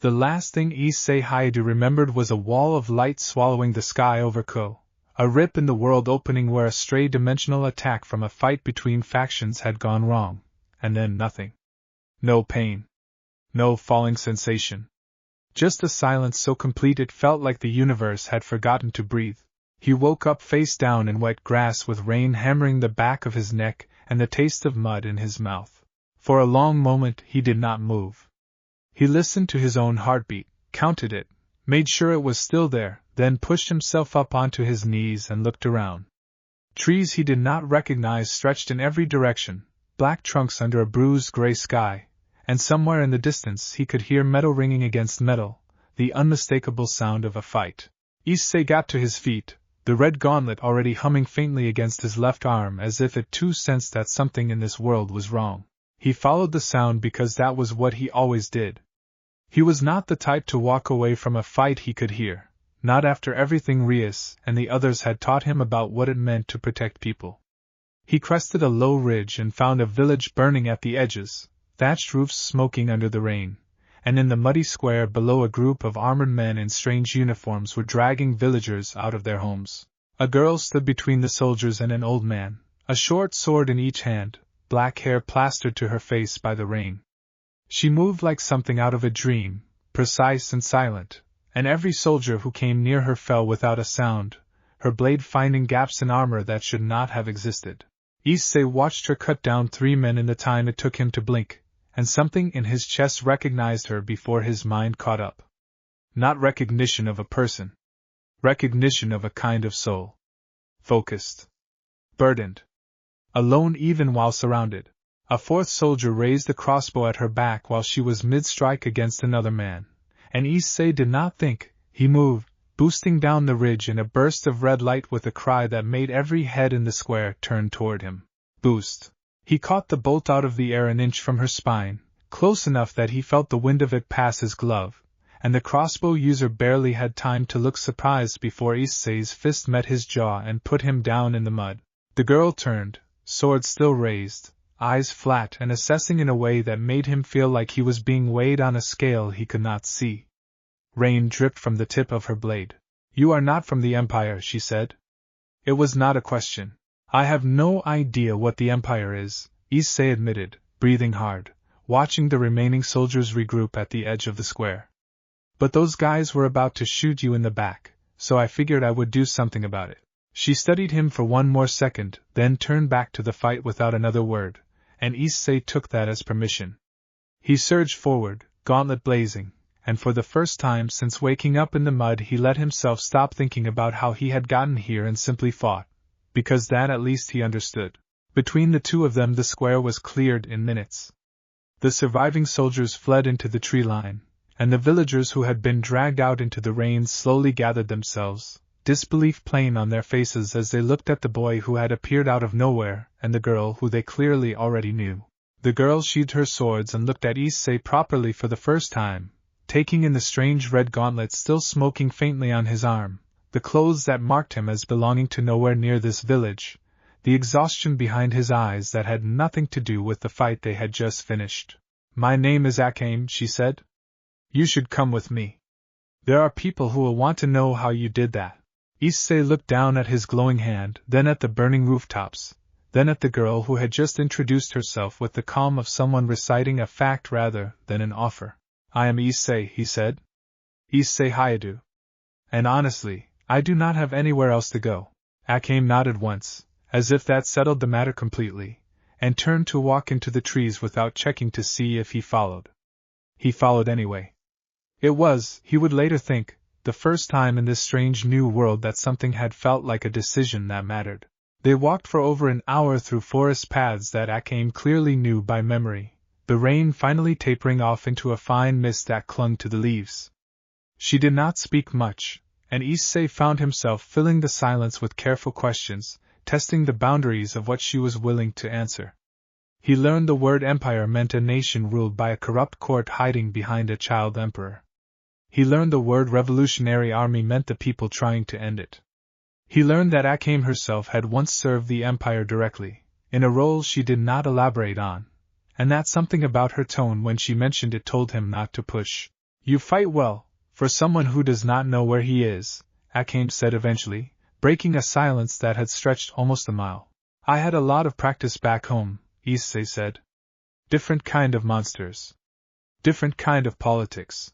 The last thing Issei Hyoudou remembered was a wall of light swallowing the sky over Ko, a rip in the world opening where a stray dimensional attack from a fight between factions had gone wrong, and then nothing. No pain. No falling sensation. Just a silence so complete it felt like the universe had forgotten to breathe. He woke up face down in wet grass with rain hammering the back of his neck and the taste of mud in his mouth. For a long moment he did not move. He listened to his own heartbeat, counted it, made sure it was still there, then pushed himself up onto his knees and looked around. Trees he did not recognize stretched in every direction, black trunks under a bruised gray sky, and somewhere in the distance he could hear metal ringing against metal, the unmistakable sound of a fight. Issei got to his feet, the red gauntlet already humming faintly against his left arm as if it too sensed that something in this world was wrong. He followed the sound because that was what he always did. He was not the type to walk away from a fight he could hear, not after everything Rias and the others had taught him about what it meant to protect people. He crested a low ridge and found a village burning at the edges, thatched roofs smoking under the rain, and in the muddy square below a group of armored men in strange uniforms were dragging villagers out of their homes. A girl stood between the soldiers and an old man, a short sword in each hand, black hair plastered to her face by the rain. She moved like something out of a dream, precise and silent, and every soldier who came near her fell without a sound, her blade finding gaps in armor that should not have existed. Issei watched her cut down 3 men in the time it took him to blink, and something in his chest recognized her before his mind caught up. Not recognition of a person. Recognition of a kind of soul. Focused. Burdened. Alone even while surrounded. A 4th soldier raised a crossbow at her back while she was mid-strike against another man, and Issei did not think, he moved, boosting down the ridge in a burst of red light with a cry that made every head in the square turn toward him. Boost. He caught the bolt out of the air an inch from her spine, close enough that he felt the wind of it pass his glove, and the crossbow user barely had time to look surprised before Issei's fist met his jaw and put him down in the mud. The girl turned, sword still raised, eyes flat and assessing in a way that made him feel like he was being weighed on a scale he could not see. Rain dripped from the tip of her blade. "You are not from the Empire," she said. It was not a question. "I have no idea what the Empire is," Issei admitted, breathing hard, watching the remaining soldiers regroup at the edge of the square. "But those guys were about to shoot you in the back, so I figured I would do something about it." She studied him for one more second, then turned back to the fight without another word, and Issei took that as permission. He surged forward, gauntlet blazing, and for the first time since waking up in the mud he let himself stop thinking about how he had gotten here and simply fought, because that at least he understood. Between the two of them the square was cleared in minutes. The surviving soldiers fled into the tree line, and the villagers who had been dragged out into the rain slowly gathered themselves, disbelief plain on their faces as they looked at the boy who had appeared out of nowhere and the girl who they clearly already knew. The girl sheathed her swords and looked at Issei properly for the first time, taking in the strange red gauntlet still smoking faintly on his arm, the clothes that marked him as belonging to nowhere near this village, the exhaustion behind his eyes that had nothing to do with the fight they had just finished. "My name is Akame," she said. "You should come with me. There are people who will want to know how you did that." Issei looked down at his glowing hand, then at the burning rooftops, then at the girl who had just introduced herself with the calm of someone reciting a fact rather than an offer. "I am Issei," he said. "Issei Hyoudou. And honestly, I do not have anywhere else to go." Akame nodded once, as if that settled the matter completely, and turned to walk into the trees without checking to see if he followed. He followed anyway. It was, he would later think, the first time in this strange new world that something had felt like a decision that mattered. They walked for over an hour through forest paths that Akame clearly knew by memory, the rain finally tapering off into a fine mist that clung to the leaves. She did not speak much, and Issei found himself filling the silence with careful questions, testing the boundaries of what she was willing to answer. He learned the word empire meant a nation ruled by a corrupt court hiding behind a child emperor. He learned the word revolutionary army meant the people trying to end it. He learned that Akame herself had once served the empire directly, in a role she did not elaborate on, and that something about her tone when she mentioned it told him not to push. You fight well, for someone who does not know where he is, Akame said eventually, breaking a silence that had stretched almost a mile. I had a lot of practice back home, Issei said. Different kind of monsters. Different kind of politics.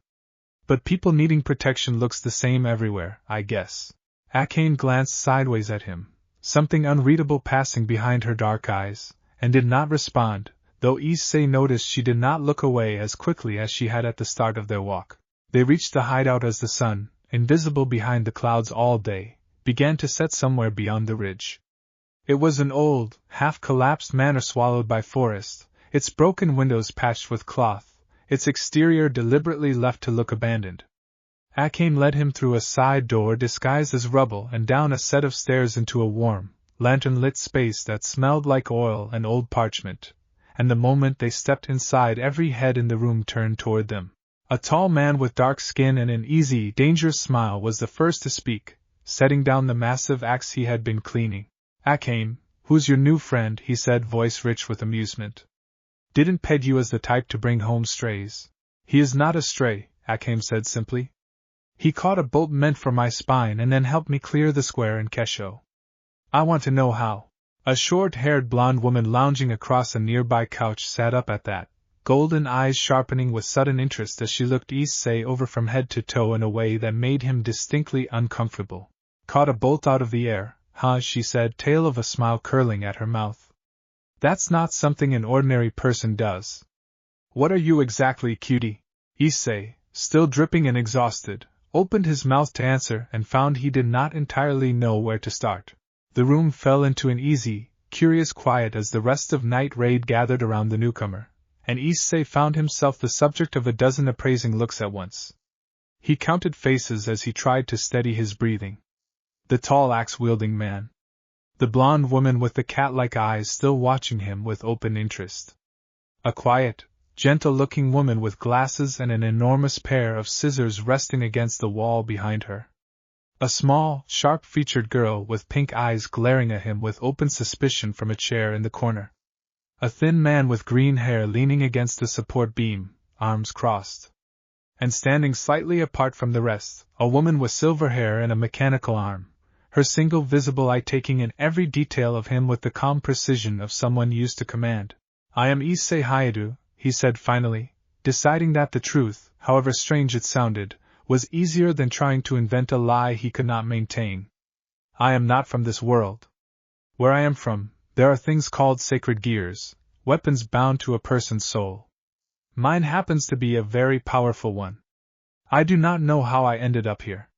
But people needing protection looks the same everywhere, I guess. Akame glanced sideways at him, something unreadable passing behind her dark eyes, and did not respond, though Issei noticed she did not look away as quickly as she had at the start of their walk. They reached the hideout as the sun, invisible behind the clouds all day, began to set somewhere beyond the ridge. It was an old, half-collapsed manor swallowed by forest, its broken windows patched with cloth, its exterior deliberately left to look abandoned. Akame led him through a side door disguised as rubble and down a set of stairs into a warm, lantern-lit space that smelled like oil and old parchment, and the moment they stepped inside every head in the room turned toward them. A tall man with dark skin and an easy, dangerous smile was the first to speak, setting down the massive axe he had been cleaning. Akame, who's your new friend? He said, voice rich with amusement. Didn't peg you as the type to bring home strays. He is not a stray, Akame said simply. He caught a bolt meant for my spine and then helped me clear the square in Kesho. I want to know how. A short-haired blonde woman lounging across a nearby couch sat up at that, golden eyes sharpening with sudden interest as she looked Issei over from head to toe in a way that made him distinctly uncomfortable. Caught a bolt out of the air, huh? She said, tail of a smile curling at her mouth. That's not something an ordinary person does. What are you exactly, cutie? Issei, still dripping and exhausted, opened his mouth to answer and found he did not entirely know where to start. The room fell into an easy, curious quiet as the rest of Night Raid gathered around the newcomer, and Issei found himself the subject of a dozen appraising looks at once. He counted faces as he tried to steady his breathing. The tall axe-wielding man. The blonde woman with the cat-like eyes still watching him with open interest. A quiet, gentle-looking woman with glasses and an enormous pair of scissors resting against the wall behind her. A small, sharp-featured girl with pink eyes glaring at him with open suspicion from a chair in the corner. A thin man with green hair leaning against a support beam, arms crossed. And standing slightly apart from the rest, a woman with silver hair and a mechanical arm, her single visible eye taking in every detail of him with the calm precision of someone used to command. I am Issei Hyoudou, he said finally, deciding that the truth, however strange it sounded, was easier than trying to invent a lie he could not maintain. I am not from this world. Where I am from, there are things called sacred gears, weapons bound to a person's soul. Mine happens to be a very powerful one. I do not know how I ended up here.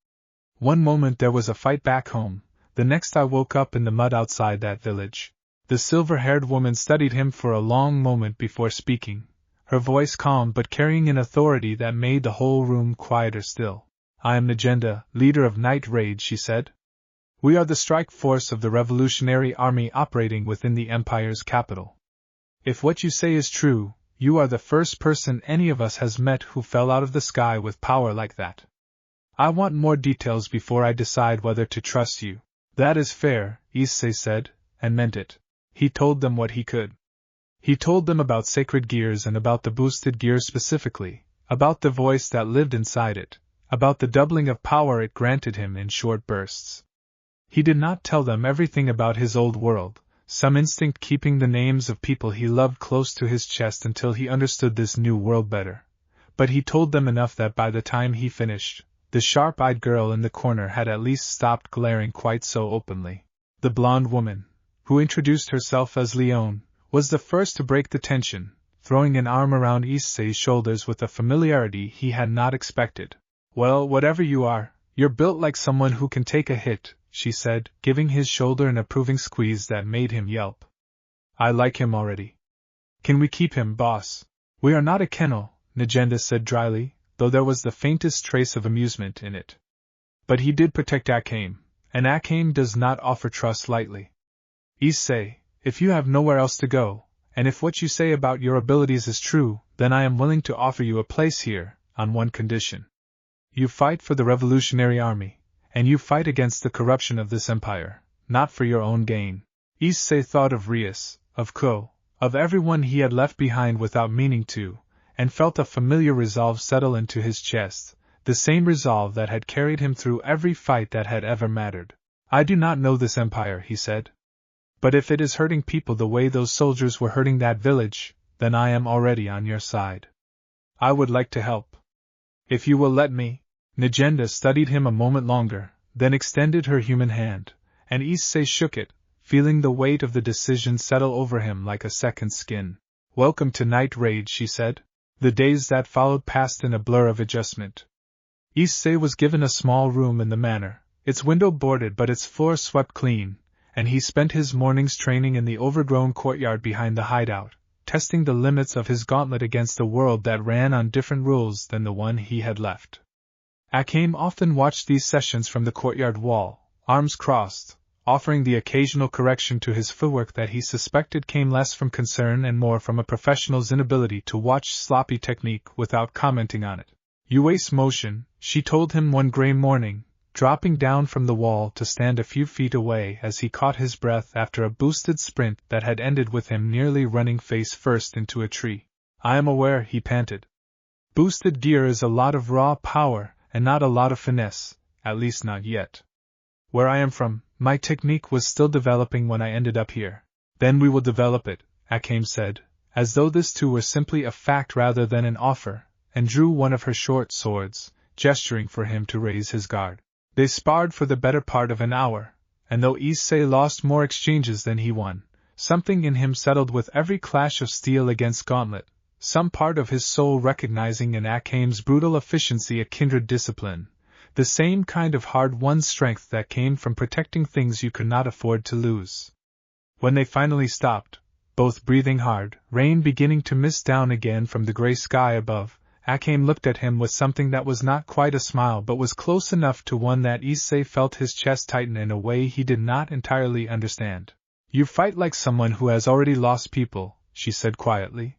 One moment there was a fight back home, the next I woke up in the mud outside that village. The silver-haired woman studied him for a long moment before speaking, her voice calm but carrying an authority that made the whole room quieter still. I am Negenda, leader of Night Raid, she said. We are the strike force of the Revolutionary Army operating within the Empire's capital. If what you say is true, you are the first person any of us has met who fell out of the sky with power like that. I want more details before I decide whether to trust you. That is fair, Issei said, and meant it. He told them what he could. He told them about sacred gears and about the boosted gear specifically, about the voice that lived inside it, about the doubling of power it granted him in short bursts. He did not tell them everything about his old world, some instinct keeping the names of people he loved close to his chest until he understood this new world better. But he told them enough that by the time he finished, the sharp-eyed girl in the corner had at least stopped glaring quite so openly. The blonde woman, who introduced herself as Leone, was the first to break the tension, throwing an arm around Issei's shoulders with a familiarity he had not expected. Well, whatever you are, you're built like someone who can take a hit, she said, giving his shoulder an approving squeeze that made him yelp. I like him already. Can we keep him, boss? We are not a kennel, Negenda said dryly, though there was the faintest trace of amusement in it. But he did protect Akame, and Akame does not offer trust lightly. Issei, if you have nowhere else to go, and if what you say about your abilities is true, then I am willing to offer you a place here, on one condition. You fight for the Revolutionary Army, and you fight against the corruption of this empire, not for your own gain. Issei thought of Rias, of Ko, of everyone he had left behind without meaning to, and felt a familiar resolve settle into his chest, the same resolve that had carried him through every fight that had ever mattered. I do not know this empire, he said. But if it is hurting people the way those soldiers were hurting that village, then I am already on your side. I would like to help. If you will let me. Negenda studied him a moment longer, then extended her human hand, and Issei shook it, feeling the weight of the decision settle over him like a second skin. Welcome to Night Raid, she said. The days that followed passed in a blur of adjustment. Issei was given a small room in the manor, its window boarded but its floor swept clean, and he spent his mornings training in the overgrown courtyard behind the hideout, testing the limits of his gauntlet against a world that ran on different rules than the one he had left. Akame often watched these sessions from the courtyard wall, arms crossed, offering the occasional correction to his footwork that he suspected came less from concern and more from a professional's inability to watch sloppy technique without commenting on it. You waste motion, she told him one gray morning, dropping down from the wall to stand a few feet away as he caught his breath after a boosted sprint that had ended with him nearly running face first into a tree. I am aware, he panted. Boosted gear is a lot of raw power, and not a lot of finesse, at least not yet. Where I am from, my technique was still developing when I ended up here. Then we will develop it, Akame said, as though this too were simply a fact rather than an offer, and drew one of her short swords, gesturing for him to raise his guard. They sparred for the better part of an hour, and though Issei lost more exchanges than he won, something in him settled with every clash of steel against gauntlet, some part of his soul recognizing in Akame's brutal efficiency a kindred discipline, the same kind of hard-won strength that came from protecting things you could not afford to lose. When they finally stopped, both breathing hard, rain beginning to mist down again from the gray sky above, Akame looked at him with something that was not quite a smile but was close enough to one that Issei felt his chest tighten in a way he did not entirely understand. You fight like someone who has already lost people, she said quietly.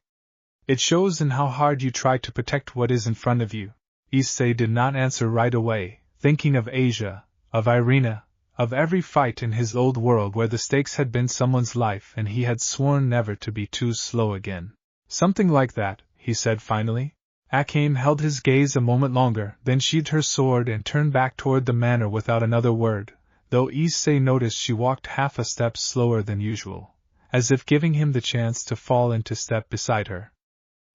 It shows in how hard you try to protect what is in front of you. Issei did not answer right away, thinking of Asia, of Irina, of every fight in his old world where the stakes had been someone's life and he had sworn never to be too slow again. Something like that, he said finally. Akame held his gaze a moment longer, then sheathed her sword and turned back toward the manor without another word, though Issei noticed she walked half a step slower than usual, as if giving him the chance to fall into step beside her.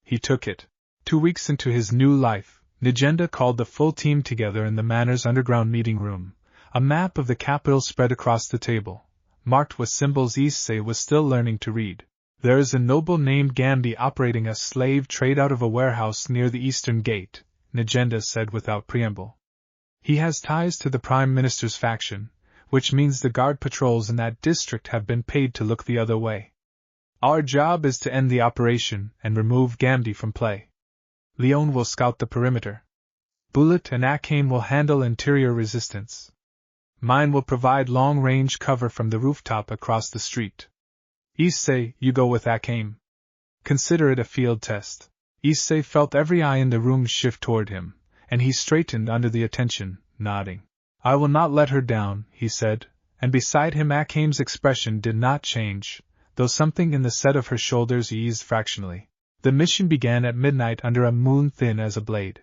He took it. 2 weeks into his new life, Negenda called the full team together in the manor's underground meeting room, a map of the capital spread across the table, marked with symbols Issei was still learning to read. There is a noble named Gambi operating a slave trade out of a warehouse near the eastern gate, Negenda said without preamble. He has ties to the Prime Minister's faction, which means the guard patrols in that district have been paid to look the other way. Our job is to end the operation and remove Gambi from play. Leone will scout the perimeter. Bullet and Akame will handle interior resistance. Mine will provide long-range cover from the rooftop across the street. Issei, you go with Akame. Consider it a field test. Issei felt every eye in the room shift toward him, and he straightened under the attention, nodding. I will not let her down, he said, and beside him Akame's expression did not change, though something in the set of her shoulders eased fractionally. The mission began at midnight under a moon thin as a blade.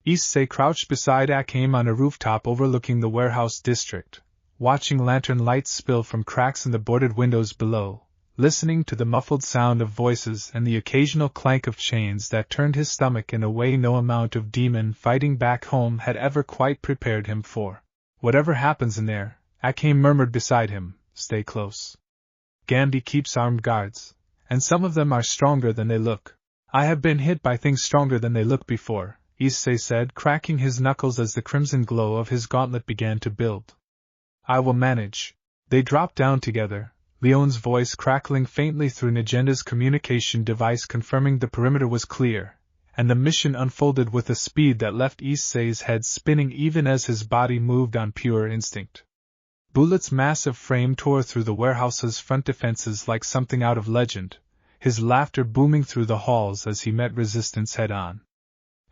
Issei crouched beside Akame on a rooftop overlooking the warehouse district, watching lantern lights spill from cracks in the boarded windows below, listening to the muffled sound of voices and the occasional clank of chains that turned his stomach in a way no amount of demon fighting back home had ever quite prepared him for. Whatever happens in there, Akame murmured beside him, stay close. Gambi keeps armed guards, and some of them are stronger than they look. I have been hit by things stronger than they look before, Issei said, cracking his knuckles as the crimson glow of his gauntlet began to build. I will manage. They dropped down together, Leone's voice crackling faintly through Negenda's communication device confirming the perimeter was clear, and the mission unfolded with a speed that left Issei's head spinning even as his body moved on pure instinct. Bullet's massive frame tore through the warehouse's front defenses like something out of legend, his laughter booming through the halls as he met resistance head-on.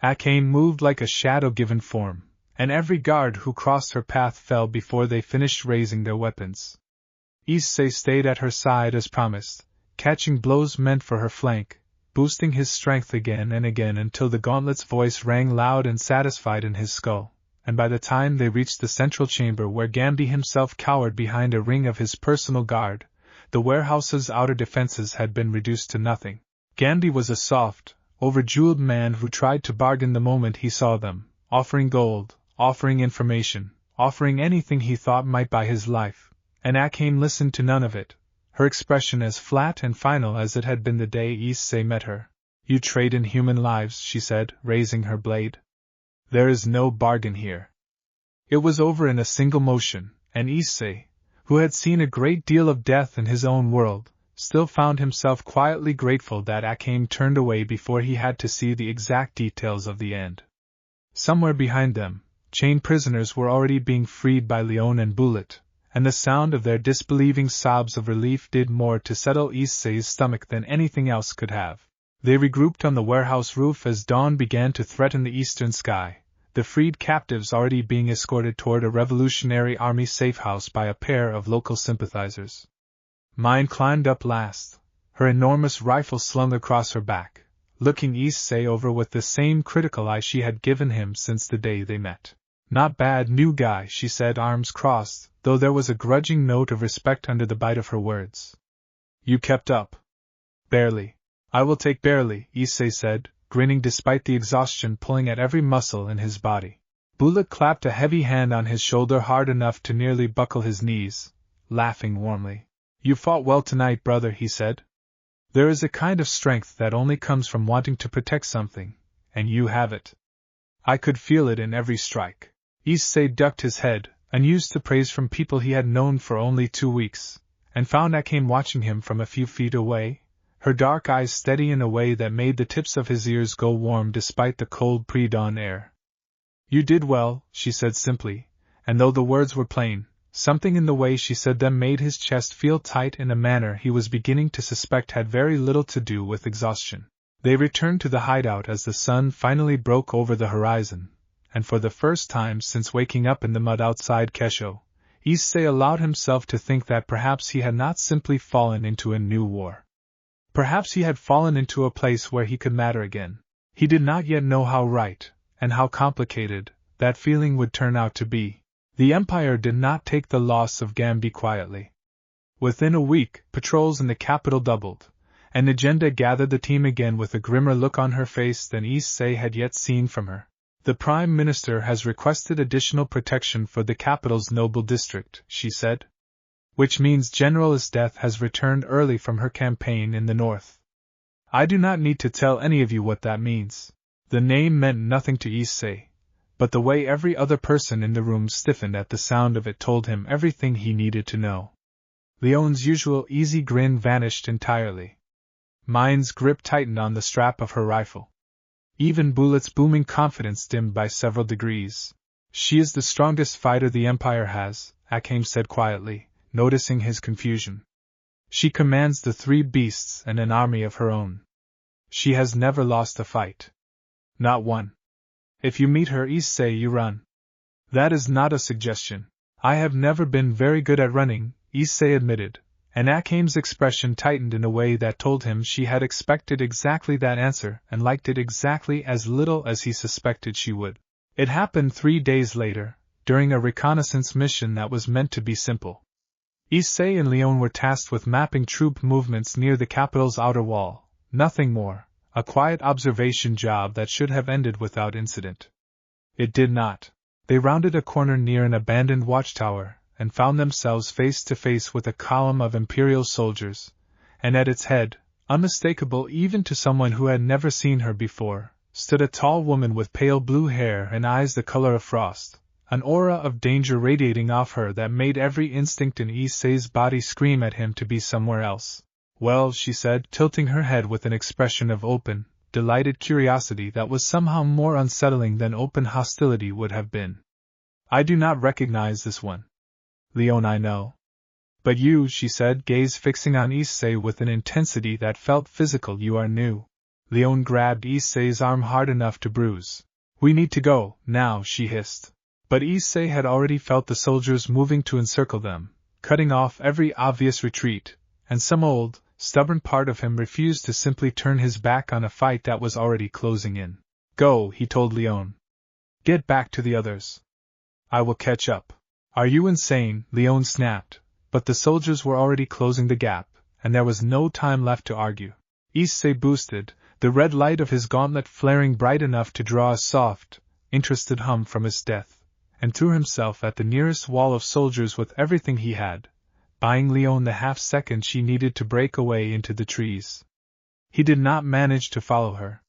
Akame moved like a shadow-given form, and every guard who crossed her path fell before they finished raising their weapons. Issei stayed at her side as promised, catching blows meant for her flank, boosting his strength again and again until the gauntlet's voice rang loud and satisfied in his skull, and by the time they reached the central chamber where Gambi himself cowered behind a ring of his personal guard, the warehouse's outer defenses had been reduced to nothing. Gambi was a soft, over-jeweled man who tried to bargain the moment he saw them, offering gold, offering information, offering anything he thought might buy his life, and Akame listened to none of it, her expression as flat and final as it had been the day Issei met her. "You trade in human lives," she said, raising her blade. "There is no bargain here." It was over in a single motion, and Issei, who had seen a great deal of death in his own world, still found himself quietly grateful that Akame turned away before he had to see the exact details of the end. Somewhere behind them, chained prisoners were already being freed by Leone and Bullet, and the sound of their disbelieving sobs of relief did more to settle Issei's stomach than anything else could have. They regrouped on the warehouse roof as dawn began to threaten the eastern sky, the freed captives already being escorted toward a Revolutionary Army safehouse by a pair of local sympathizers. Mine climbed up last, her enormous rifle slung across her back, looking Issei over with the same critical eye she had given him since the day they met. "Not bad, new guy," she said, arms crossed, though there was a grudging note of respect under the bite of her words. "You kept up." "Barely." "I will take barely," Issei said, grinning despite the exhaustion pulling at every muscle in his body. Bullet clapped a heavy hand on his shoulder hard enough to nearly buckle his knees, laughing warmly. "You fought well tonight, brother," he said. "There is a kind of strength that only comes from wanting to protect something, and you have it. I could feel it in every strike." Issei ducked his head, unused to praise from people he had known for only 2 weeks, and found Akame watching him from a few feet away, her dark eyes steady in a way that made the tips of his ears go warm despite the cold pre-dawn air. "You did well," she said simply, and though the words were plain, something in the way she said them made his chest feel tight in a manner he was beginning to suspect had very little to do with exhaustion. They returned to the hideout as the sun finally broke over the horizon, and for the first time since waking up in the mud outside Kesho, Issei allowed himself to think that perhaps he had not simply fallen into a new war. Perhaps he had fallen into a place where he could matter again. He did not yet know how right, and how complicated, that feeling would turn out to be. The Empire did not take the loss of Gambi quietly. Within a week, patrols in the capital doubled, and Agenda gathered the team again with a grimmer look on her face than Issei had yet seen from her. "The Prime Minister has requested additional protection for the capital's noble district," she said. "Which means General Esdeath has returned early from her campaign in the north. I do not need to tell any of you what that means." The name meant nothing to Issei, but the way every other person in the room stiffened at the sound of it told him everything he needed to know. Leone's usual easy grin vanished entirely. Mine's grip tightened on the strap of her rifle. Even Bullet's booming confidence dimmed by several degrees. "She is the strongest fighter the Empire has," Akame said quietly, noticing his confusion. "She commands the 3 beasts and an army of her own. She has never lost a fight. Not one. If you meet her, Issei, you run." "That is not a suggestion. I have never been very good at running," Issei admitted, and Akame's expression tightened in a way that told him she had expected exactly that answer and liked it exactly as little as he suspected she would. It happened 3 days later, during a reconnaissance mission that was meant to be simple. Issei and Leone were tasked with mapping troop movements near the capital's outer wall, nothing more, a quiet observation job that should have ended without incident. It did not. They rounded a corner near an abandoned watchtower, and found themselves face to face with a column of Imperial soldiers, and at its head, unmistakable even to someone who had never seen her before, stood a tall woman with pale blue hair and eyes the color of frost, an aura of danger radiating off her that made every instinct in Issei's body scream at him to be somewhere else. "Well," she said, tilting her head with an expression of open, delighted curiosity that was somehow more unsettling than open hostility would have been. "I do not recognize this one. Leone, I know. But you," she said, gaze fixing on Issei with an intensity that felt physical, "you are new." Leone grabbed Issei's arm hard enough to bruise. "We need to go, now," she hissed. But Issei had already felt the soldiers moving to encircle them, cutting off every obvious retreat, and some old, stubborn part of him refused to simply turn his back on a fight that was already closing in. Go, he told Leone. Get back to the others. I will catch up. Are you insane? Leone snapped, but the soldiers were already closing the gap, and there was no time left to argue. Issei boosted, the red light of his gauntlet flaring bright enough to draw a soft, interested hum from Esdeath, and threw himself at the nearest wall of soldiers with everything he had, buying Leone the half-second she needed to break away into the trees. He did not manage to follow her.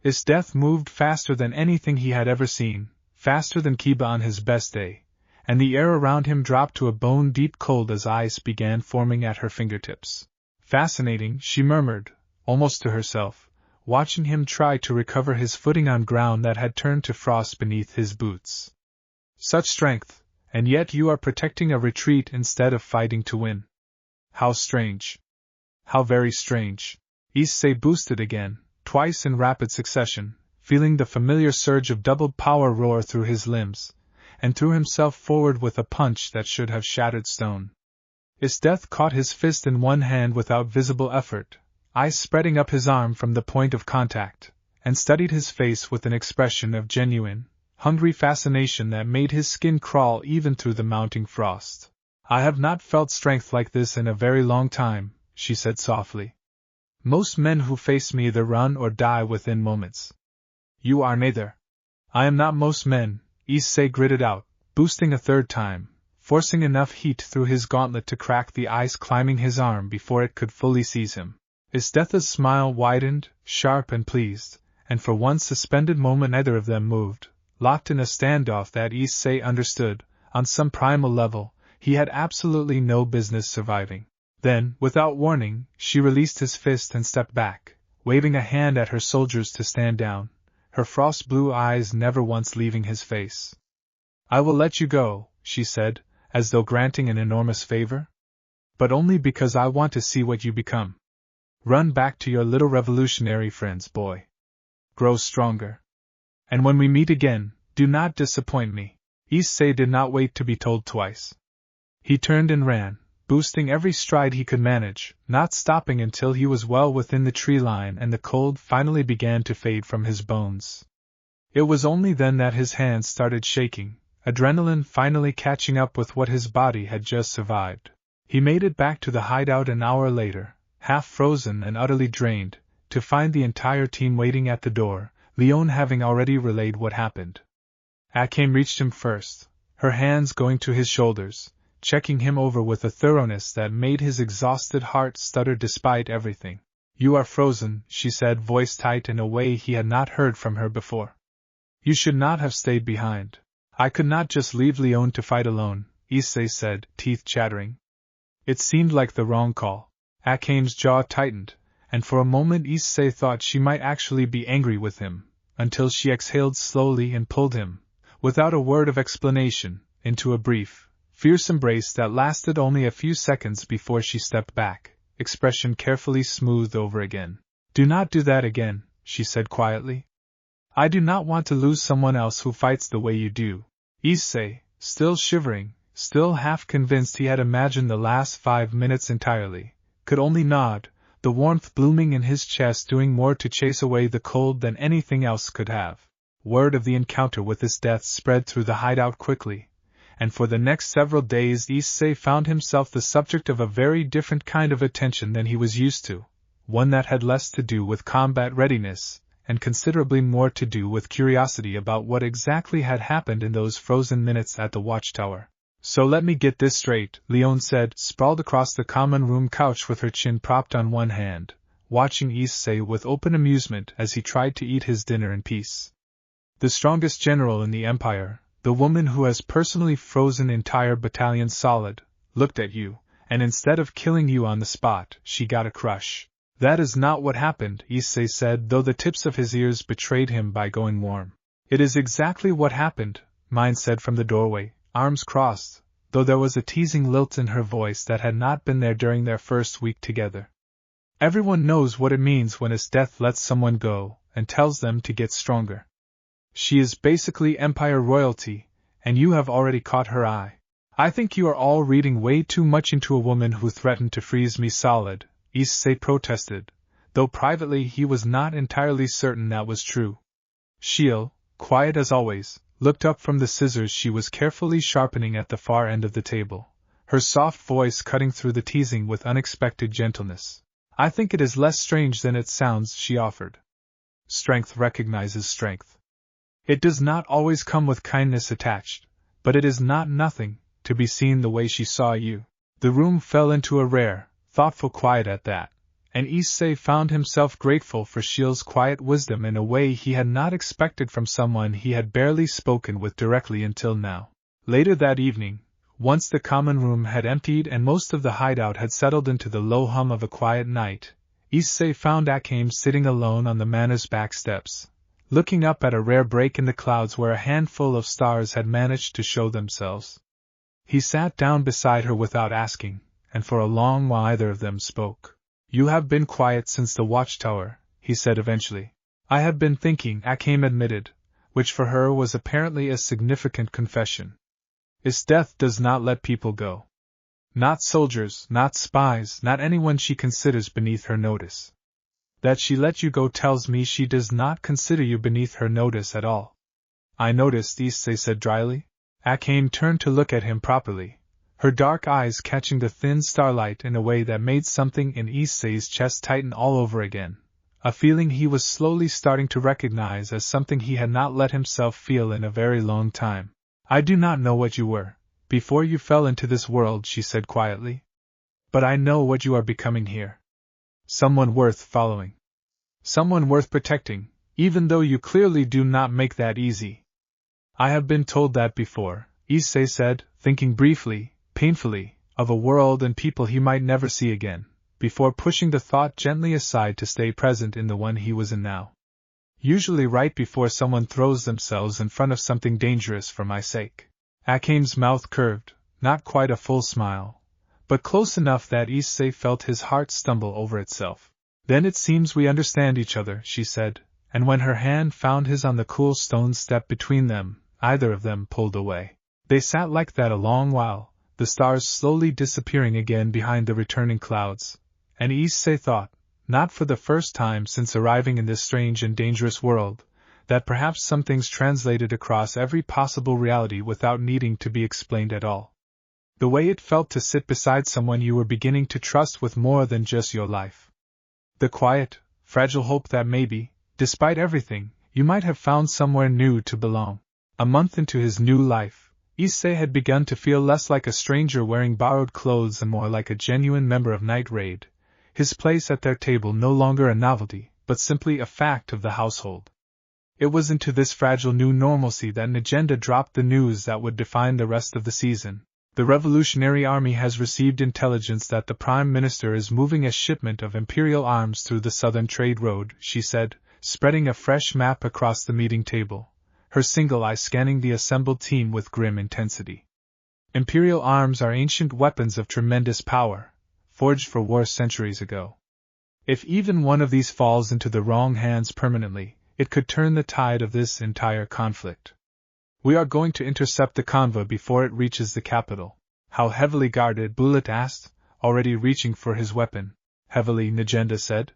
Esdeath moved faster than anything he had ever seen, faster than Kiba on his best day, and the air around him dropped to a bone-deep cold as ice began forming at her fingertips. Fascinating, she murmured, almost to herself, watching him try to recover his footing on ground that had turned to frost beneath his boots. Such strength, and yet you are protecting a retreat instead of fighting to win. How strange. How very strange. Issei boosted again, twice in rapid succession, feeling the familiar surge of doubled power roar through his limbs, and threw himself forward with a punch that should have shattered stone. Esdeath caught his fist in one hand without visible effort, eyes spreading up his arm from the point of contact, and studied his face with an expression of genuine, hungry fascination that made his skin crawl even through the mounting frost. I have not felt strength like this in a very long time, she said softly. Most men who face me either run or die within moments. You are neither. I am not most men, Issei gritted out, boosting a third time, forcing enough heat through his gauntlet to crack the ice climbing his arm before it could fully seize him. Esdeath's smile widened, sharp and pleased, and for one suspended moment neither of them moved, locked in a standoff that Issei understood, on some primal level, he had absolutely no business surviving. Then, without warning, she released his fist and stepped back, waving a hand at her soldiers to stand down, her frost-blue eyes never once leaving his face. I will let you go, she said, as though granting an enormous favor. But only because I want to see what you become. Run back to your little revolutionary friends, boy. Grow stronger. And when we meet again, do not disappoint me. Issei did not wait to be told twice. He turned and ran, boosting every stride he could manage, not stopping until he was well within the tree line and the cold finally began to fade from his bones. It was only then that his hands started shaking, adrenaline finally catching up with what his body had just survived. He made it back to the hideout an hour later, half frozen and utterly drained, to find the entire team waiting at the door, Leone having already relayed what happened. Akame reached him first, her hands going to his shoulders, checking him over with a thoroughness that made his exhausted heart stutter despite everything. You are frozen, she said, voice tight in a way he had not heard from her before. You should not have stayed behind. I could not just leave Leone to fight alone, Issei said, teeth chattering. It seemed like the wrong call. Akame's jaw tightened, and for a moment Issei thought she might actually be angry with him, until she exhaled slowly and pulled him, without a word of explanation, into a brief, fierce embrace that lasted only a few seconds before she stepped back, expression carefully smoothed over again. Do not do that again, she said quietly. I do not want to lose someone else who fights the way you do. Issei, still shivering, still half convinced he had imagined the last 5 minutes entirely, could only nod, the warmth blooming in his chest doing more to chase away the cold than anything else could have. Word of the encounter with Esdeath spread through the hideout quickly, and for the next several days Issei found himself the subject of a very different kind of attention than he was used to, one that had less to do with combat readiness, and considerably more to do with curiosity about what exactly had happened in those frozen minutes at the watchtower. So let me get this straight, Leone said, sprawled across the common room couch with her chin propped on one hand, watching Issei with open amusement as he tried to eat his dinner in peace. The strongest general in the Empire, the woman who has personally frozen entire battalions solid, looked at you, and instead of killing you on the spot, she got a crush. That is not what happened, Issei said, though the tips of his ears betrayed him by going warm. It is exactly what happened, Mine said from the doorway, arms crossed, though there was a teasing lilt in her voice that had not been there during their first week together. Everyone knows what it means when Esdeath lets someone go, and tells them to get stronger. She is basically Empire royalty, and you have already caught her eye. I think you are all reading way too much into a woman who threatened to freeze me solid, Issei protested, though privately he was not entirely certain that was true. Sheele, quiet as always, looked up from the scissors she was carefully sharpening at the far end of the table, her soft voice cutting through the teasing with unexpected gentleness. I think it is less strange than it sounds, she offered. Strength recognizes strength. It does not always come with kindness attached, but it is not nothing, to be seen the way she saw you. The room fell into a rare, thoughtful quiet at that, and Issei found himself grateful for Sheele's quiet wisdom in a way he had not expected from someone he had barely spoken with directly until now. Later that evening, once the common room had emptied and most of the hideout had settled into the low hum of a quiet night, Issei found Akame sitting alone on the manor's back steps, looking up at a rare break in the clouds where a handful of stars had managed to show themselves. He sat down beside her without asking, and for a long while neither of them spoke. You have been quiet since the watchtower, he said eventually. I have been thinking, Akame admitted, which for her was apparently a significant confession. Esdeath does not let people go. Not soldiers, not spies, not anyone she considers beneath her notice. That she let you go tells me she does not consider you beneath her notice at all. I noticed, Issei said dryly. Akame turned to look at him properly, her dark eyes catching the thin starlight in a way that made something in Issei's chest tighten all over again, a feeling he was slowly starting to recognize as something he had not let himself feel in a very long time. I do not know what you were, before you fell into this world, she said quietly. But I know what you are becoming here. Someone worth following. Someone worth protecting, even though you clearly do not make that easy. I have been told that before, Issei said, thinking briefly, painfully, of a world and people he might never see again, before pushing the thought gently aside to stay present in the one he was in now. Usually right before someone throws themselves in front of something dangerous for my sake. Akame's mouth curved, not quite a full smile, but close enough that Issei felt his heart stumble over itself. Then it seems we understand each other, she said, and when her hand found his on the cool stone step between them, either of them pulled away. They sat like that a long while, the stars slowly disappearing again behind the returning clouds, and Issei thought, not for the first time since arriving in this strange and dangerous world, that perhaps some things translated across every possible reality without needing to be explained at all. The way it felt to sit beside someone you were beginning to trust with more than just your life. The quiet, fragile hope that maybe, despite everything, you might have found somewhere new to belong. A month into his new life, Issei had begun to feel less like a stranger wearing borrowed clothes and more like a genuine member of Night Raid, his place at their table no longer a novelty, but simply a fact of the household. It was into this fragile new normalcy that Negenda dropped the news that would define the rest of the season. The Revolutionary Army has received intelligence that the Prime Minister is moving a shipment of Imperial Arms through the southern trade road, she said, spreading a fresh map across the meeting table, her single eye scanning the assembled team with grim intensity. Imperial Arms are ancient weapons of tremendous power, forged for war centuries ago. If even one of these falls into the wrong hands permanently, it could turn the tide of this entire conflict. We are going to intercept the convoy before it reaches the capital. How heavily guarded? Bullet asked, already reaching for his weapon. Heavily, Negenda said.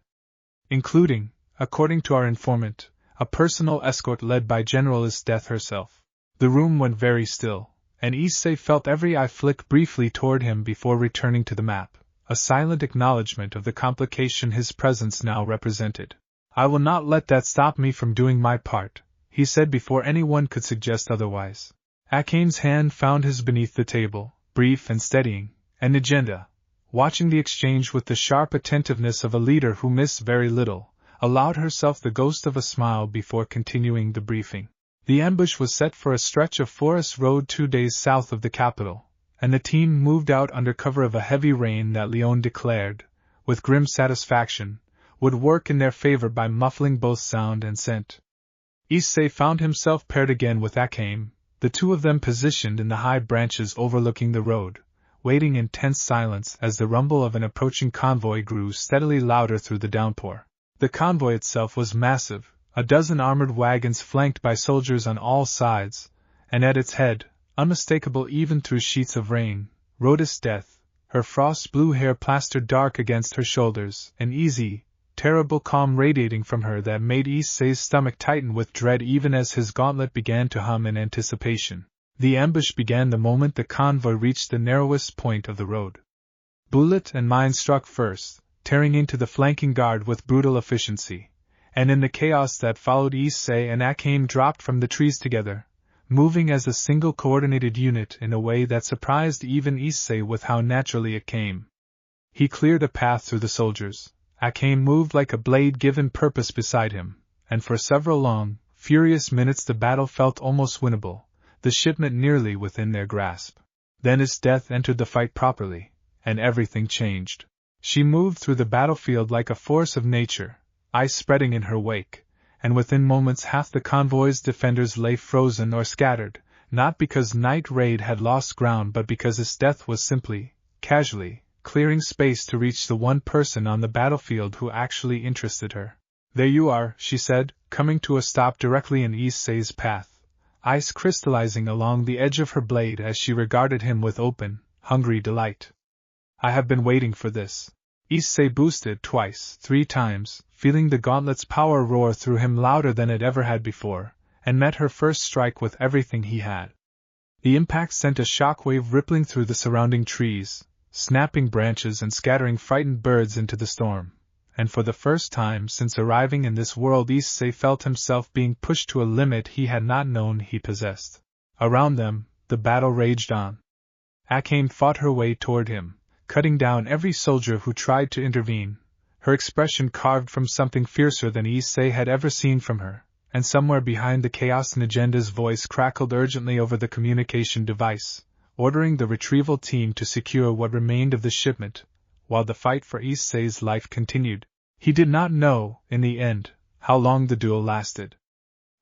Including, according to our informant, a personal escort led by General Esdeath herself. The room went very still, and Issei felt every eye flick briefly toward him before returning to the map, a silent acknowledgement of the complication his presence now represented. I will not let that stop me from doing my part, he said before anyone could suggest otherwise. Akame's hand found his beneath the table, brief and steadying, and Negenda, watching the exchange with the sharp attentiveness of a leader who missed very little, allowed herself the ghost of a smile before continuing the briefing. The ambush was set for a stretch of forest road 2 days south of the capital, and the team moved out under cover of a heavy rain that Leone declared, with grim satisfaction, would work in their favor by muffling both sound and scent. Issei found himself paired again with Akame, the two of them positioned in the high branches overlooking the road, waiting in tense silence as the rumble of an approaching convoy grew steadily louder through the downpour. The convoy itself was massive, a dozen armored wagons flanked by soldiers on all sides, and at its head, unmistakable even through sheets of rain, rode Esdeath, her frost blue hair plastered dark against her shoulders, an easy, terrible calm radiating from her that made Issei's stomach tighten with dread even as his gauntlet began to hum in anticipation. The ambush began the moment the convoy reached the narrowest point of the road. Bullet and mine struck first, tearing into the flanking guard with brutal efficiency, and in the chaos that followed Issei and Akame dropped from the trees together, moving as a single coordinated unit in a way that surprised even Issei with how naturally it came. He cleared a path through the soldiers. Akame moved like a blade given purpose beside him, and for several long, furious minutes the battle felt almost winnable, the shipment nearly within their grasp. Then Esdeath entered the fight properly, and everything changed. She moved through the battlefield like a force of nature, ice spreading in her wake, and within moments half the convoy's defenders lay frozen or scattered, not because Night Raid had lost ground but because Esdeath was simply, casually, clearing space to reach the one person on the battlefield who actually interested her. "There you are," she said, coming to a stop directly in Issei's path, ice crystallizing along the edge of her blade as she regarded him with open, hungry delight. "I have been waiting for this." Issei boosted twice, 3 times, feeling the gauntlet's power roar through him louder than it ever had before, and met her first strike with everything he had. The impact sent a shockwave rippling through the surrounding trees, snapping branches and scattering frightened birds into the storm, and for the first time since arriving in this world Issei felt himself being pushed to a limit he had not known he possessed. Around them, the battle raged on. Akame fought her way toward him, cutting down every soldier who tried to intervene, her expression carved from something fiercer than Issei had ever seen from her, and somewhere behind the chaos Nagenda's voice crackled urgently over the communication device, ordering the retrieval team to secure what remained of the shipment, while the fight for Issei's life continued. He did not know, in the end, how long the duel lasted.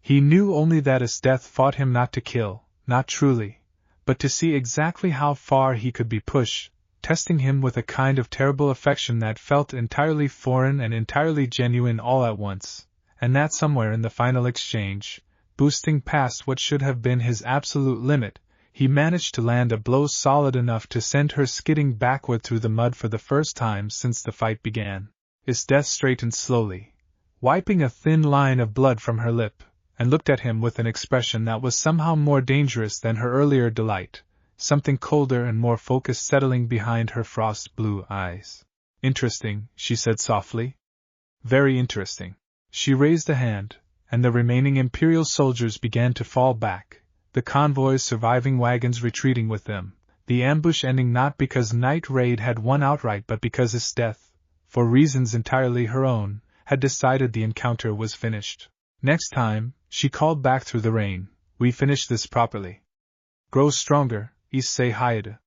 He knew only that Esdeath fought him not to kill, not truly, but to see exactly how far he could be pushed, testing him with a kind of terrible affection that felt entirely foreign and entirely genuine all at once, and that somewhere in the final exchange, boosting past what should have been his absolute limit, he managed to land a blow solid enough to send her skidding backward through the mud for the first time since the fight began. Esdeath straightened slowly, wiping a thin line of blood from her lip, and looked at him with an expression that was somehow more dangerous than her earlier delight, something colder and more focused settling behind her frost-blue eyes. "Interesting," she said softly. "Very interesting." She raised a hand, and the remaining Imperial soldiers began to fall back, the convoy's surviving wagons retreating with them, the ambush ending not because Night Raid had won outright but because Esdeath, for reasons entirely her own, had decided the encounter was finished. "Next time," she called back through the rain, "we finish this properly. Grow stronger, Issei Hyoudou.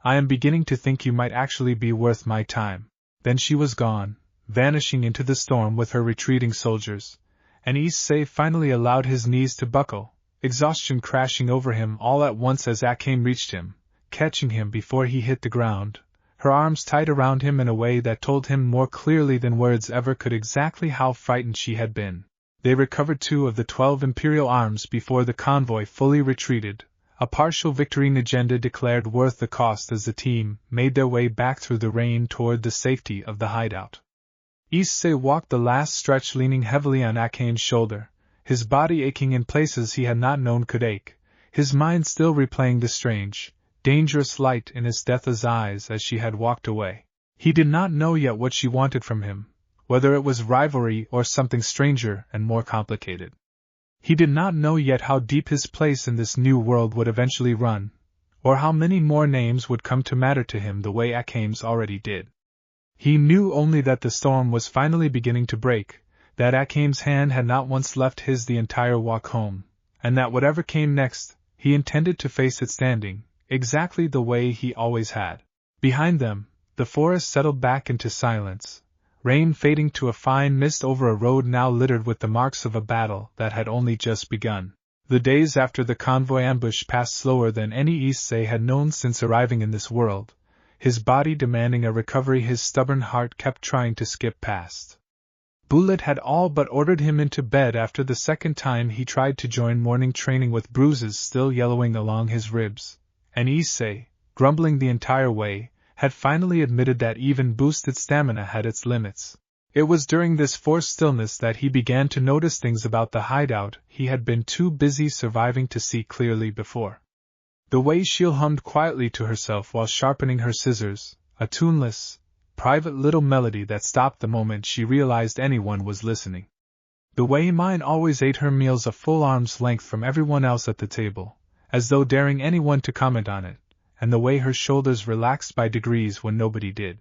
I am beginning to think you might actually be worth my time." Then she was gone, vanishing into the storm with her retreating soldiers, and Issei finally allowed his knees to buckle, exhaustion crashing over him all at once as Akame reached him, catching him before he hit the ground, her arms tight around him in a way that told him more clearly than words ever could exactly how frightened she had been. They recovered 2 of the 12 Imperial Arms before the convoy fully retreated, a partial victory Nagenda declared worth the cost as the team made their way back through the rain toward the safety of the hideout. Issei walked the last stretch leaning heavily on Akame's shoulder, his body aching in places he had not known could ache, his mind still replaying the strange, dangerous light in Esdeath's eyes as she had walked away. He did not know yet what she wanted from him, whether it was rivalry or something stranger and more complicated. He did not know yet how deep his place in this new world would eventually run, or how many more names would come to matter to him the way Akame's already did. He knew only that the storm was finally beginning to break, that Akame's hand had not once left his the entire walk home, and that whatever came next, he intended to face it standing, exactly the way he always had. Behind them, the forest settled back into silence, rain fading to a fine mist over a road now littered with the marks of a battle that had only just begun. The days after the convoy ambush passed slower than any Issei had known since arriving in this world, his body demanding a recovery his stubborn heart kept trying to skip past. Bullet had all but ordered him into bed after the second time he tried to join morning training with bruises still yellowing along his ribs, and Issei, grumbling the entire way, had finally admitted that even boosted stamina had its limits. It was during this forced stillness that he began to notice things about the hideout he had been too busy surviving to see clearly before. The way Sheele hummed quietly to herself while sharpening her scissors, a tuneless, private little melody that stopped the moment she realized anyone was listening. The way Mine always ate her meals a full arm's length from everyone else at the table, as though daring anyone to comment on it, and the way her shoulders relaxed by degrees when nobody did.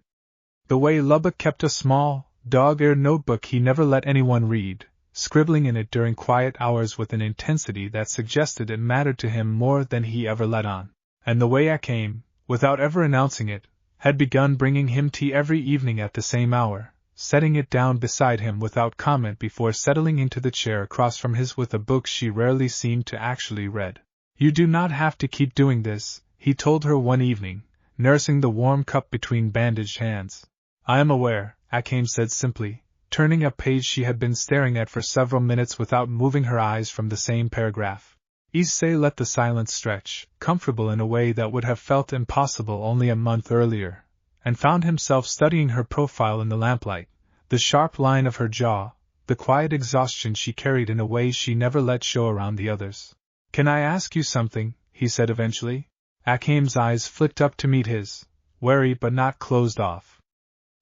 The way Lubbock kept a small, dog-eared notebook he never let anyone read, scribbling in it during quiet hours with an intensity that suggested it mattered to him more than he ever let on, and the way Akame, without ever announcing it, had begun bringing him tea every evening at the same hour, setting it down beside him without comment before settling into the chair across from his with a book she rarely seemed to actually read. "You do not have to keep doing this," he told her one evening, nursing the warm cup between bandaged hands. "I am aware," Akame said simply, turning a page she had been staring at for several minutes without moving her eyes from the same paragraph. Issei let the silence stretch, comfortable in a way that would have felt impossible only a month earlier, and found himself studying her profile in the lamplight, the sharp line of her jaw, the quiet exhaustion she carried in a way she never let show around the others. "Can I ask you something?" he said eventually. Akame's eyes flicked up to meet his, wary but not closed off.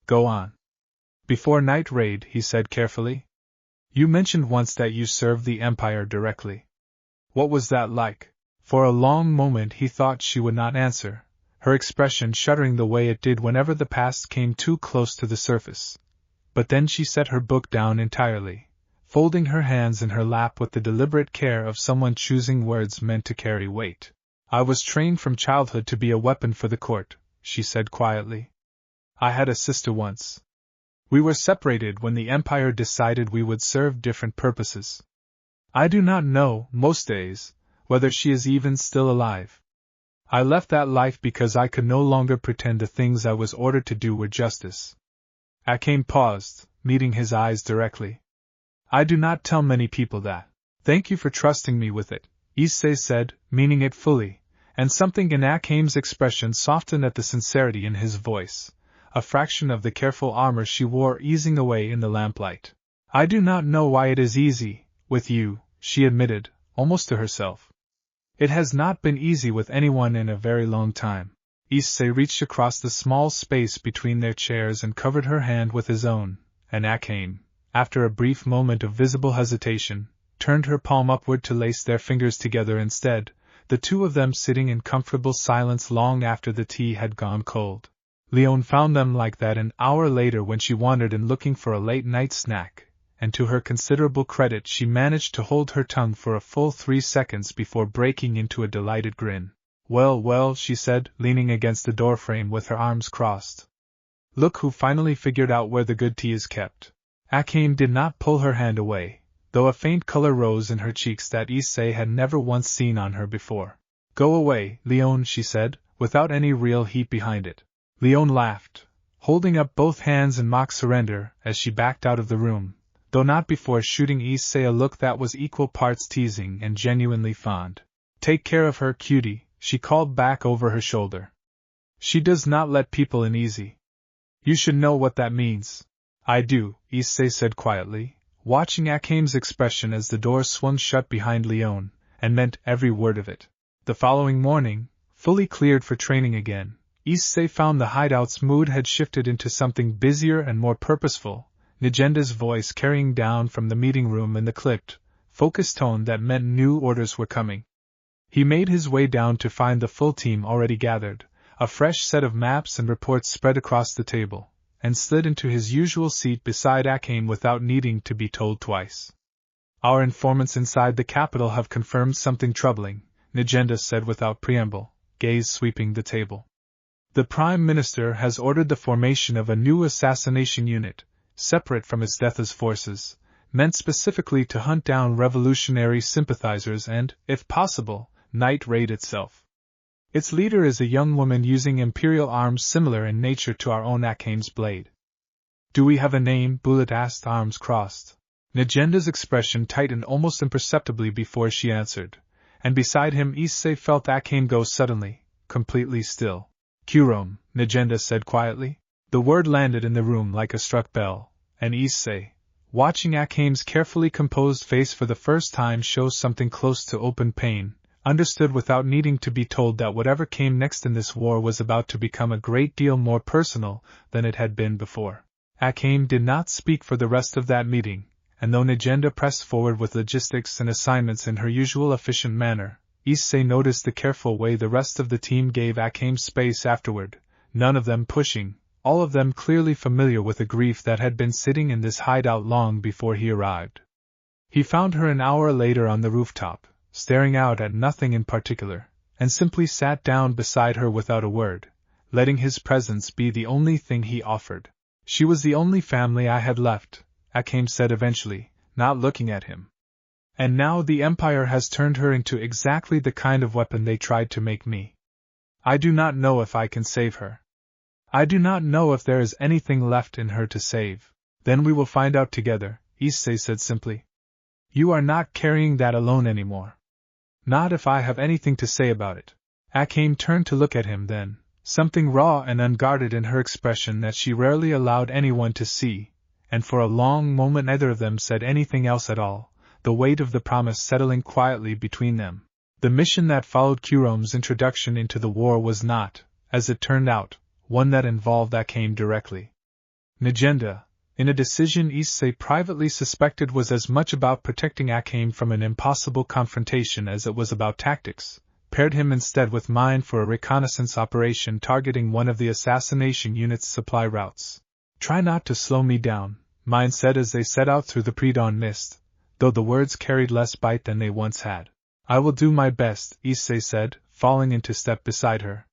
"Go on." "Before night raid," he said carefully. "You mentioned once that you served the Empire directly. What was that like?" For a long moment he thought she would not answer, her expression shuddering the way it did whenever the past came too close to the surface. But then she set her book down entirely, folding her hands in her lap with the deliberate care of someone choosing words meant to carry weight. "I was trained from childhood to be a weapon for the court," she said quietly. "I had a sister once. We were separated when the Empire decided we would serve different purposes. I do not know, most days, whether she is even still alive. I left that life because I could no longer pretend the things I was ordered to do were justice." Akame paused, meeting his eyes directly. "I do not tell many people that." "Thank you for trusting me with it," Issei said, meaning it fully, and something in Akame's expression softened at the sincerity in his voice, a fraction of the careful armor she wore easing away in the lamplight. "I do not know why it is easy, with you," she admitted, almost to herself. "It has not been easy with anyone in a very long time." Issei reached across the small space between their chairs and covered her hand with his own, and Akame, after a brief moment of visible hesitation, turned her palm upward to lace their fingers together instead, the two of them sitting in comfortable silence long after the tea had gone cold. Leone found them like that an hour later when she wandered in looking for a late-night snack, and to her considerable credit she managed to hold her tongue for a full 3 seconds before breaking into a delighted grin. "Well, well," she said, leaning against the doorframe with her arms crossed. "Look who finally figured out where the good tea is kept." Akame did not pull her hand away, though a faint color rose in her cheeks that Issei had never once seen on her before. "Go away, Leone," she said, without any real heat behind it. Leone laughed, holding up both hands in mock surrender as she backed out of the room, though not before shooting Issei a look that was equal parts teasing and genuinely fond. "Take care of her, cutie," she called back over her shoulder. "She does not let people in easy. You should know what that means." "I do," Issei said quietly, watching Akame's expression as the door swung shut behind Leone, and meant every word of it. The following morning, fully cleared for training again, Issei found the hideout's mood had shifted into something busier and more purposeful, Nijenda's voice carrying down from the meeting room in the clipped, focused tone that meant new orders were coming. He made his way down to find the full team already gathered, a fresh set of maps and reports spread across the table, and slid into his usual seat beside Akame without needing to be told twice. "Our informants inside the capital have confirmed something troubling," Nijenda said without preamble, gaze sweeping the table. "The Prime Minister has ordered the formation of a new assassination unit, separate from Esdeath's forces, meant specifically to hunt down revolutionary sympathizers and, if possible, night raid itself. Its leader is a young woman using Imperial Arms similar in nature to our own Akame's blade." "Do we have a name?" Bullet asked, arms crossed. Nijenda's expression tightened almost imperceptibly before she answered, and beside him Issei felt Akame go suddenly, completely still. Kurome, Najenda said quietly. The word landed in the room like a struck bell, and Issei, watching Akame's carefully composed face for the first time show something close to open pain, understood without needing to be told that whatever came next in this war was about to become a great deal more personal than it had been before. Akame did not speak for the rest of that meeting, and though Najenda pressed forward with logistics and assignments in her usual efficient manner, Issei noticed the careful way the rest of the team gave Akame space afterward, none of them pushing, all of them clearly familiar with the grief that had been sitting in this hideout long before he arrived. He found her an hour later on the rooftop, staring out at nothing in particular, and simply sat down beside her without a word, letting his presence be the only thing he offered. She was the only family I had left, Akame said eventually, not looking at him. And now the Empire has turned her into exactly the kind of weapon they tried to make me. I do not know if I can save her. I do not know if there is anything left in her to save. Then we will find out together, Issei said simply. You are not carrying that alone anymore. Not if I have anything to say about it. Akame turned to look at him then, something raw and unguarded in her expression that she rarely allowed anyone to see, and for a long moment neither of them said anything else at all, the weight of the promise settling quietly between them. The mission that followed Kurome's introduction into the war was not, as it turned out, one that involved Akame directly. Najenda, in a decision Issei privately suspected was as much about protecting Akame from an impossible confrontation as it was about tactics, paired him instead with Mine for a reconnaissance operation targeting one of the assassination unit's supply routes. Try not to slow me down, Mine said as they set out through the pre-dawn mist, though the words carried less bite than they once had. I will do my best, Issei said, falling into step beside her.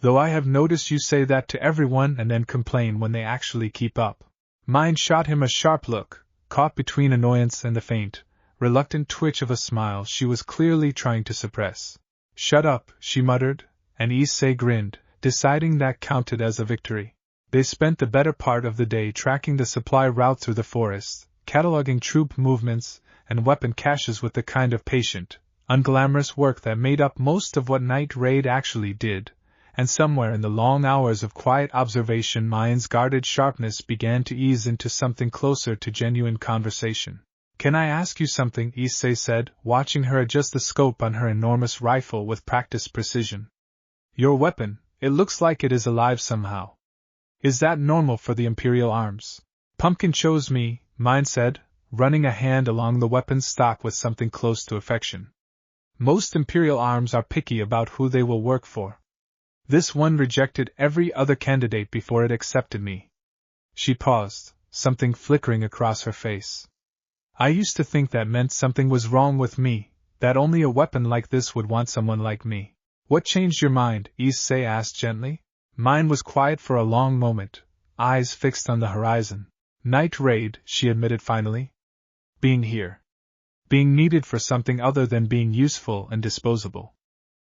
Though I have noticed you say that to everyone and then complain when they actually keep up. Mine shot him a sharp look, caught between annoyance and the faint, reluctant twitch of a smile she was clearly trying to suppress. Shut up, she muttered, and Issei grinned, deciding that counted as a victory. They spent the better part of the day tracking the supply route through the forest, cataloging troop movements and weapon caches with the kind of patient, unglamorous work that made up most of what Night Raid actually did. And somewhere in the long hours of quiet observation Mine's guarded sharpness began to ease into something closer to genuine conversation. Can I ask you something? Issei said, watching her adjust the scope on her enormous rifle with practiced precision. Your weapon, it looks like it is alive somehow. Is that normal for the Imperial Arms? Pumpkin chose me, Mine said, running a hand along the weapon's stock with something close to affection. Most Imperial Arms are picky about who they will work for. This one rejected every other candidate before it accepted me. She paused, something flickering across her face. I used to think that meant something was wrong with me, that only a weapon like this would want someone like me. What changed your mind? Issei asked gently. Mine was quiet for a long moment, eyes fixed on the horizon. Night Raid, she admitted finally. Being here. Being needed for something other than being useful and disposable.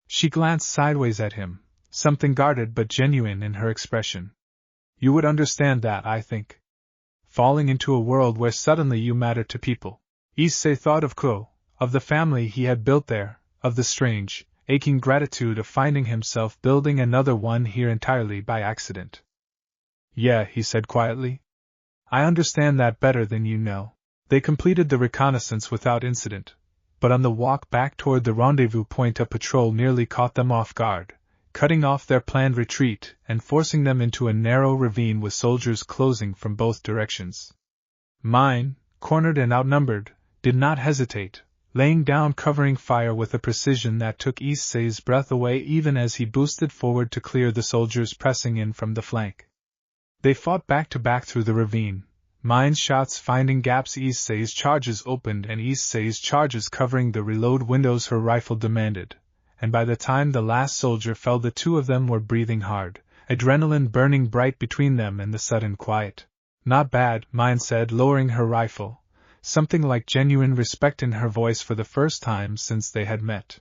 She glanced sideways at him, something guarded but genuine in her expression. You would understand that, I think. Falling into a world where suddenly you matter to people. Issei thought of Ko, of the family he had built there, of the strange, aching gratitude of finding himself building another one here entirely by accident. Yeah, he said quietly. I understand that better than you know. They completed the reconnaissance without incident, but on the walk back toward the rendezvous point a patrol nearly caught them off guard, cutting off their planned retreat and forcing them into a narrow ravine with soldiers closing from both directions. Mine, cornered and outnumbered, did not hesitate, laying down covering fire with a precision that took Issei's breath away even as he boosted forward to clear the soldiers pressing in from the flank. They fought back to back through the ravine, Mine's shots finding gaps Issei's charges opened and Issei's charges covering the reload windows her rifle demanded. And by the time the last soldier fell the two of them were breathing hard, adrenaline burning bright between them and the sudden quiet. Not bad, Mine said, lowering her rifle, something like genuine respect in her voice for the first time since they had met.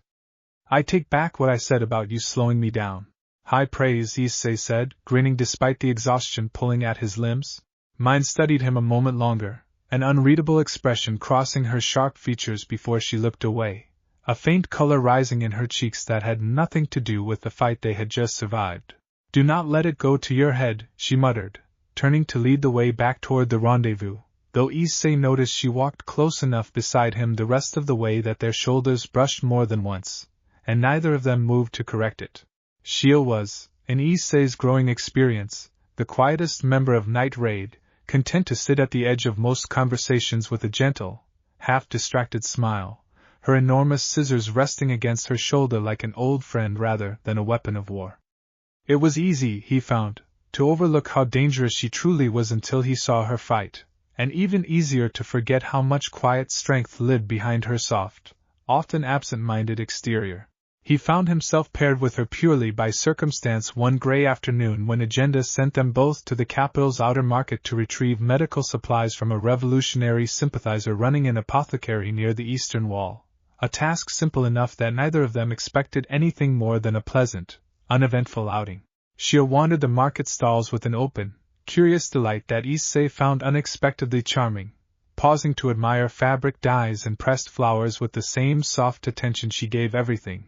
I take back what I said about you slowing me down. High praise, Issei said, grinning despite the exhaustion pulling at his limbs. Mine studied him a moment longer, an unreadable expression crossing her sharp features before she looked away. A faint color rising in her cheeks that had nothing to do with the fight they had just survived. Do not let it go to your head, she muttered, turning to lead the way back toward the rendezvous, though Issei noticed she walked close enough beside him the rest of the way that their shoulders brushed more than once, and neither of them moved to correct it. Sheele was, in Issei's growing experience, the quietest member of Night Raid, content to sit at the edge of most conversations with a gentle, half-distracted smile, her enormous scissors resting against her shoulder like an old friend rather than a weapon of war. It was easy, he found, to overlook how dangerous she truly was until he saw her fight, and even easier to forget how much quiet strength lived behind her soft, often absent-minded exterior. He found himself paired with her purely by circumstance one gray afternoon when Agenda sent them both to the capital's outer market to retrieve medical supplies from a revolutionary sympathizer running an apothecary near the eastern wall, a task simple enough that neither of them expected anything more than a pleasant, uneventful outing. Sheele wandered the market stalls with an open, curious delight that Issei found unexpectedly charming, pausing to admire fabric dyes and pressed flowers with the same soft attention she gave everything.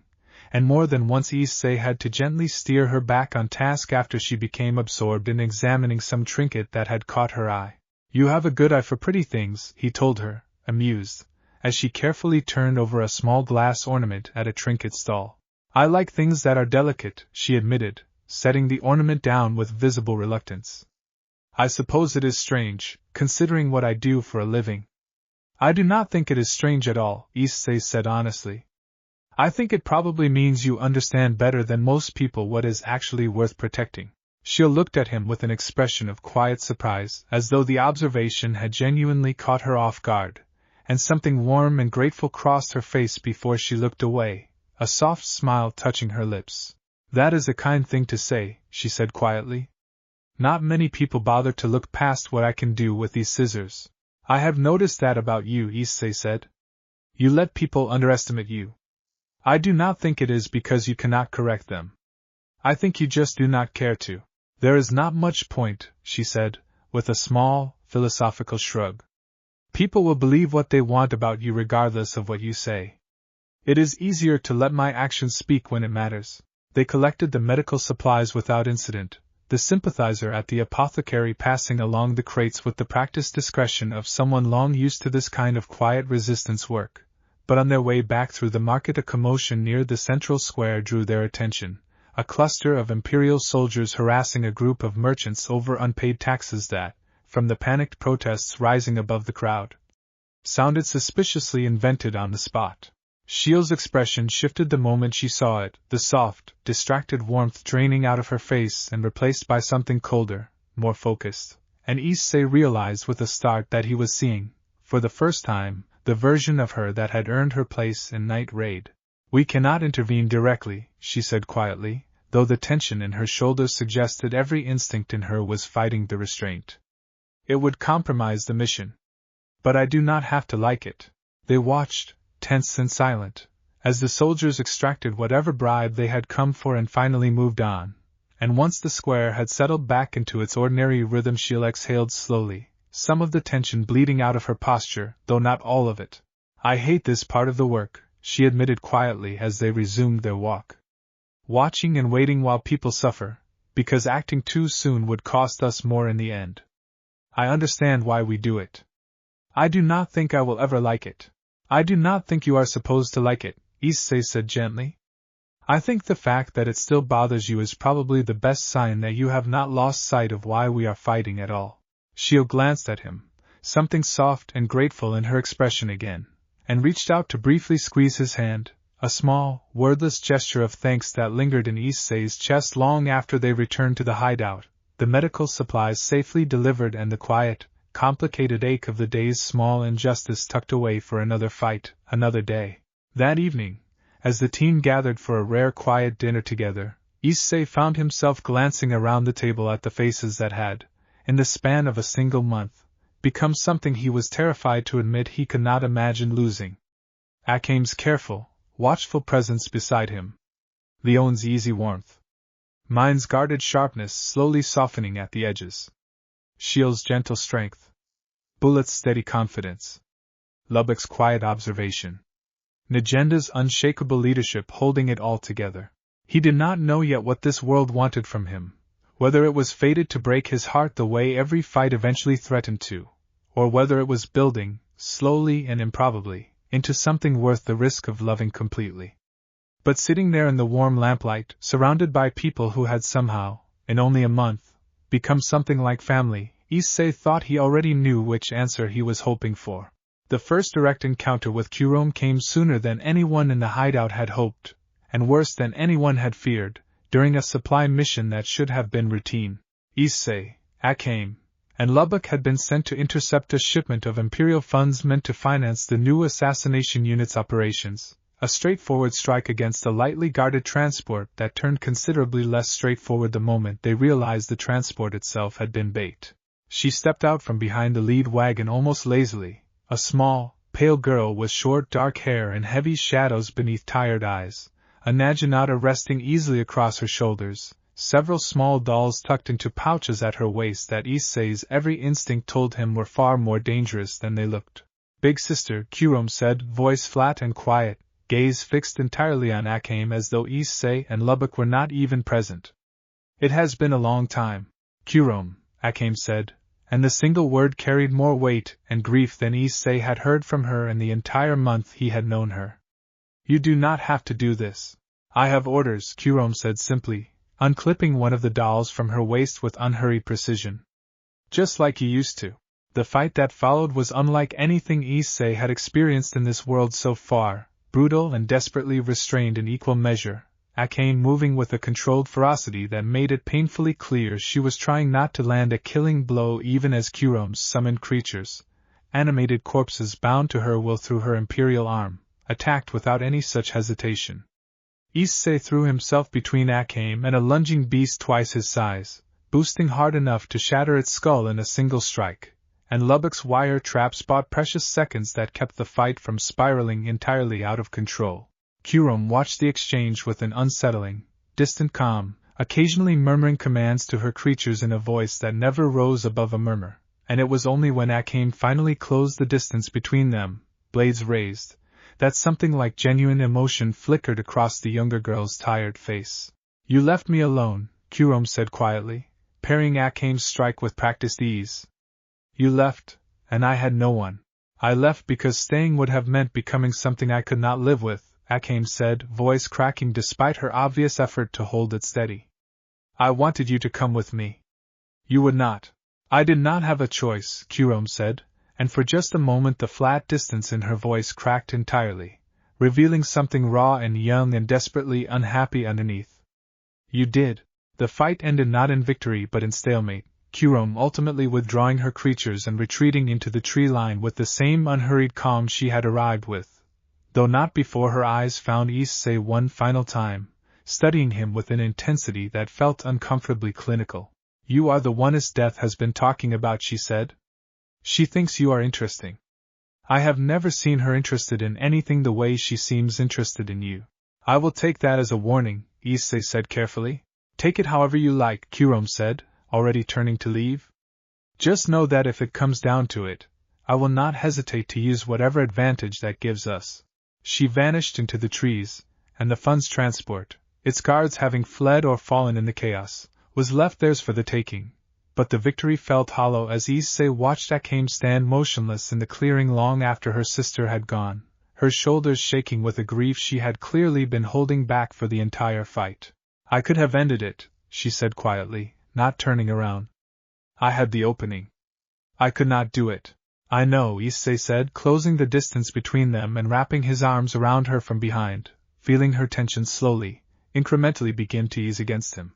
And more than once Issei had to gently steer her back on task after she became absorbed in examining some trinket that had caught her eye. You have a good eye for pretty things, he told her, amused, as she carefully turned over a small glass ornament at a trinket stall. I like things that are delicate, she admitted, setting the ornament down with visible reluctance. I suppose it is strange, considering what I do for a living. I do not think it is strange at all, Issei said honestly. I think it probably means you understand better than most people what is actually worth protecting. Sheele looked at him with an expression of quiet surprise, as though the observation had genuinely caught her off guard, and something warm and grateful crossed her face before she looked away, a soft smile touching her lips. That is a kind thing to say, she said quietly. Not many people bother to look past what I can do with these scissors. I have noticed that about you, Issei said. You let people underestimate you. I do not think it is because you cannot correct them. I think you just do not care to. There is not much point, she said, with a small, philosophical shrug. People will believe what they want about you regardless of what you say. It is easier to let my actions speak when it matters. They collected the medical supplies without incident, the sympathizer at the apothecary passing along the crates with the practiced discretion of someone long used to this kind of quiet resistance work. But on their way back through the market a commotion near the central square drew their attention, a cluster of Imperial soldiers harassing a group of merchants over unpaid taxes that, from the panicked protests rising above the crowd, sounded suspiciously invented on the spot. Sheele's expression shifted the moment she saw it, the soft, distracted warmth draining out of her face and replaced by something colder, more focused, and Issei realized with a start that he was seeing, for the first time, the version of her that had earned her place in Night Raid. We cannot intervene directly, she said quietly, though the tension in her shoulders suggested every instinct in her was fighting the restraint. It would compromise the mission. But I do not have to like it. They watched, tense and silent, as the soldiers extracted whatever bribe they had come for and finally moved on, and once the square had settled back into its ordinary rhythm Sheele exhaled slowly, some of the tension bleeding out of her posture, though not all of it. I hate this part of the work, she admitted quietly as they resumed their walk. Watching and waiting while people suffer, because acting too soon would cost us more in the end. I understand why we do it. I do not think I will ever like it. I do not think you are supposed to like it, Issei said gently. I think the fact that it still bothers you is probably the best sign that you have not lost sight of why we are fighting at all. Sheele glanced at him, something soft and grateful in her expression again, and reached out to briefly squeeze his hand, a small, wordless gesture of thanks that lingered in Issei's chest long after they returned to the hideout, the medical supplies safely delivered and the quiet, complicated ache of the day's small injustice tucked away for another fight, another day. That evening, as the team gathered for a rare quiet dinner together, Issei found himself glancing around the table at the faces that had, in the span of a single month, become something he was terrified to admit he could not imagine losing. Akame's careful, watchful presence beside him. Leone's easy warmth. Mine's guarded sharpness slowly softening at the edges. Sheele's gentle strength. Bullet's steady confidence. Lubbock's quiet observation. Nagenda's unshakable leadership holding it all together. He did not know yet what this world wanted from him, Whether it was fated to break his heart the way every fight eventually threatened to, or whether it was building, slowly and improbably, into something worth the risk of loving completely. But sitting there in the warm lamplight, surrounded by people who had somehow, in only a month, become something like family, Issei thought he already knew which answer he was hoping for. The first direct encounter with Jerome came sooner than anyone in the hideout had hoped, and worse than anyone had feared, during a supply mission that should have been routine. Issei, Akame, and Lubbock had been sent to intercept a shipment of Imperial funds meant to finance the new assassination unit's operations, a straightforward strike against a lightly guarded transport that turned considerably less straightforward the moment they realized the transport itself had been bait. She stepped out from behind the lead wagon almost lazily, a small, pale girl with short dark hair and heavy shadows beneath tired eyes, a naginata resting easily across her shoulders, several small dolls tucked into pouches at her waist that Issei's every instinct told him were far more dangerous than they looked. "Big sister," Jerome said, voice flat and quiet, gaze fixed entirely on Akame as though Issei and Lubbock were not even present. "It has been a long time, Jerome," Akame said, and the single word carried more weight and grief than Issei had heard from her in the entire month he had known her. "You do not have to do this. I have orders," Jerome said simply, unclipping one of the dolls from her waist with unhurried precision. "Just like you used to." The fight that followed was unlike anything Issei had experienced in this world so far, brutal and desperately restrained in equal measure, Akame moving with a controlled ferocity that made it painfully clear she was trying not to land a killing blow even as Jerome's summoned creatures, animated corpses bound to her will through her Imperial Arm, attacked without any such hesitation. Issei threw himself between Akame and a lunging beast twice his size, boosting hard enough to shatter its skull in a single strike, and Lubbock's wire traps bought precious seconds that kept the fight from spiraling entirely out of control. Jerome watched the exchange with an unsettling, distant calm, occasionally murmuring commands to her creatures in a voice that never rose above a murmur, and it was only when Akame finally closed the distance between them, blades raised, that something like genuine emotion flickered across the younger girl's tired face. "You left me alone," Jerome said quietly, parrying Akame's strike with practiced ease. "You left, and I had no one. I left because staying would have meant becoming something I could not live with," Akame said, voice cracking despite her obvious effort to hold it steady. "I wanted you to come with me. You would not." "I did not have a choice," Jerome said, and for just a moment the flat distance in her voice cracked entirely, revealing something raw and young and desperately unhappy underneath. "You did." The fight ended not in victory but in stalemate, Jerome ultimately withdrawing her creatures and retreating into the tree line with the same unhurried calm she had arrived with, though not before her eyes found Issei one final time, studying him with an intensity that felt uncomfortably clinical. "You are the one Esdeath has been talking about," she said. "She thinks you are interesting. I have never seen her interested in anything the way she seems interested in you." "I will take that as a warning," Issei said carefully. "Take it however you like," Jerome said, already turning to leave. "Just know that if it comes down to it, I will not hesitate to use whatever advantage that gives us." She vanished into the trees, and the funds transport, its guards having fled or fallen in the chaos, was left theirs for the taking, but the victory felt hollow as Issei watched Akame stand motionless in the clearing long after her sister had gone, her shoulders shaking with a grief she had clearly been holding back for the entire fight. "I could have ended it," she said quietly, not turning around. "I had the opening. I could not do it." "I know," Issei said, closing the distance between them and wrapping his arms around her from behind, feeling her tension slowly, incrementally begin to ease against him.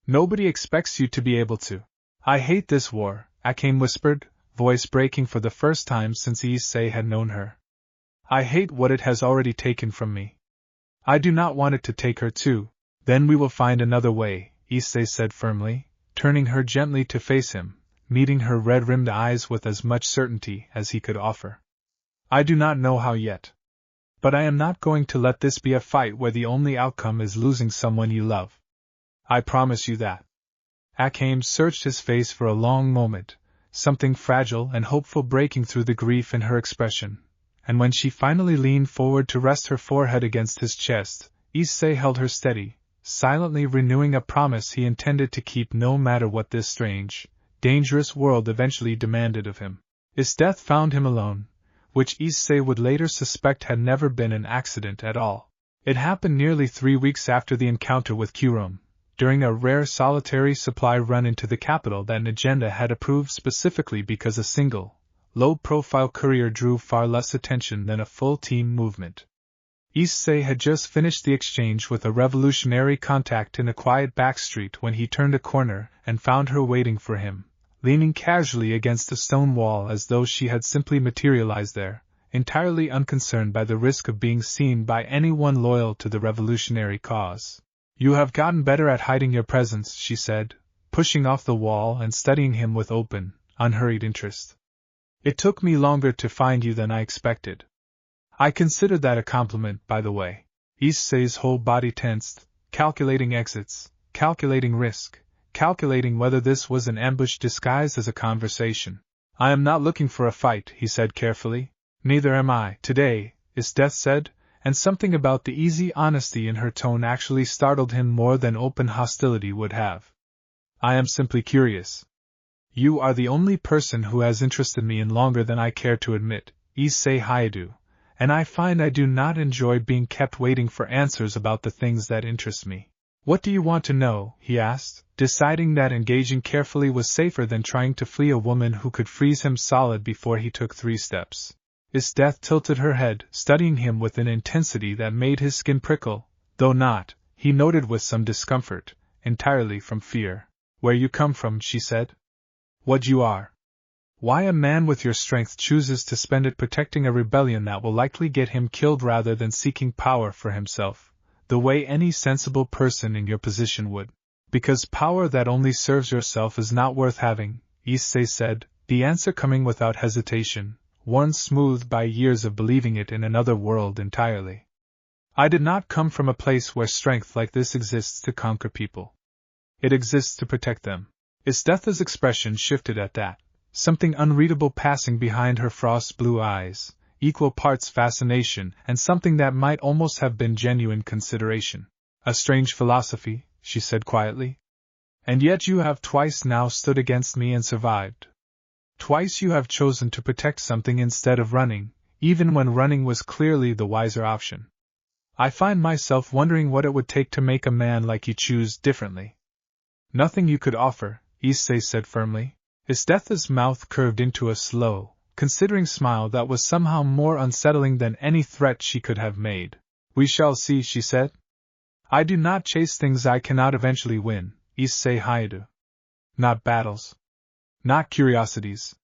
"Nobody expects you to be able to." "I hate this war," Akame whispered, voice breaking for the first time since Issei had known her. "I hate what it has already taken from me. I do not want it to take her too." "Then we will find another way," Issei said firmly, turning her gently to face him, meeting her red-rimmed eyes with as much certainty as he could offer. "I do not know how yet. But I am not going to let this be a fight where the only outcome is losing someone you love. I promise you that." Akame searched his face for a long moment, something fragile and hopeful breaking through the grief in her expression, and when she finally leaned forward to rest her forehead against his chest, Issei held her steady, silently renewing a promise he intended to keep no matter what this strange, dangerous world eventually demanded of him. Esdeath found him alone, which Issei would later suspect had never been an accident at all. It happened nearly 3 weeks after the encounter with Kurom, during a rare solitary supply run into the capital that Negenda had approved specifically because a single, low-profile courier drew far less attention than a full-team movement. Issei had just finished the exchange with a revolutionary contact in a quiet back street when he turned a corner and found her waiting for him, leaning casually against a stone wall as though she had simply materialized there, entirely unconcerned by the risk of being seen by anyone loyal to the revolutionary cause. "You have gotten better at hiding your presence," she said, pushing off the wall and studying him with open, unhurried interest. "It took me longer to find you than I expected." "I consider that a compliment, by the way." Issei's whole body tensed, calculating exits, calculating risk, calculating whether this was an ambush disguised as a conversation. "I am not looking for a fight," he said carefully. "Neither am I, today," Esdeath said, and something about the easy honesty in her tone actually startled him more than open hostility would have. "I am simply curious. You are the only person who has interested me in longer than I care to admit, Issei Hyoudou, and I find I do not enjoy being kept waiting for answers about the things that interest me." "What do you want to know?" he asked, deciding that engaging carefully was safer than trying to flee a woman who could freeze him solid before he took 3 steps. Esdeath tilted her head, studying him with an intensity that made his skin prickle, though not, he noted with some discomfort, entirely from fear. "Where you come from," she said. "What you are. Why a man with your strength chooses to spend it protecting a rebellion that will likely get him killed rather than seeking power for himself, the way any sensible person in your position would. Because power that only serves yourself is not worth having," Issei said, the answer coming without hesitation, worn smooth by years of believing it in another world entirely. "I did not come from a place where strength like this exists to conquer people. It exists to protect them." Esdeath's expression shifted at that, something unreadable passing behind her frost-blue eyes, equal parts fascination and something that might almost have been genuine consideration. "A strange philosophy," she said quietly. "And yet you have twice now stood against me and survived. Twice you have chosen to protect something instead of running, even when running was clearly the wiser option. I find myself wondering what it would take to make a man like you choose differently." "Nothing you could offer," Issei said firmly. Esdeath's mouth curved into a slow, considering smile that was somehow more unsettling than any threat she could have made. "We shall see," she said. "I do not chase things I cannot eventually win, Issei Hyoudou. Not battles. Not curiosities.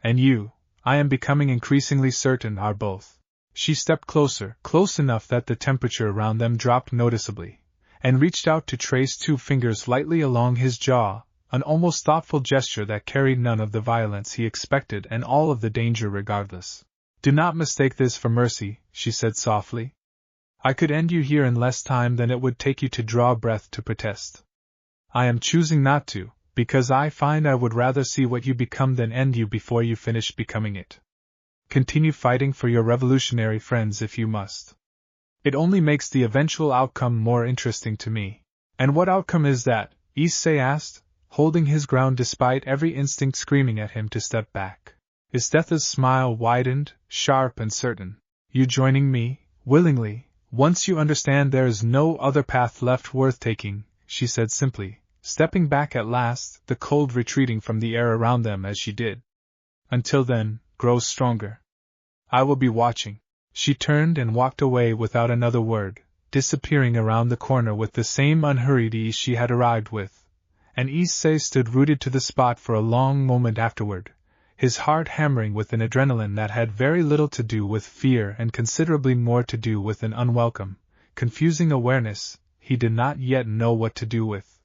And you, I am becoming increasingly certain, are both." She stepped closer, close enough that the temperature around them dropped noticeably, and reached out to trace 2 fingers lightly along his jaw, an almost thoughtful gesture that carried none of the violence he expected and all of the danger regardless. "Do not mistake this for mercy," she said softly. "I could end you here in less time than it would take you to draw breath to protest. I am choosing not to, because I find I would rather see what you become than end you before you finish becoming it. Continue fighting for your revolutionary friends if you must. It only makes the eventual outcome more interesting to me." "And what outcome is that?" Issei asked, holding his ground despite every instinct screaming at him to step back. Esdeath's smile widened, sharp and certain. "You joining me, willingly, once you understand there is no other path left worth taking," she said simply, stepping back at last, the cold retreating from the air around them as she did. "Until then, grow stronger. I will be watching." She turned and walked away without another word, disappearing around the corner with the same unhurried ease she had arrived with, and Issei stood rooted to the spot for a long moment afterward, his heart hammering with an adrenaline that had very little to do with fear and considerably more to do with an unwelcome, confusing awareness he did not yet know what to do with.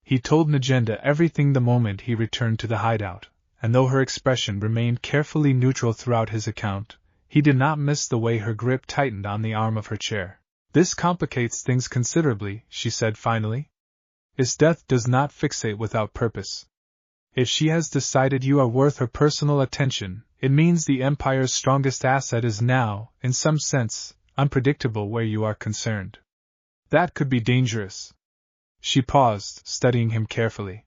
He told Negenda everything the moment he returned to the hideout, and though her expression remained carefully neutral throughout his account, he did not miss the way her grip tightened on the arm of her chair. "This complicates things considerably," she said finally. "Esdeath does not fixate without purpose. If she has decided you are worth her personal attention, it means the Empire's strongest asset is now, in some sense, unpredictable where you are concerned. That could be dangerous. She paused, studying him carefully.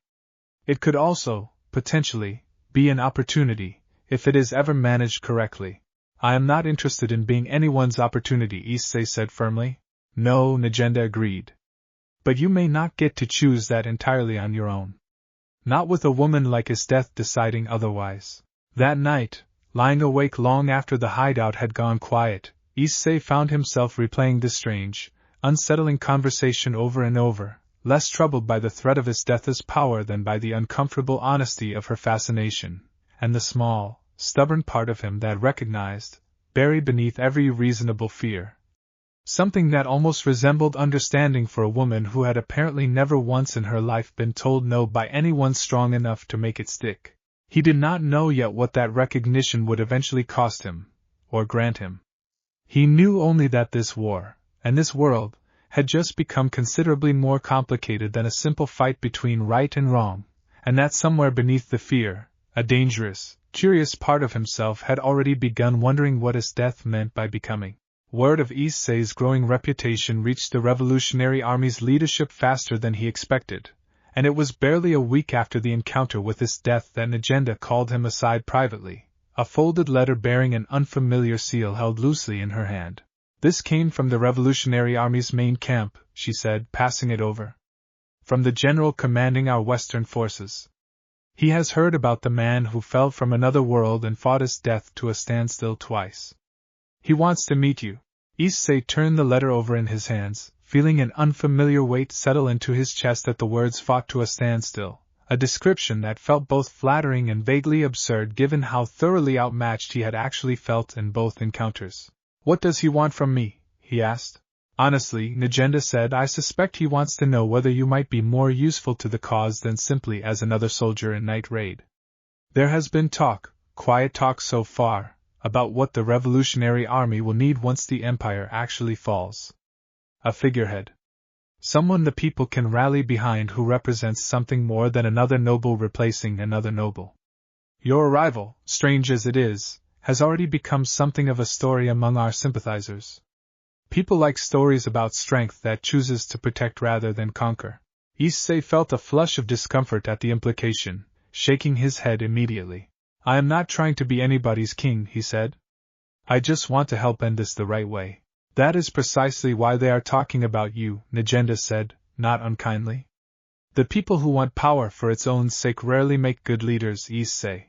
It could also, potentially, be an opportunity, if it is ever managed correctly. I am not interested in being anyone's opportunity, Issei said firmly. No, Negenda agreed. But you may not get to choose that entirely on your own. Not with a woman like Esdeath deciding otherwise. That night, lying awake long after the hideout had gone quiet, Issei found himself replaying this strange, unsettling conversation over and over, less troubled by the threat of Esdeath's power than by the uncomfortable honesty of her fascination, and the small, stubborn part of him that recognized, buried beneath every reasonable fear, something that almost resembled understanding for a woman who had apparently never once in her life been told no by anyone strong enough to make it stick. He did not know yet what that recognition would eventually cost him, or grant him. He knew only that this war, and this world, had just become considerably more complicated than a simple fight between right and wrong, and that somewhere beneath the fear, a dangerous, curious part of himself had already begun wondering what Esdeath meant by becoming. Word of Issei's growing reputation reached the Revolutionary Army's leadership faster than he expected, and it was barely a week after the encounter with Esdeath that Negenda called him aside privately, a folded letter bearing an unfamiliar seal held loosely in her hand. This came from the Revolutionary Army's main camp, she said, passing it over. From the general commanding our Western forces. He has heard about the man who fell from another world and fought Esdeath to a standstill twice. He wants to meet you. Issei turned the letter over in his hands, feeling an unfamiliar weight settle into his chest at the words fought to a standstill, a description that felt both flattering and vaguely absurd given how thoroughly outmatched he had actually felt in both encounters. What does he want from me? He asked. Honestly, Negenda said, I suspect he wants to know whether you might be more useful to the cause than simply as another soldier in Night Raid. There has been talk, quiet talk so far, about what the Revolutionary Army will need once the Empire actually falls. A figurehead. Someone the people can rally behind who represents something more than another noble replacing another noble. Your arrival, strange as it is, has already become something of a story among our sympathizers. People like stories about strength that chooses to protect rather than conquer. Issei felt a flush of discomfort at the implication, shaking his head immediately. I am not trying to be anybody's king, he said. I just want to help end this the right way. That is precisely why they are talking about you, Negenda said, not unkindly. The people who want power for its own sake rarely make good leaders, Issei.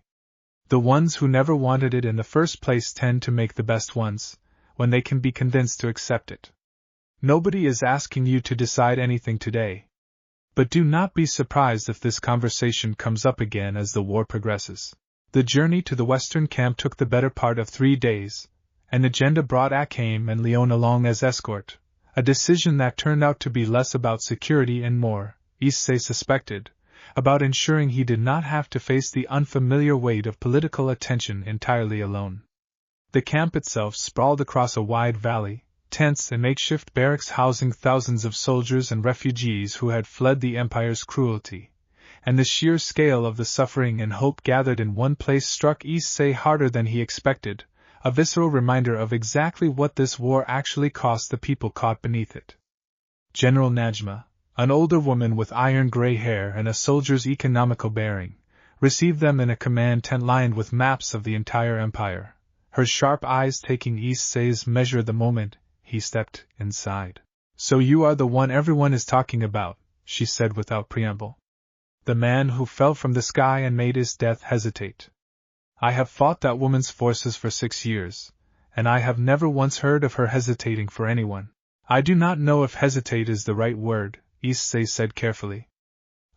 The ones who never wanted it in the first place tend to make the best ones, when they can be convinced to accept it. Nobody is asking you to decide anything today. But do not be surprised if this conversation comes up again as the war progresses. The journey to the western camp took the better part of 3 days, and Negenda brought Akame and Leone along as escort, a decision that turned out to be less about security and more, Issei suspected, about ensuring he did not have to face the unfamiliar weight of political attention entirely alone. The camp itself sprawled across a wide valley, tents and makeshift barracks housing thousands of soldiers and refugees who had fled the Empire's cruelty. And the sheer scale of the suffering and hope gathered in one place struck Issei harder than he expected, a visceral reminder of exactly what this war actually cost the people caught beneath it. General Najma, an older woman with iron-gray hair and a soldier's economical bearing, received them in a command tent lined with maps of the entire empire, her sharp eyes taking Issei's measure the moment he stepped inside. So you are the one everyone is talking about, she said without preamble. The man who fell from the sky and made Esdeath hesitate. I have fought that woman's forces for 6 years, and I have never once heard of her hesitating for anyone. I do not know if hesitate is the right word, Issei said carefully.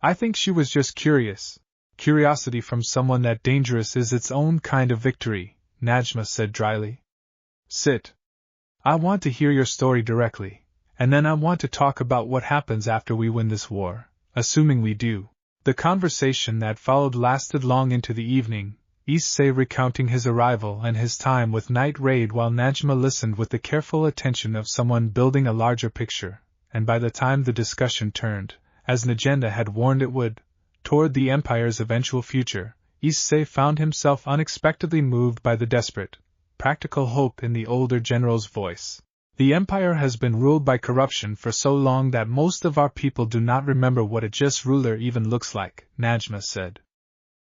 I think she was just curious. Curiosity from someone that dangerous is its own kind of victory, Najma said dryly. Sit. I want to hear your story directly, and then I want to talk about what happens after we win this war, assuming we do. The conversation that followed lasted long into the evening, Issei recounting his arrival and his time with Night Raid while Najma listened with the careful attention of someone building a larger picture, and by the time the discussion turned, as Negenda had warned it would, toward the Empire's eventual future, Issei found himself unexpectedly moved by the desperate, practical hope in the older general's voice. The Empire has been ruled by corruption for so long that most of our people do not remember what a just ruler even looks like, Najma said.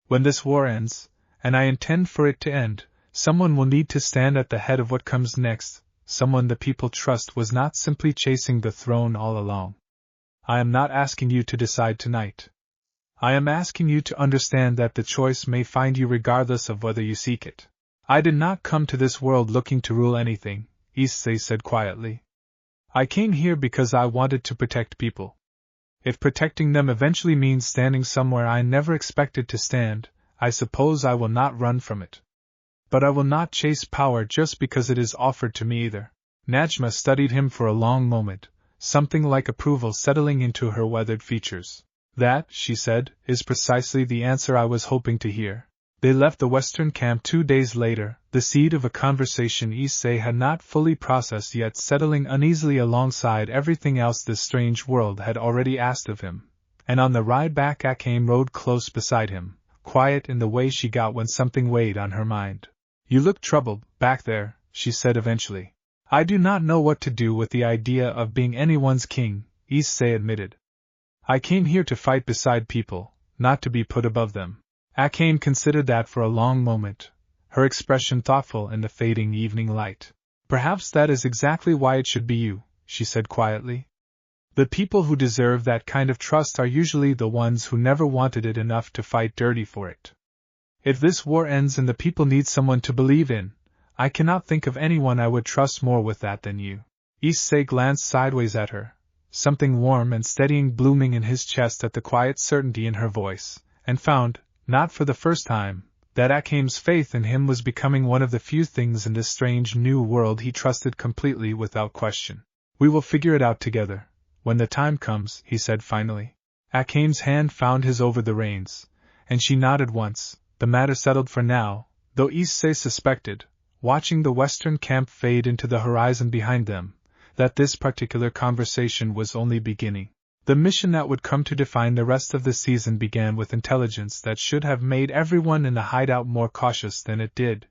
When this war ends, and I intend for it to end, someone will need to stand at the head of what comes next, someone the people trust was not simply chasing the throne all along. I am not asking you to decide tonight. I am asking you to understand that the choice may find you regardless of whether you seek it. I did not come to this world looking to rule anything, Issei said quietly. I came here because I wanted to protect people. If protecting them eventually means standing somewhere I never expected to stand, I suppose I will not run from it. But I will not chase power just because it is offered to me either. Najma studied him for a long moment, something like approval settling into her weathered features. That, she said, is precisely the answer I was hoping to hear. They left the western camp 2 days later, the seed of a conversation Issei had not fully processed yet settling uneasily alongside everything else this strange world had already asked of him. And on the ride back Akame rode close beside him, quiet in the way she got when something weighed on her mind. You look troubled, back there, she said eventually. I do not know what to do with the idea of being anyone's king, Issei admitted. I came here to fight beside people, not to be put above them. Akame considered that for a long moment, her expression thoughtful in the fading evening light. Perhaps that is exactly why it should be you, she said quietly. The people who deserve that kind of trust are usually the ones who never wanted it enough to fight dirty for it. If this war ends and the people need someone to believe in, I cannot think of anyone I would trust more with that than you. Issei glanced sideways at her, something warm and steadying blooming in his chest at the quiet certainty in her voice, and found, not for the first time, that Akame's faith in him was becoming one of the few things in this strange new world he trusted completely without question. We will figure it out together, when the time comes, he said finally. Akame's hand found his over the reins, and she nodded once, the matter settled for now, though Issei suspected, watching the western camp fade into the horizon behind them, that this particular conversation was only beginning. The mission that would come to define the rest of the season began with intelligence that should have made everyone in the hideout more cautious than it did.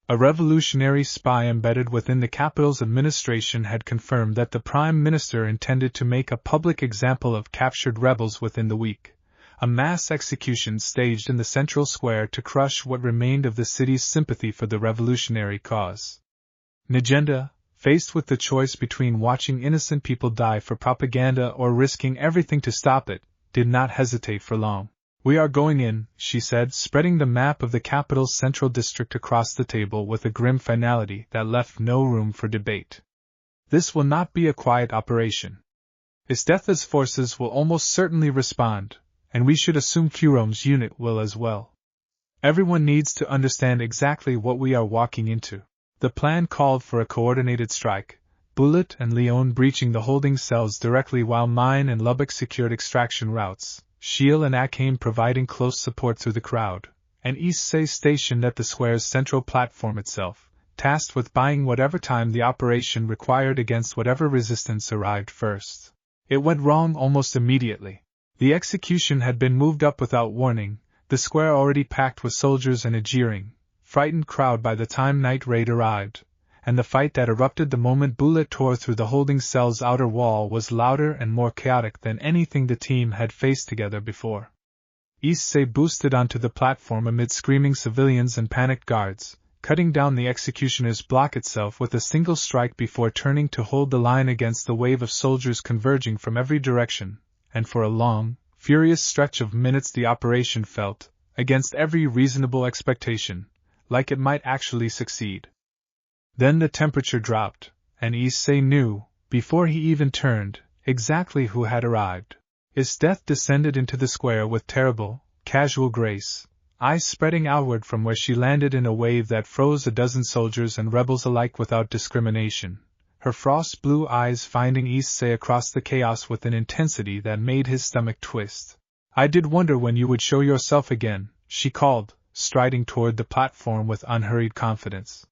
A revolutionary spy embedded within the capital's administration had confirmed that the Prime Minister intended to make a public example of captured rebels within the week, a mass execution staged in the central square to crush what remained of the city's sympathy for the revolutionary cause. Najenda, faced with the choice between watching innocent people die for propaganda or risking everything to stop it, did not hesitate for long. We are going in, she said, spreading the map of the capital's central district across the table with a grim finality that left no room for debate. This will not be a quiet operation. Esdeath's forces will almost certainly respond, and we should assume Furome's unit will as well. Everyone needs to understand exactly what we are walking into. The plan called for a coordinated strike, Bullet and Leone breaching the holding cells directly while Mine and Lubbock secured extraction routes, Sheele and Akame providing close support through the crowd, and Issei stationed at the square's central platform itself, tasked with buying whatever time the operation required against whatever resistance arrived first. It went wrong almost immediately. The execution had been moved up without warning, the square already packed with soldiers and a jeering, frightened crowd by the time night raid arrived, and the fight that erupted the moment Bullet tore through the holding cell's outer wall was louder and more chaotic than anything the team had faced together before. Issei boosted onto the platform amid screaming civilians and panicked guards, cutting down the executioner's block itself with a single strike before turning to hold the line against the wave of soldiers converging from every direction, and for a long, furious stretch of minutes the operation felt, against every reasonable expectation, like it might actually succeed. Then the temperature dropped, and Issei knew, before he even turned, exactly who had arrived. Esdeath descended into the square with terrible, casual grace, eyes spreading outward from where she landed in a wave that froze a dozen soldiers and rebels alike without discrimination, her frost-blue eyes finding Issei across the chaos with an intensity that made his stomach twist. I did wonder when you would show yourself again, she called, striding toward the platform with unhurried confidence.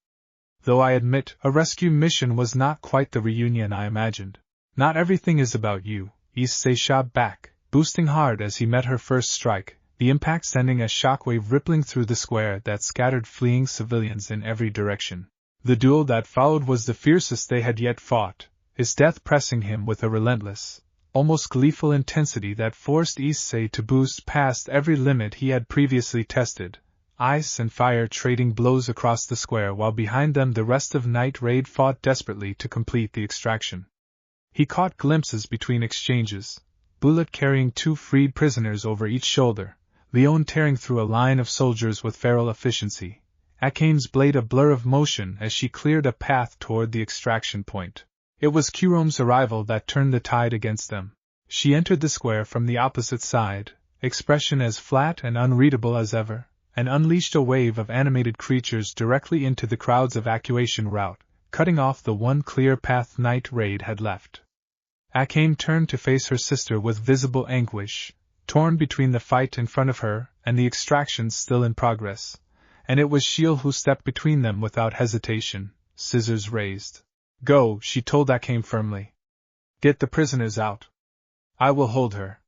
Though I admit, a rescue mission was not quite the reunion I imagined. Not everything is about you, Issei shot back, boosting hard as he met her first strike, the impact sending a shockwave rippling through the square that scattered fleeing civilians in every direction. The duel that followed was the fiercest they had yet fought, Esdeath pressing him with a relentless, almost gleeful intensity that forced Issei to boost past every limit he had previously tested, ice and fire trading blows across the square while behind them the rest of Night Raid fought desperately to complete the extraction. He caught glimpses between exchanges, Bullet carrying 2 freed prisoners over each shoulder, Leone tearing through a line of soldiers with feral efficiency, Akame's blade a blur of motion as she cleared a path toward the extraction point. It was Kurome's arrival that turned the tide against them. She entered the square from the opposite side, expression as flat and unreadable as ever, and unleashed a wave of animated creatures directly into the crowd's evacuation route, cutting off the one clear path Night Raid had left. Akame turned to face her sister with visible anguish, torn between the fight in front of her and the extractions still in progress, and it was Sheele who stepped between them without hesitation, scissors raised. "Go," she told Akame firmly. "Get the prisoners out. I will hold her."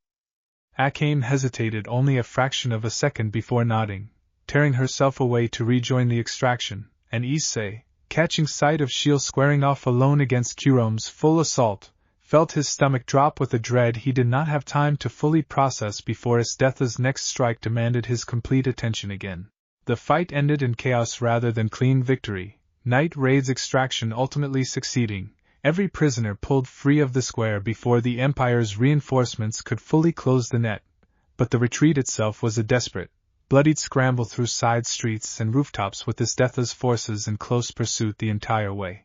Akame hesitated only a fraction of a second before nodding, tearing herself away to rejoin the extraction, and Issei, catching sight of Sheele squaring off alone against Kurome's full assault, felt his stomach drop with a dread he did not have time to fully process before Esdeath's next strike demanded his complete attention again. The fight ended in chaos rather than clean victory, Night Raid's extraction ultimately succeeding, every prisoner pulled free of the square before the Empire's reinforcements could fully close the net, but the retreat itself was a desperate, bloodied scramble through side streets and rooftops with Esdeath's forces in close pursuit the entire way.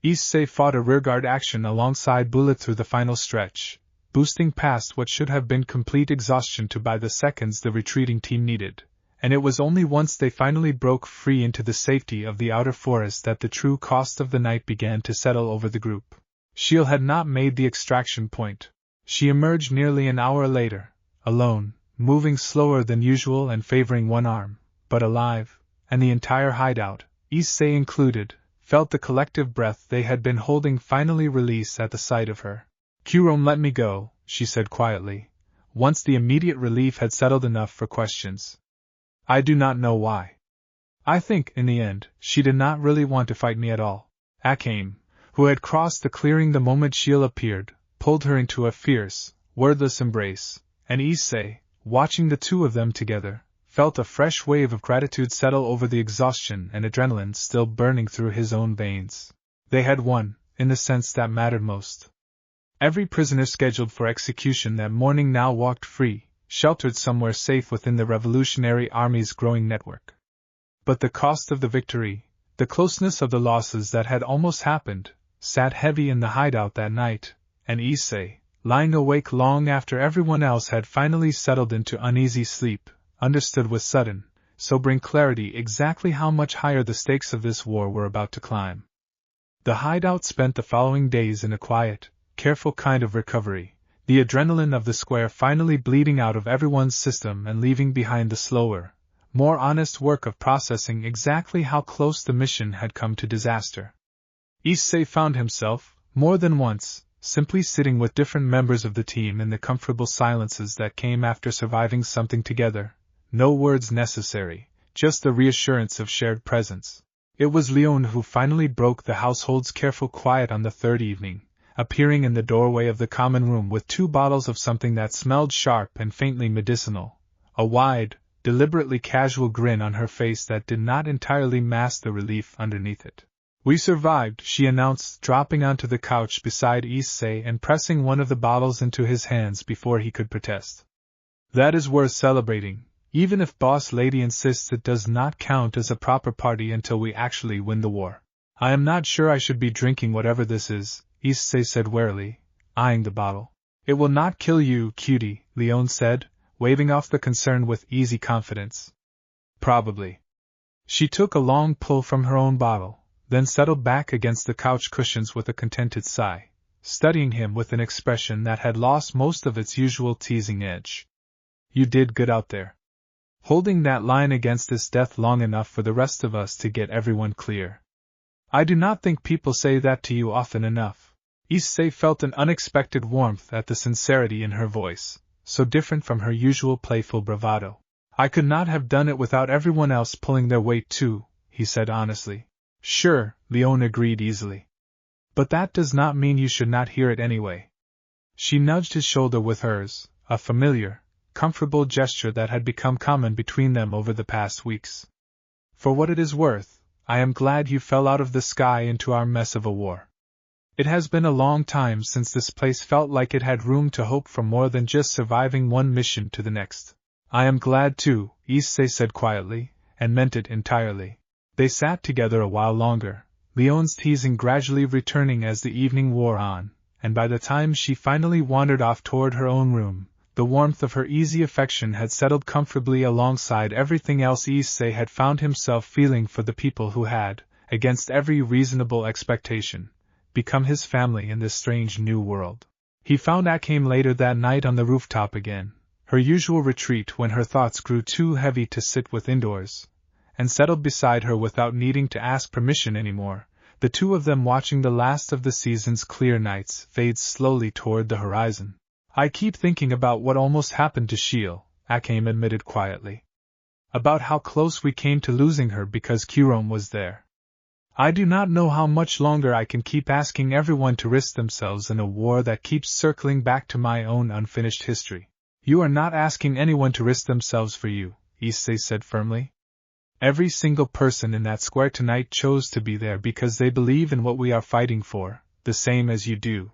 Issei fought a rearguard action alongside Bullet through the final stretch, boosting past what should have been complete exhaustion to buy the seconds the retreating team needed. And it was only once they finally broke free into the safety of the outer forest that the true cost of the night began to settle over the group. Sheele had not made the extraction point. She emerged nearly an hour later, alone, moving slower than usual and favoring one arm, but alive, and the entire hideout, Issei included, felt the collective breath they had been holding finally release at the sight of her. "Kurome let me go," she said quietly, once the immediate relief had settled enough for questions. "I do not know why. I think, in the end, she did not really want to fight me at all." Akame, who had crossed the clearing the moment Sheele appeared, pulled her into a fierce, wordless embrace, and Issei, watching the two of them together, felt a fresh wave of gratitude settle over the exhaustion and adrenaline still burning through his own veins. They had won, in the sense that mattered most. Every prisoner scheduled for execution that morning now walked free, sheltered somewhere safe within the Revolutionary Army's growing network. But the cost of the victory, the closeness of the losses that had almost happened, sat heavy in the hideout that night, and Issei, lying awake long after everyone else had finally settled into uneasy sleep, understood with sudden, sobering clarity exactly how much higher the stakes of this war were about to climb. The hideout spent the following days in a quiet, careful kind of recovery, the adrenaline of the square finally bleeding out of everyone's system and leaving behind the slower, more honest work of processing exactly how close the mission had come to disaster. Issei found himself, more than once, simply sitting with different members of the team in the comfortable silences that came after surviving something together, no words necessary, just the reassurance of shared presence. It was Leone who finally broke the household's careful quiet on the third evening, appearing in the doorway of the common room with 2 bottles of something that smelled sharp and faintly medicinal, a wide, deliberately casual grin on her face that did not entirely mask the relief underneath it. "We survived," she announced, dropping onto the couch beside Issei and pressing one of the bottles into his hands before he could protest. "That is worth celebrating, even if Boss Lady insists it does not count as a proper party until we actually win the war. I am not sure I should be drinking whatever this is," Issei said warily, eyeing the bottle. "It will not kill you, cutie," Leone said, waving off the concern with easy confidence. "Probably." She took a long pull from her own bottle, then settled back against the couch cushions with a contented sigh, studying him with an expression that had lost most of its usual teasing edge. "You did good out there. Holding that line against this death long enough for the rest of us to get everyone clear. I do not think people say that to you often enough." Issei felt an unexpected warmth at the sincerity in her voice, so different from her usual playful bravado. "I could not have done it without everyone else pulling their weight too," he said honestly. Sure, Leone agreed easily. But that does not mean you should not hear it anyway. She nudged his shoulder with hers, a familiar, comfortable gesture that had become common between them over the past weeks. For what it is worth, I am glad you fell out of the sky into our mess of a war. It has been a long time since this place felt like it had room to hope for more than just surviving one mission to the next. I am glad too, Issei said quietly, and meant it entirely. They sat together a while longer, Leone's teasing gradually returning as the evening wore on, and by the time she finally wandered off toward her own room, the warmth of her easy affection had settled comfortably alongside everything else Issei had found himself feeling for the people who had, against every reasonable expectation, become his family in this strange new world. He found Akame later that night on the rooftop again, her usual retreat when her thoughts grew too heavy to sit with indoors, and settled beside her without needing to ask permission anymore, the two of them watching the last of the season's clear nights fade slowly toward the horizon. I keep thinking about what almost happened to Sheele, Akame admitted quietly. About how close we came to losing her because Kurome was there. I do not know how much longer I can keep asking everyone to risk themselves in a war that keeps circling back to my own unfinished history. You are not asking anyone to risk themselves for you, Issei said firmly. Every single person in that square tonight chose to be there because they believe in what we are fighting for, the same as you do.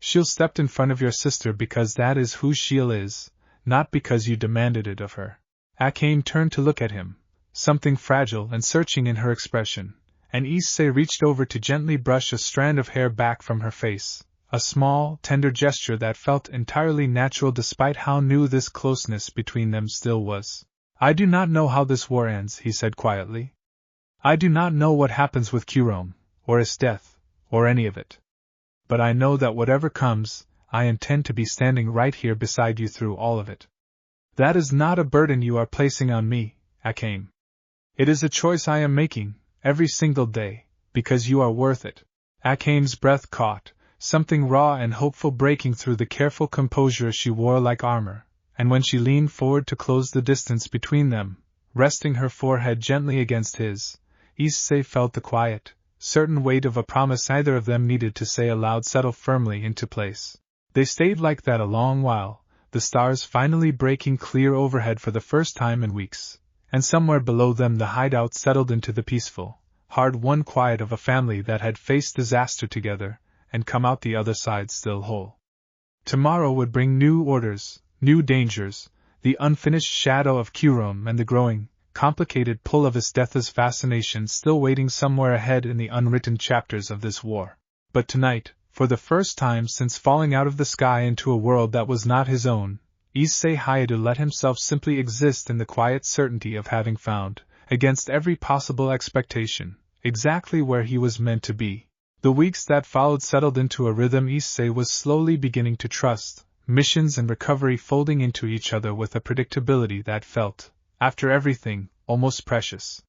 Sheele stepped in front of your sister because that is who Sheele is, not because you demanded it of her. Akame turned to look at him, something fragile and searching in her expression, and Issei reached over to gently brush a strand of hair back from her face, a small, tender gesture that felt entirely natural despite how new this closeness between them still was. I do not know how this war ends, he said quietly. I do not know what happens with Kurome, or Esdeath, or any of it. But I know that whatever comes, I intend to be standing right here beside you through all of it. That is not a burden you are placing on me, Akame. It is a choice I am making, every single day, because you are worth it. Akame's breath caught, something raw and hopeful breaking through the careful composure she wore like armor, and when she leaned forward to close the distance between them, resting her forehead gently against his, Issei felt the quiet, certain weight of a promise neither of them needed to say aloud settle firmly into place. They stayed like that a long while, the stars finally breaking clear overhead for the first time in weeks, and somewhere below them the hideout settled into the peaceful, hard-won quiet of a family that had faced disaster together, and come out the other side still whole. Tomorrow would bring new orders, new dangers, the unfinished shadow of Kurome and the growing, complicated pull of Esdeath's fascination still waiting somewhere ahead in the unwritten chapters of this war. But tonight, for the first time since falling out of the sky into a world that was not his own, Issei Hyoudou let himself simply exist in the quiet certainty of having found, against every possible expectation, exactly where he was meant to be. The weeks that followed settled into a rhythm Issei was slowly beginning to trust, missions and recovery folding into each other with a predictability that felt, after everything, almost precious.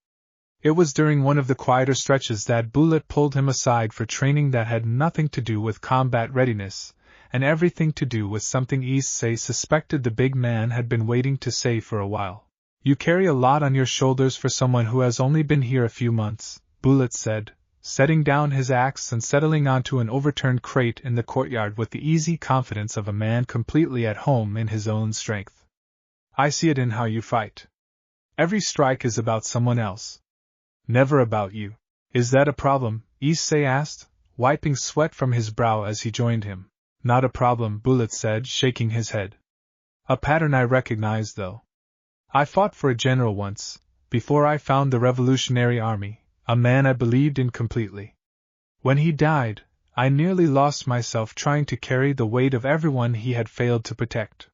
It was during one of the quieter stretches that Bullet pulled him aside for training that had nothing to do with combat readiness, and everything to do with something Issei suspected the big man had been waiting to say for a while. You carry a lot on your shoulders for someone who has only been here a few months, Bullet said, setting down his axe and settling onto an overturned crate in the courtyard with the easy confidence of a man completely at home in his own strength. I see it in how you fight. Every strike is about someone else. Never about you. Is that a problem? Issei asked, wiping sweat from his brow as he joined him. Not a problem, Bullet said, shaking his head. A pattern I recognize, though. I fought for a general once, before I found the Revolutionary Army, a man I believed in completely. When he died, I nearly lost myself trying to carry the weight of everyone he had failed to protect.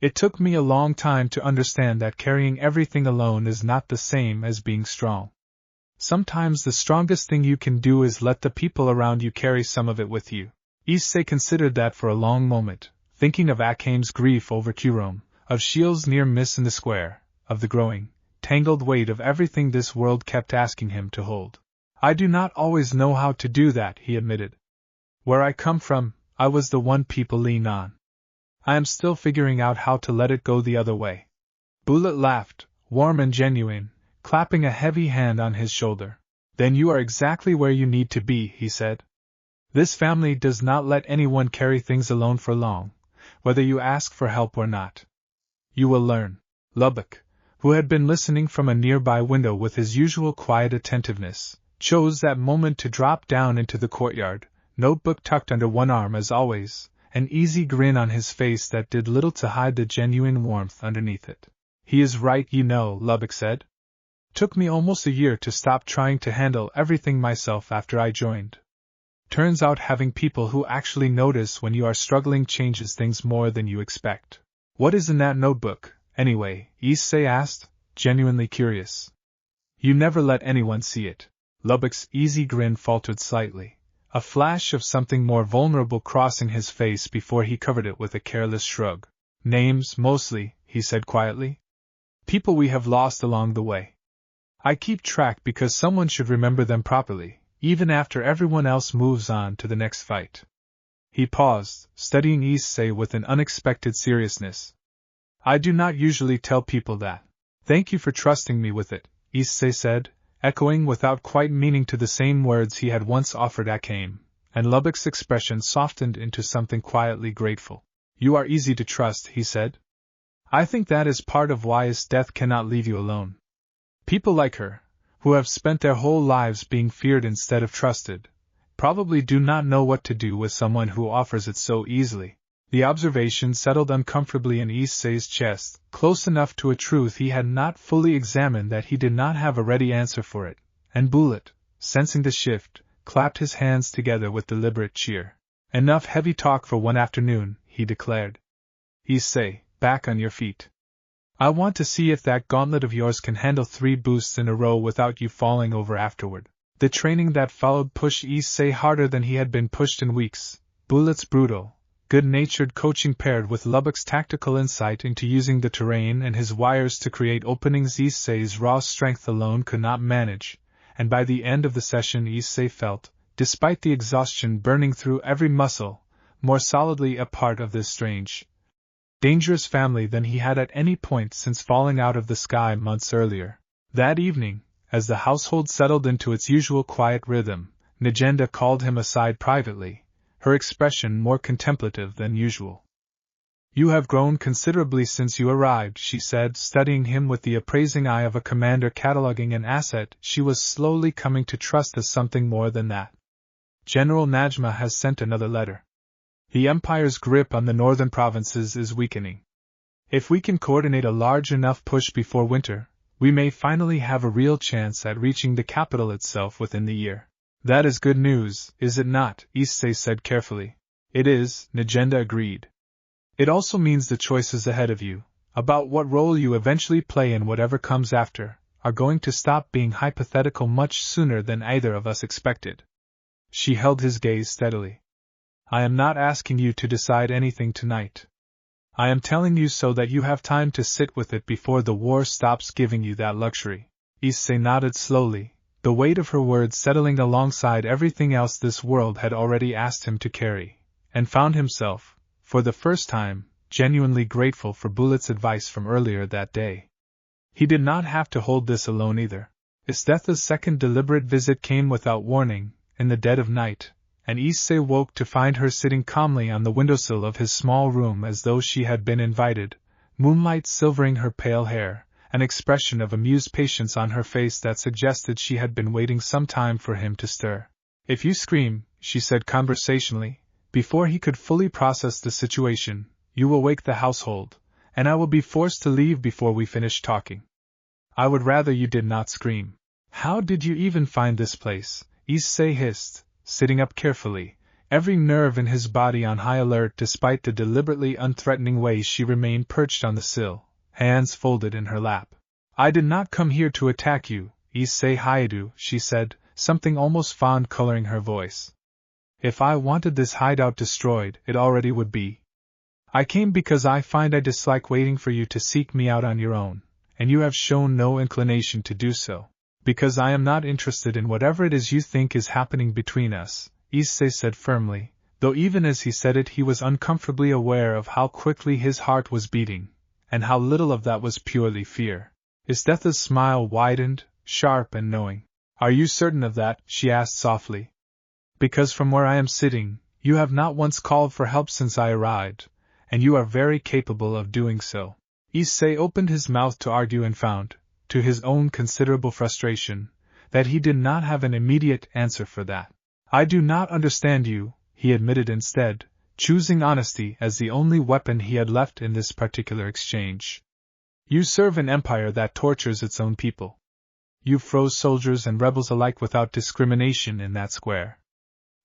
It took me a long time to understand that carrying everything alone is not the same as being strong. Sometimes the strongest thing you can do is let the people around you carry some of it with you. Issei considered that for a long moment, thinking of Akame's grief over Kurome, of Sheele's near miss in the square, of the growing, tangled weight of everything this world kept asking him to hold. I do not always know how to do that, he admitted. Where I come from, I was the one people lean on. I am still figuring out how to let it go the other way. Bullet laughed, warm and genuine, clapping a heavy hand on his shoulder. Then you are exactly where you need to be, he said. This family does not let anyone carry things alone for long, whether you ask for help or not. You will learn. Lubbock, who had been listening from a nearby window with his usual quiet attentiveness, chose that moment to drop down into the courtyard, notebook tucked under one arm as always, an easy grin on his face that did little to hide the genuine warmth underneath it. He is right, you know, Lubbock said. Took me almost a year to stop trying to handle everything myself after I joined. Turns out having people who actually notice when you are struggling changes things more than you expect. What is in that notebook, anyway? Issei asked, genuinely curious. You never let anyone see it. Lubbock's easy grin faltered slightly, a flash of something more vulnerable crossing his face before he covered it with a careless shrug. Names, mostly, he said quietly. People we have lost along the way. I keep track because someone should remember them properly, even after everyone else moves on to the next fight. He paused, studying Issei with an unexpected seriousness. I do not usually tell people that. Thank you for trusting me with it, Issei said, echoing without quite meaning to the same words he had once offered Akame, and Lubbock's expression softened into something quietly grateful. You are easy to trust, he said. I think that is part of why Esdeath cannot leave you alone. People like her, who have spent their whole lives being feared instead of trusted, probably do not know what to do with someone who offers it so easily. The observation settled uncomfortably in Issei's chest, close enough to a truth he had not fully examined that he did not have a ready answer for it, and Bullet, sensing the shift, clapped his hands together with deliberate cheer. Enough heavy talk for one afternoon, he declared. Issei, back on your feet. I want to see if that gauntlet of yours can handle 3 boosts in a row without you falling over afterward. The training that followed pushed Issei harder than he had been pushed in weeks. Bullet's brutal, good-natured coaching paired with Lubbock's tactical insight into using the terrain and his wires to create openings Issei's raw strength alone could not manage, and by the end of the session Issei felt, despite the exhaustion burning through every muscle, more solidly a part of this strange, dangerous family than he had at any point since falling out of the sky months earlier. That evening, as the household settled into its usual quiet rhythm, Negenda called him aside privately, her expression more contemplative than usual. You have grown considerably since you arrived, she said, studying him with the appraising eye of a commander cataloging an asset she was slowly coming to trust as something more than that. General Najma has sent another letter. The Empire's grip on the northern provinces is weakening. If we can coordinate a large enough push before winter, we may finally have a real chance at reaching the capital itself within the year. That is good news, is it not? Issei said carefully. It is, Negenda agreed. It also means the choices ahead of you, about what role you eventually play in whatever comes after, are going to stop being hypothetical much sooner than either of us expected. She held his gaze steadily. I am not asking you to decide anything tonight. I am telling you so that you have time to sit with it before the war stops giving you that luxury. Issei nodded slowly, the weight of her words settling alongside everything else this world had already asked him to carry, and found himself, for the first time, genuinely grateful for Bullet's advice from earlier that day. He did not have to hold this alone either. Esdeath's second deliberate visit came without warning, in the dead of night, and Issei woke to find her sitting calmly on the windowsill of his small room as though she had been invited, moonlight silvering her pale hair, an expression of amused patience on her face that suggested she had been waiting some time for him to stir. If you scream, she said conversationally, before he could fully process the situation, you will wake the household, and I will be forced to leave before we finish talking. I would rather you did not scream. How did you even find this place? Issei hissed, sitting up carefully, every nerve in his body on high alert despite the deliberately unthreatening way she remained perched on the sill, hands folded in her lap. I did not come here to attack you, Issei Hyoudou, she said, something almost fond coloring her voice. If I wanted this hideout destroyed, it already would be. I came because I find I dislike waiting for you to seek me out on your own, and you have shown no inclination to do so. Because I am not interested in whatever it is you think is happening between us, Issei said firmly, though even as he said it he was uncomfortably aware of how quickly his heart was beating, and how little of that was purely fear. Esdeath's smile widened, sharp and knowing. Are you certain of that? She asked softly. Because from where I am sitting, you have not once called for help since I arrived, and you are very capable of doing so. Issei opened his mouth to argue and found, to his own considerable frustration, that he did not have an immediate answer for that. I do not understand you, he admitted instead, choosing honesty as the only weapon he had left in this particular exchange. You serve an empire that tortures its own people. You froze soldiers and rebels alike without discrimination in that square.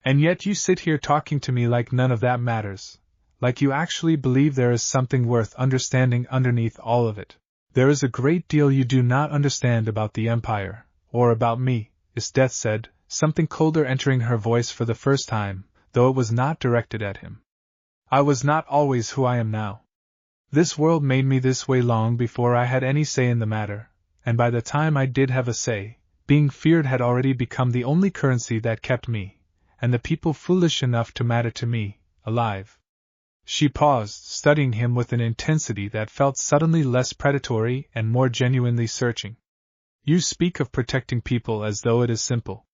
And yet you sit here talking to me like none of that matters, like you actually believe there is something worth understanding underneath all of it. There is a great deal you do not understand about the empire, or about me, Esdeath said, something colder entering her voice for the first time, though it was not directed at him. I was not always who I am now. This world made me this way long before I had any say in the matter, and by the time I did have a say, being feared had already become the only currency that kept me, and the people foolish enough to matter to me, alive. She paused, studying him with an intensity that felt suddenly less predatory and more genuinely searching. You speak of protecting people as though it is simple.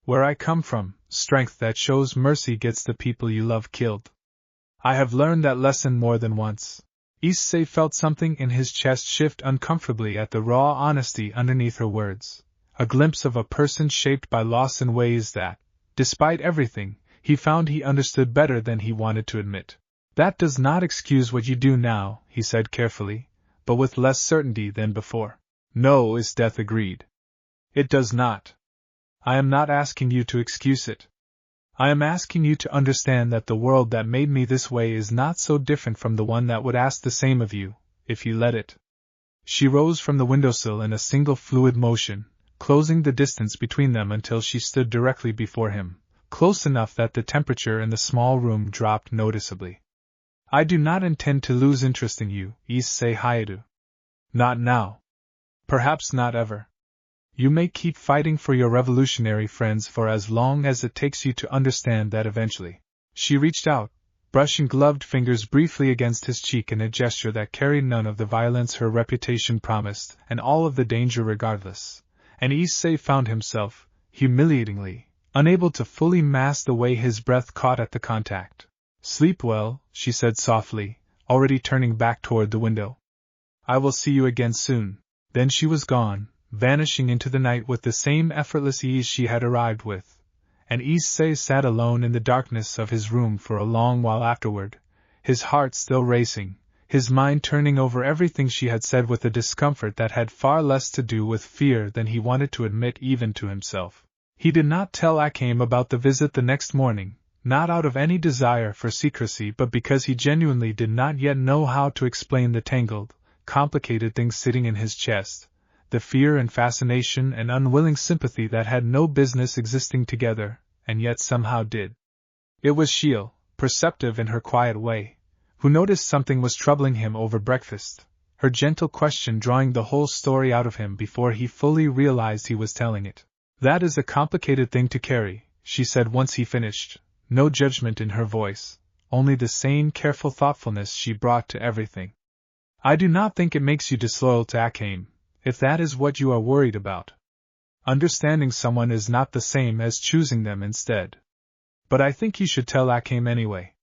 Where I come from, strength that shows mercy gets the people you love killed. I have learned that lesson more than once. Issei felt something in his chest shift uncomfortably at the raw honesty underneath her words, a glimpse of a person shaped by loss in ways that, despite everything, he found he understood better than he wanted to admit. That does not excuse what you do now, he said carefully, but with less certainty than before. No, Esdeath agreed. It does not. I am not asking you to excuse it. I am asking you to understand that the world that made me this way is not so different from the one that would ask the same of you, if you let it. She rose from the windowsill in a single fluid motion, closing the distance between them until she stood directly before him, close enough that the temperature in the small room dropped noticeably. I do not intend to lose interest in you, Issei Hyoudou. Not now. Perhaps not ever. You may keep fighting for your revolutionary friends for as long as it takes you to understand that eventually. She reached out, brushing gloved fingers briefly against his cheek in a gesture that carried none of the violence her reputation promised, and all of the danger regardless. And Issei found himself, humiliatingly, unable to fully mask the way his breath caught at the contact. Sleep well, she said softly, already turning back toward the window. I will see you again soon. Then she was gone, vanishing into the night with the same effortless ease she had arrived with, and Issei sat alone in the darkness of his room for a long while afterward, his heart still racing, his mind turning over everything she had said with a discomfort that had far less to do with fear than he wanted to admit even to himself. He did not tell Akame about the visit the next morning, not out of any desire for secrecy but because he genuinely did not yet know how to explain the tangled, complicated things sitting in his chest, the fear and fascination and unwilling sympathy that had no business existing together, and yet somehow did. It was Sheele, perceptive in her quiet way, who noticed something was troubling him over breakfast, her gentle question drawing the whole story out of him before he fully realized he was telling it. That is a complicated thing to carry, she said once he finished, no judgment in her voice, only the sane, careful thoughtfulness she brought to everything. I do not think it makes you disloyal to Akame, if that is what you are worried about. Understanding someone is not the same as choosing them instead. But I think you should tell Akame anyway.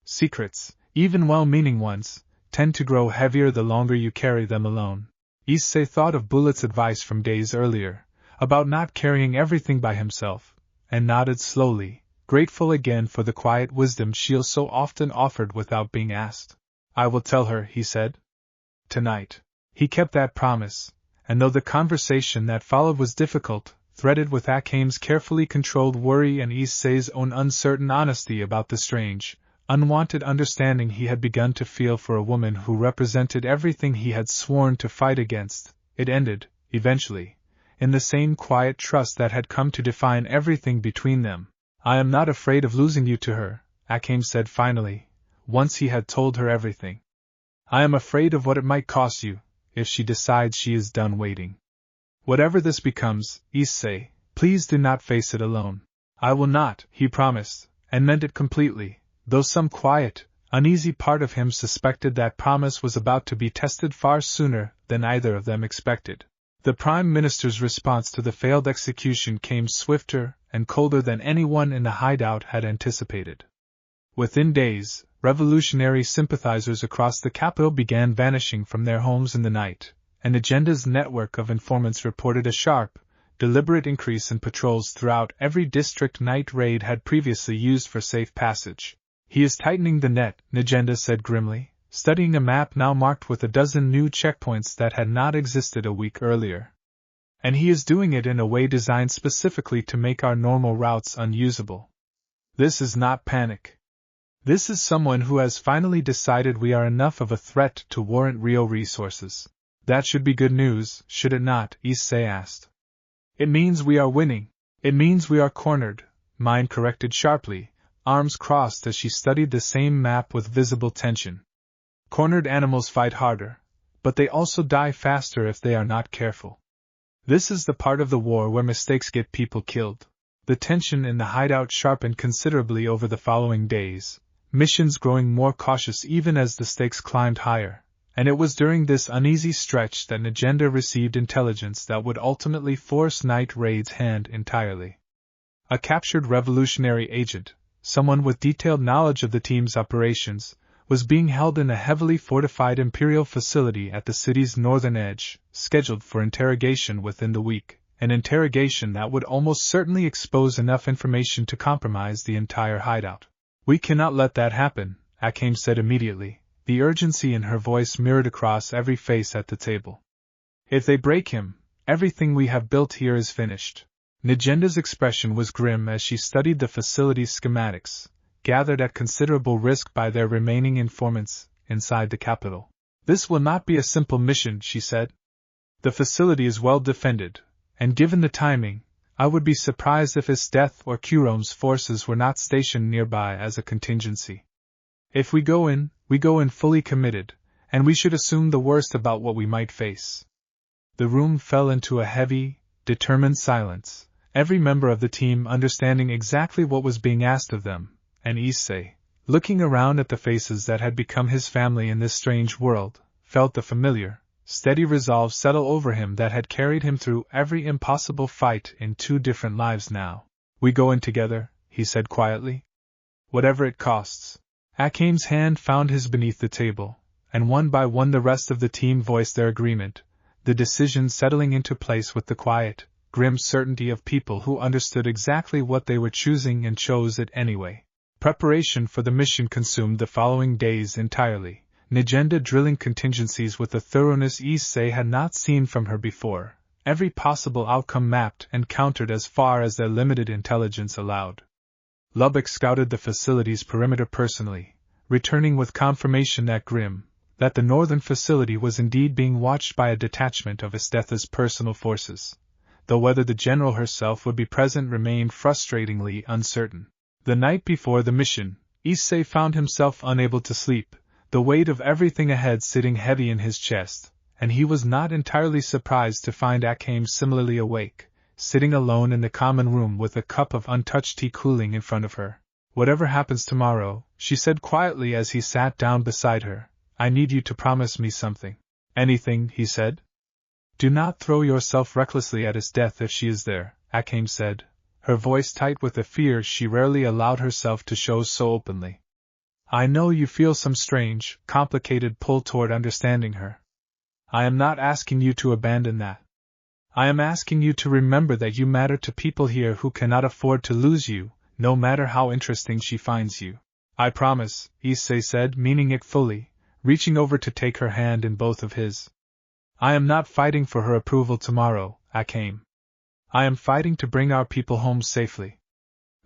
Secrets, even well-meaning ones, tend to grow heavier the longer you carry them alone. Issei thought of Bullet's advice from days earlier, about not carrying everything by himself, and nodded slowly, grateful again for the quiet wisdom Sheele so often offered without being asked. I will tell her, he said. Tonight. He kept that promise, and though the conversation that followed was difficult, threaded with Akame's carefully controlled worry and Issei's own uncertain honesty about the strange, unwanted understanding he had begun to feel for a woman who represented everything he had sworn to fight against, it ended, eventually, in the same quiet trust that had come to define everything between them. I am not afraid of losing you to her, Akame said finally, once he had told her everything. I am afraid of what it might cost you, if she decides she is done waiting. Whatever this becomes, Issei, please do not face it alone. I will not, he promised, and meant it completely, though some quiet, uneasy part of him suspected that promise was about to be tested far sooner than either of them expected. The Prime Minister's response to the failed execution came swifter and colder than anyone in the hideout had anticipated. Within days, revolutionary sympathizers across the capital began vanishing from their homes in the night, and Agenda's network of informants reported a sharp, deliberate increase in patrols throughout every district night raid had previously used for safe passage. "He is tightening the net," Agenda said grimly, studying a map now marked with a dozen new checkpoints that had not existed a week earlier. "And he is doing it in a way designed specifically to make our normal routes unusable. This is not panic. This is someone who has finally decided we are enough of a threat to warrant real resources." "That should be good news, should it not?" Issei asked. "It means we are winning. It means we are cornered," Mine corrected sharply, arms crossed as she studied the same map with visible tension. "Cornered animals fight harder, but they also die faster if they are not careful. This is the part of the war where mistakes get people killed." The tension in the hideout sharpened considerably over the following days, missions growing more cautious even as the stakes climbed higher. And it was during this uneasy stretch that Agenda received intelligence that would ultimately force night raids hand entirely. A captured revolutionary agent, someone with detailed knowledge of the team's operations, was being held in a heavily fortified Imperial facility at the city's northern edge, scheduled for interrogation within the week, an interrogation that would almost certainly expose enough information to compromise the entire hideout. "We cannot let that happen," Akame said immediately. The urgency in her voice mirrored across every face at the table. "If they break him, everything we have built here is finished." Nagenda's expression was grim as she studied the facility's schematics, gathered at considerable risk by their remaining informants inside the capital. "This will not be a simple mission," she said. "The facility is well defended, and given the timing, I would be surprised if Esdeath or Kurome's forces were not stationed nearby as a contingency. If we go in fully committed, and we should assume the worst about what we might face." The room fell into a heavy, determined silence, every member of the team understanding exactly what was being asked of them, and Issei, looking around at the faces that had become his family in this strange world, felt the familiar, steady resolve settle over him that had carried him through every impossible fight in 2 different lives now. "We go in together," he said quietly. "Whatever it costs." Akame's hand found his beneath the table, and one by one the rest of the team voiced their agreement, the decision settling into place with the quiet, grim certainty of people who understood exactly what they were choosing and chose it anyway. Preparation for the mission consumed the following days entirely, Agenda drilling contingencies with a thoroughness Issei had not seen from her before, every possible outcome mapped and countered as far as their limited intelligence allowed. Lubbock scouted the facility's perimeter personally, returning with confirmation that the northern facility was indeed being watched by a detachment of Esdeath's personal forces, though whether the general herself would be present remained frustratingly uncertain. The night before the mission, Issei found himself unable to sleep, the weight of everything ahead sitting heavy in his chest, and he was not entirely surprised to find Akame similarly awake, sitting alone in the common room with a cup of untouched tea cooling in front of her. "Whatever happens tomorrow," she said quietly as he sat down beside her, "I need you to promise me something." "Anything," he said. "Do not throw yourself recklessly at Esdeath if she is there," Akame said, her voice tight with a fear she rarely allowed herself to show so openly. "I know you feel some strange, complicated pull toward understanding her. I am not asking you to abandon that. I am asking you to remember that you matter to people here who cannot afford to lose you, no matter how interesting she finds you." "I promise," Issei said, meaning it fully, reaching over to take her hand in both of his. "I am not fighting for her approval tomorrow, Akame. I am fighting to bring our people home safely.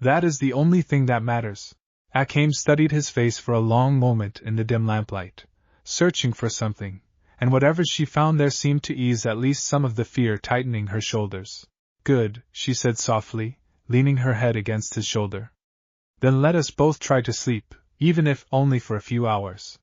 That is the only thing that matters." Akame studied his face for a long moment in the dim lamplight, searching for something, and whatever she found there seemed to ease at least some of the fear tightening her shoulders. "Good," she said softly, leaning her head against his shoulder. "Then let us both try to sleep, even if only for a few hours.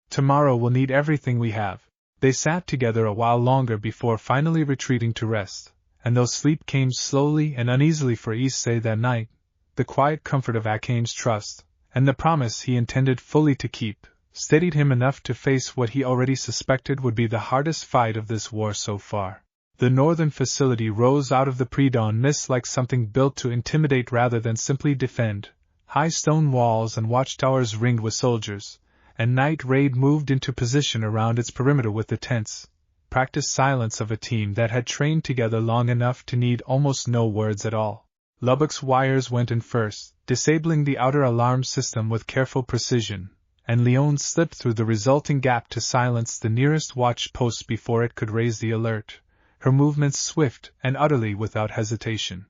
Tomorrow we'll need everything we have." They sat together a while longer before finally retreating to rest, and though sleep came slowly and uneasily for Issei that night, the quiet comfort of Akame's trust, and the promise he intended fully to keep, steadied him enough to face what he already suspected would be the hardest fight of this war so far. The northern facility rose out of the pre-dawn mist like something built to intimidate rather than simply defend. High stone walls and watchtowers ringed with soldiers, and Night Raid moved into position around its perimeter with the tense, practiced silence of a team that had trained together long enough to need almost no words at all. Lubbock's wires went in first, disabling the outer alarm system with careful precision, and Leone slipped through the resulting gap to silence the nearest watch post before it could raise the alert, her movements swift and utterly without hesitation.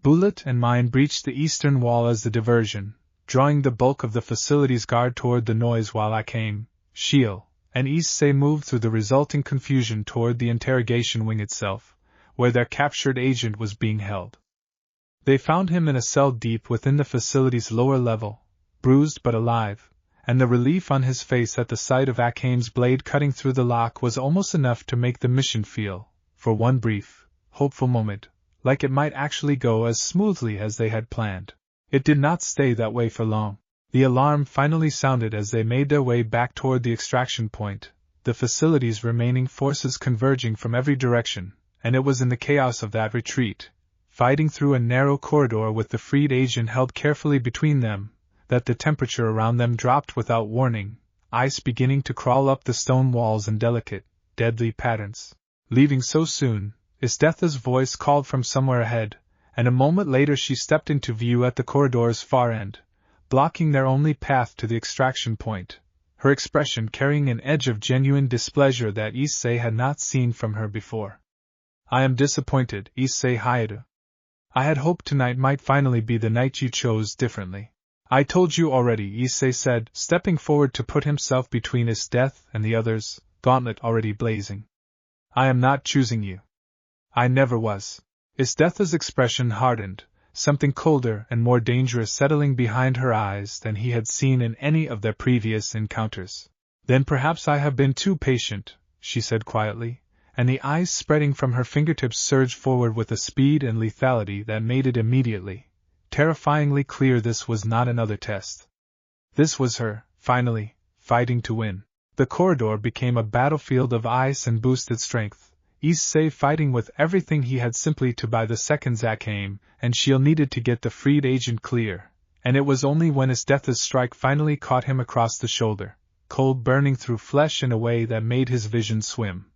Bullet and mine breached the eastern wall as the diversion, drawing the bulk of the facility's guard toward the noise while Akame, Sheele, and Issei moved through the resulting confusion toward the interrogation wing itself, where their captured agent was being held. They found him in a cell deep within the facility's lower level, bruised but alive, and the relief on his face at the sight of Akame's blade cutting through the lock was almost enough to make the mission feel, for one brief, hopeful moment, like it might actually go as smoothly as they had planned. It did not stay that way for long. The alarm finally sounded as they made their way back toward the extraction point, the facility's remaining forces converging from every direction, and it was in the chaos of that retreat, fighting through a narrow corridor with the freed agent held carefully between them, that the temperature around them dropped without warning, ice beginning to crawl up the stone walls in delicate, deadly patterns. Leaving so soon, Esdeath's voice called from somewhere ahead, and a moment later she stepped into view at the corridor's far end, blocking their only path to the extraction point, her expression carrying an edge of genuine displeasure that Issei had not seen from her before. "I am disappointed, Issei Hyoudou. I had hoped tonight might finally be the night you chose differently." "I told you already," Issei said, stepping forward to put himself between Esdeath and the others, gauntlet already blazing. "I am not choosing you. I never was." Esdeath's expression hardened, something colder and more dangerous settling behind her eyes than he had seen in any of their previous encounters. "Then perhaps I have been too patient," she said quietly, and the ice spreading from her fingertips surged forward with a speed and lethality that made it immediately, terrifyingly clear this was not another test. This was her, finally, fighting to win. The corridor became a battlefield of ice and boosted strength, Issei fighting with everything he had simply to buy the seconds Akame and Sheele needed to get the freed agent clear, and it was only when Esdeath's strike finally caught him across the shoulder, cold burning through flesh in a way that made his vision swim,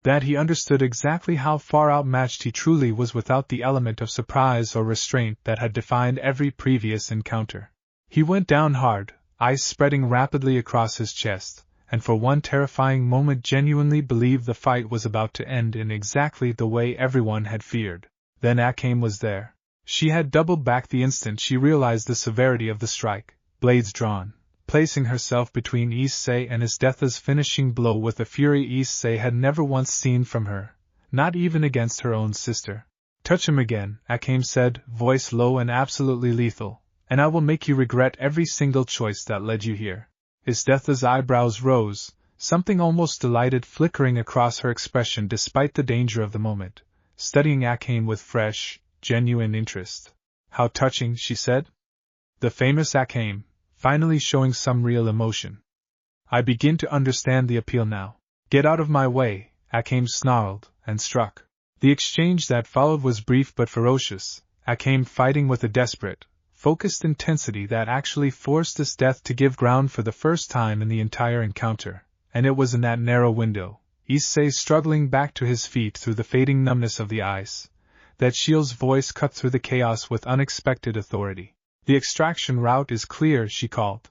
that he understood exactly how far outmatched he truly was without the element of surprise or restraint that had defined every previous encounter. He went down hard, ice spreading rapidly across his chest, and for one terrifying moment genuinely believed the fight was about to end in exactly the way everyone had feared. Then Akame was there. She had doubled back the instant she realized the severity of the strike, blades drawn, placing herself between Issei and Esdeath's finishing blow with a fury Issei had never once seen from her, not even against her own sister. "Touch him again," Akame said, voice low and absolutely lethal, "and I will make you regret every single choice that led you here." Esdeath's eyebrows rose, something almost delighted flickering across her expression despite the danger of the moment, studying Akame with fresh, genuine interest. "How touching," she said. The famous Akame, finally showing some real emotion. "I begin to understand the appeal now." "Get out of my way," Akame snarled, and struck. The exchange that followed was brief but ferocious, Akame fighting with a desperate, focused intensity that actually forced Esdeath to give ground for the first time in the entire encounter, and it was in that narrow window, Issei struggling back to his feet through the fading numbness of the ice, that Sheele's voice cut through the chaos with unexpected authority. "The extraction route is clear," she called.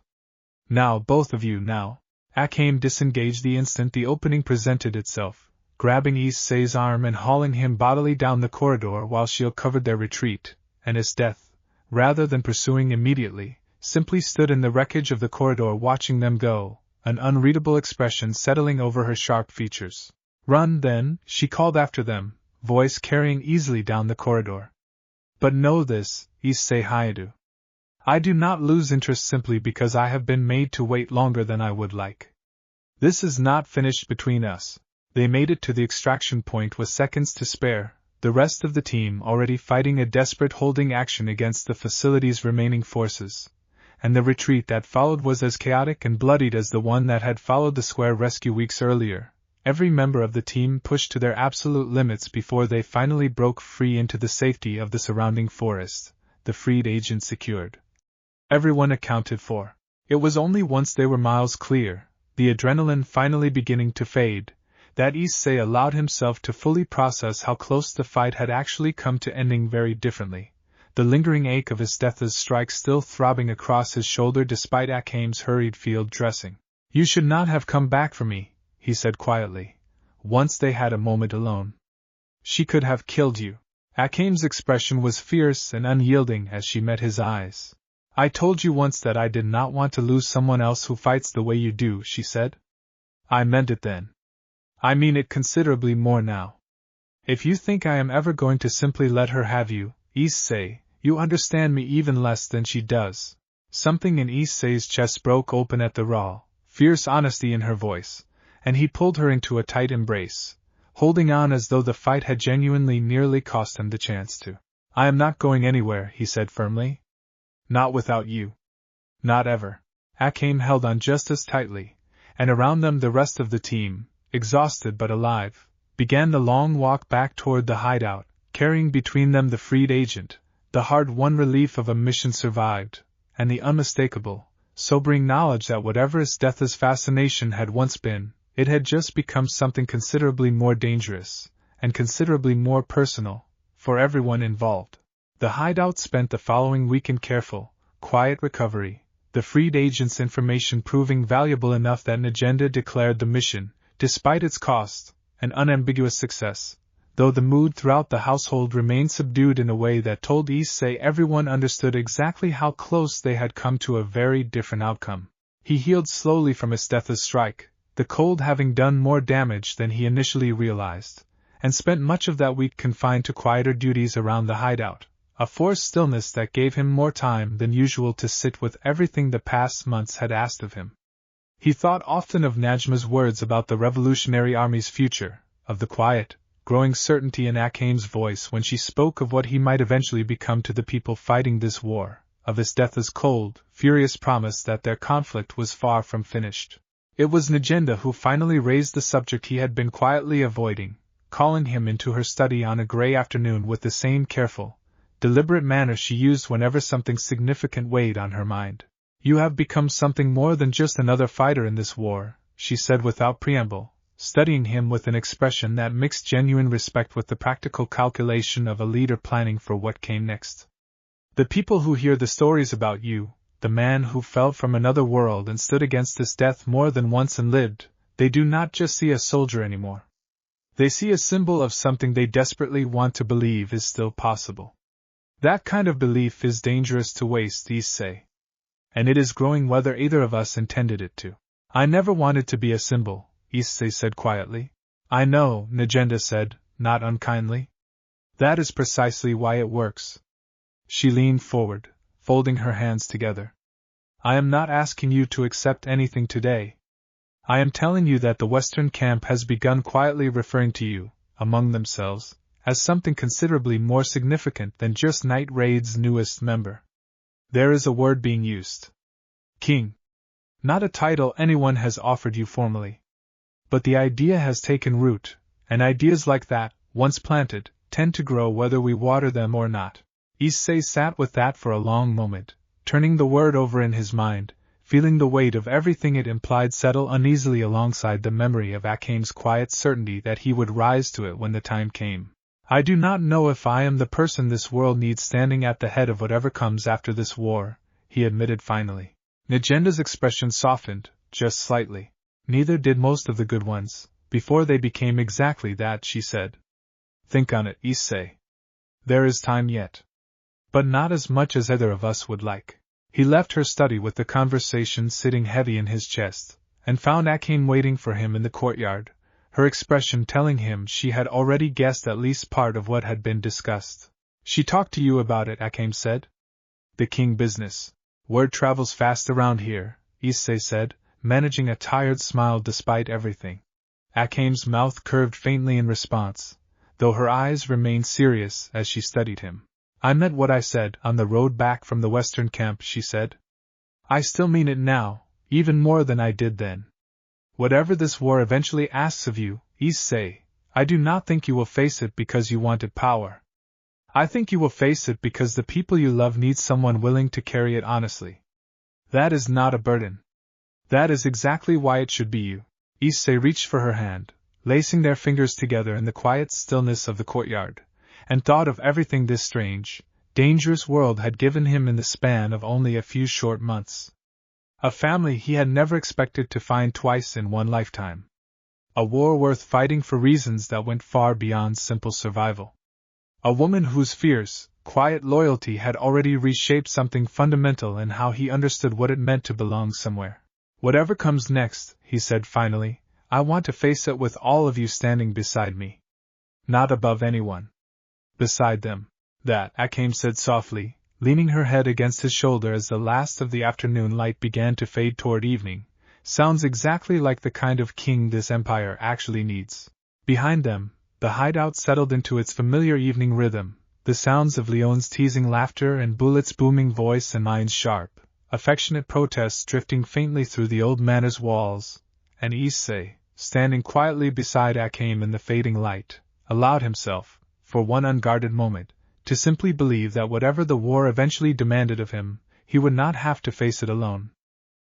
"Now, both of you, now." Akame disengaged the instant the opening presented itself, grabbing Issei's arm and hauling him bodily down the corridor while Sheele covered their retreat, and Esdeath, rather than pursuing immediately, simply stood in the wreckage of the corridor watching them go, an unreadable expression settling over her sharp features. "Run, then," she called after them, voice carrying easily down the corridor. "But know this, Issei Hyoudou. I do not lose interest simply because I have been made to wait longer than I would like. This is not finished between us." They made it to the extraction point with seconds to spare, the rest of the team already fighting a desperate holding action against the facility's remaining forces, and the retreat that followed was as chaotic and bloodied as the one that had followed the square rescue weeks earlier, Every member of the team pushed to their absolute limits before they finally broke free into the safety of the surrounding forest, the freed agent secured. Everyone accounted for. It was only once they were miles clear, the adrenaline finally beginning to fade, that Issei allowed himself to fully process how close the fight had actually come to ending very differently, the lingering ache of Esdeath's strike still throbbing across his shoulder despite Akame's hurried field dressing. "You should not have come back for me," he said quietly, once they had a moment alone. "She could have killed you." Akame's expression was fierce and unyielding as she met his eyes. "I told you once that I did not want to lose someone else who fights the way you do," she said. "I meant it then. I mean it considerably more now. If you think I am ever going to simply let her have you, Issei, you understand me even less than she does." Something in Issei's chest broke open at the raw, fierce honesty in her voice, and he pulled her into a tight embrace, holding on as though the fight had genuinely nearly cost him the chance to. "I am not going anywhere," he said firmly. "Not without you. Not ever." Akame held on just as tightly, and around them the rest of the team, exhausted but alive, began the long walk back toward the hideout, carrying between them the freed agent, the hard-won relief of a mission survived, and the unmistakable, sobering knowledge that whatever Esdeath's fascination had once been, it had just become something considerably more dangerous, and considerably more personal, for everyone involved. The hideout spent the following week in careful, quiet recovery, the freed agent's information proving valuable enough that an agenda declared the mission, despite its cost, an unambiguous success, though the mood throughout the household remained subdued in a way that told Issei everyone understood exactly how close they had come to a very different outcome. He healed slowly from Esdeath's strike, the cold having done more damage than he initially realized, and spent much of that week confined to quieter duties around the hideout, a forced stillness that gave him more time than usual to sit with everything the past months had asked of him. He thought often of Najma's words about the Revolutionary Army's future, of the quiet, growing certainty in Akame's voice when she spoke of what he might eventually become to the people fighting this war, of Esdeath's cold, furious promise that their conflict was far from finished. It was Najenda who finally raised the subject he had been quietly avoiding, calling him into her study on a gray afternoon with the same careful, deliberate manner she used whenever something significant weighed on her mind. "You have become something more than just another fighter in this war," she said without preamble, studying him with an expression that mixed genuine respect with the practical calculation of a leader planning for what came next. "The people who hear the stories about you, the man who fell from another world and stood against this death more than once and lived, they do not just see a soldier anymore. They see a symbol of something they desperately want to believe is still possible. That kind of belief is dangerous to waste," Issei. "And it is growing whether either of us intended it to." "I never wanted to be a symbol," Issei said quietly. "I know," Najenda said, not unkindly. "That is precisely why it works." She leaned forward, folding her hands together. "I am not asking you to accept anything today. I am telling you that the Western camp has begun quietly referring to you, among themselves, as something considerably more significant than just Night Raid's newest member. There is a word being used. King. Not a title anyone has offered you formally. But the idea has taken root, and ideas like that, once planted, tend to grow whether we water them or not." Issei sat with that for a long moment, turning the word over in his mind, feeling the weight of everything it implied settle uneasily alongside the memory of Akame's quiet certainty that he would rise to it when the time came. "I do not know if I am the person this world needs standing at the head of whatever comes after this war," he admitted finally. Najenda's expression softened, just slightly. "Neither did most of the good ones, before they became exactly that," she said. "Think on it, Issei. There is time yet. But not as much as either of us would like." He left her study with the conversation sitting heavy in his chest, and found Akame waiting for him in the courtyard, her expression telling him she had already guessed at least part of what had been discussed. "She talked to you about it," Akame said. "The king business. Word travels fast around here," Issei said, managing a tired smile despite everything. Akame's mouth curved faintly in response, though her eyes remained serious as she studied him. "I meant what I said on the road back from the Western camp," she said. "I still mean it now, even more than I did then. Whatever this war eventually asks of you, Issei, I do not think you will face it because you wanted power. I think you will face it because the people you love need someone willing to carry it honestly. That is not a burden. That is exactly why it should be you. Issei reached for her hand, lacing their fingers together in the quiet stillness of the courtyard, and thought of everything this strange, dangerous world had given him in the span of only a few short months. A family he had never expected to find twice in one lifetime. A war worth fighting for reasons that went far beyond simple survival. A woman whose fierce, quiet loyalty had already reshaped something fundamental in how he understood what it meant to belong somewhere. Whatever comes next, he said finally, I want to face it with all of you standing beside me. Not above anyone. Beside them. That, Akame said softly, leaning her head against his shoulder as the last of the afternoon light began to fade toward evening, sounds exactly like the kind of king this empire actually needs. Behind them, the hideout settled into its familiar evening rhythm, the sounds of Leone's teasing laughter and Bullet's booming voice and Mine's sharp, affectionate protests drifting faintly through the old manor's walls, and Issei, standing quietly beside Akame in the fading light, allowed himself, for one unguarded moment, to simply believe that whatever the war eventually demanded of him, he would not have to face it alone.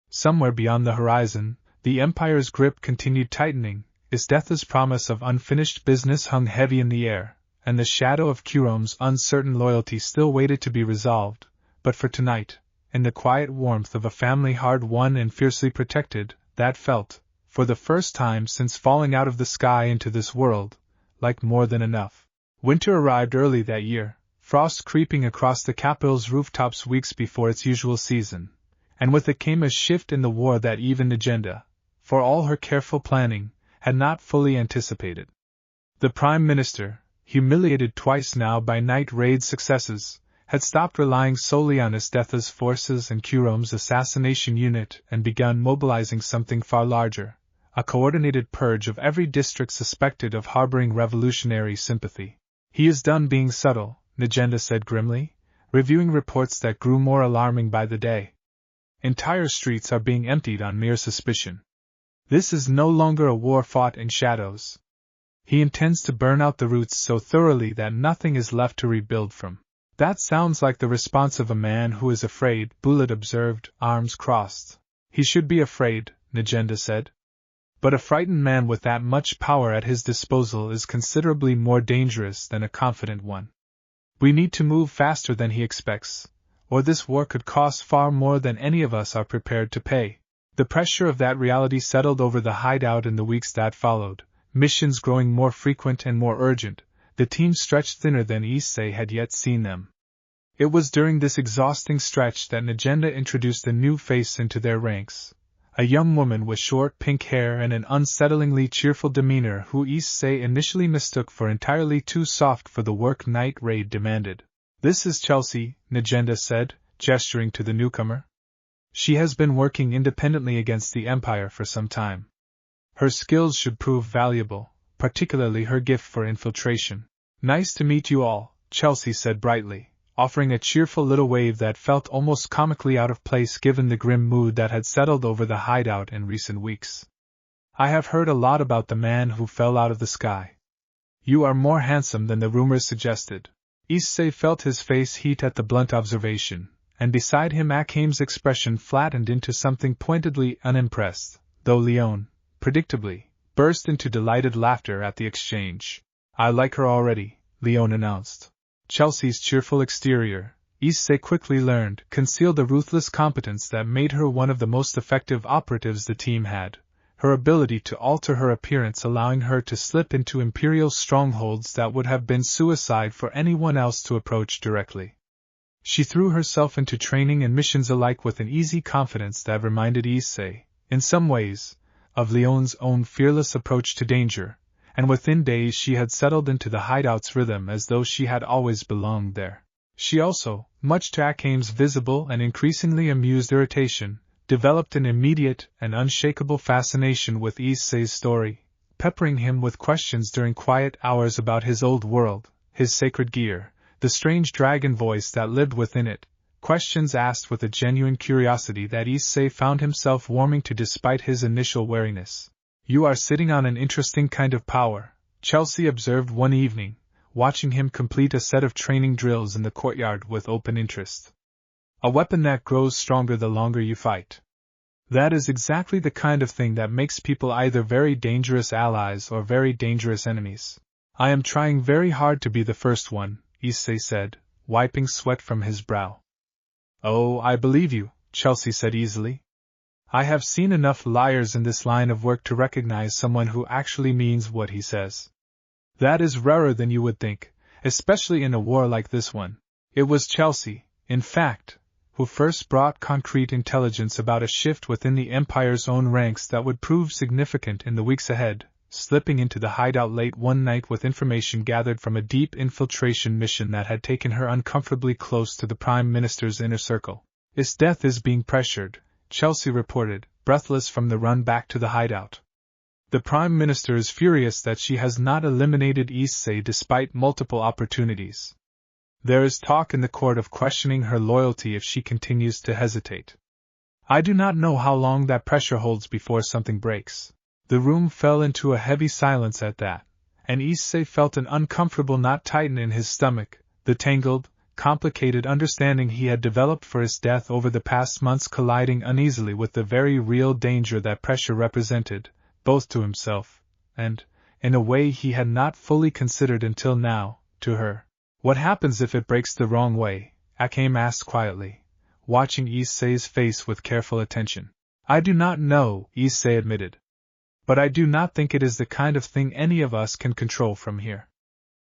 Somewhere beyond the horizon, the Empire's grip continued tightening, Esdeath's promise of unfinished business hung heavy in the air, and the shadow of Kurome's uncertain loyalty still waited to be resolved, but for tonight, in the quiet warmth of a family hard-won and fiercely protected, that felt, for the first time since falling out of the sky into this world, like more than enough. Winter arrived early that year, frost creeping across the capital's rooftops weeks before its usual season, and with it came a shift in the war that even Negenda, for all her careful planning, had not fully anticipated. The Prime Minister, humiliated twice now by night raid successes, had stopped relying solely on Esdeath's forces and Kurome's assassination unit and begun mobilizing something far larger, a coordinated purge of every district suspected of harboring revolutionary sympathy. He is done being subtle, Negenda said grimly, reviewing reports that grew more alarming by the day. Entire streets are being emptied on mere suspicion. This is no longer a war fought in shadows. He intends to burn out the roots so thoroughly that nothing is left to rebuild from. That sounds like the response of a man who is afraid, Bullet observed, arms crossed. He should be afraid, Negenda said. But a frightened man with that much power at his disposal is considerably more dangerous than a confident one. We need to move faster than he expects, or this war could cost far more than any of us are prepared to pay. The pressure of that reality settled over the hideout in the weeks that followed, missions growing more frequent and more urgent, the team stretched thinner than Issei had yet seen them. It was during this exhausting stretch that Negenda introduced a new face into their ranks, a young woman with short pink hair and an unsettlingly cheerful demeanor who Issei initially mistook for entirely too soft for the work night raid demanded. This is Chelsea, Negenda said, gesturing to the newcomer. She has been working independently against the Empire for some time. Her skills should prove valuable, particularly her gift for infiltration. Nice to meet you all, Chelsea said brightly, offering a cheerful little wave that felt almost comically out of place given the grim mood that had settled over the hideout in recent weeks. I have heard a lot about the man who fell out of the sky. You are more handsome than the rumors suggested. Issei felt his face heat at the blunt observation, and beside him Akame's expression flattened into something pointedly unimpressed, though Leone, predictably, burst into delighted laughter at the exchange. I like her already, Leone announced. Chelsea's cheerful exterior, Issei quickly learned, concealed the ruthless competence that made her one of the most effective operatives the team had, her ability to alter her appearance allowing her to slip into Imperial strongholds that would have been suicide for anyone else to approach directly. She threw herself into training and missions alike with an easy confidence that reminded Issei, in some ways, of Leone's own fearless approach to danger, and within days she had settled into the hideout's rhythm as though she had always belonged there. She also, much to Akame's visible and increasingly amused irritation, developed an immediate and unshakable fascination with Issei's story, peppering him with questions during quiet hours about his old world, his sacred gear, the strange dragon voice that lived within it, questions asked with a genuine curiosity that Issei found himself warming to despite his initial wariness. You are sitting on an interesting kind of power, Chelsea observed one evening, watching him complete a set of training drills in the courtyard with open interest. A weapon that grows stronger the longer you fight. That is exactly the kind of thing that makes people either very dangerous allies or very dangerous enemies. I am trying very hard to be the first one, Issei said, wiping sweat from his brow. Oh, I believe you, Chelsea said easily. I have seen enough liars in this line of work to recognize someone who actually means what he says. That is rarer than you would think, especially in a war like this one. It was Chelsea, in fact, who first brought concrete intelligence about a shift within the Empire's own ranks that would prove significant in the weeks ahead, slipping into the hideout late one night with information gathered from a deep infiltration mission that had taken her uncomfortably close to the Prime Minister's inner circle. Esdeath is being pressured, Chelsea reported, breathless from the run back to the hideout. The Prime Minister is furious that she has not eliminated Issei despite multiple opportunities. There is talk in the court of questioning her loyalty if she continues to hesitate. I do not know how long that pressure holds before something breaks. The room fell into a heavy silence at that, and Issei felt an uncomfortable knot tighten in his stomach. The tangled, complicated understanding he had developed for Esdeath over the past months colliding uneasily with the very real danger that pressure represented, both to himself, and, in a way he had not fully considered until now, to her. What happens if it breaks the wrong way? Akame asked quietly, watching Issei's face with careful attention. I do not know, Issei admitted. But I do not think it is the kind of thing any of us can control from here.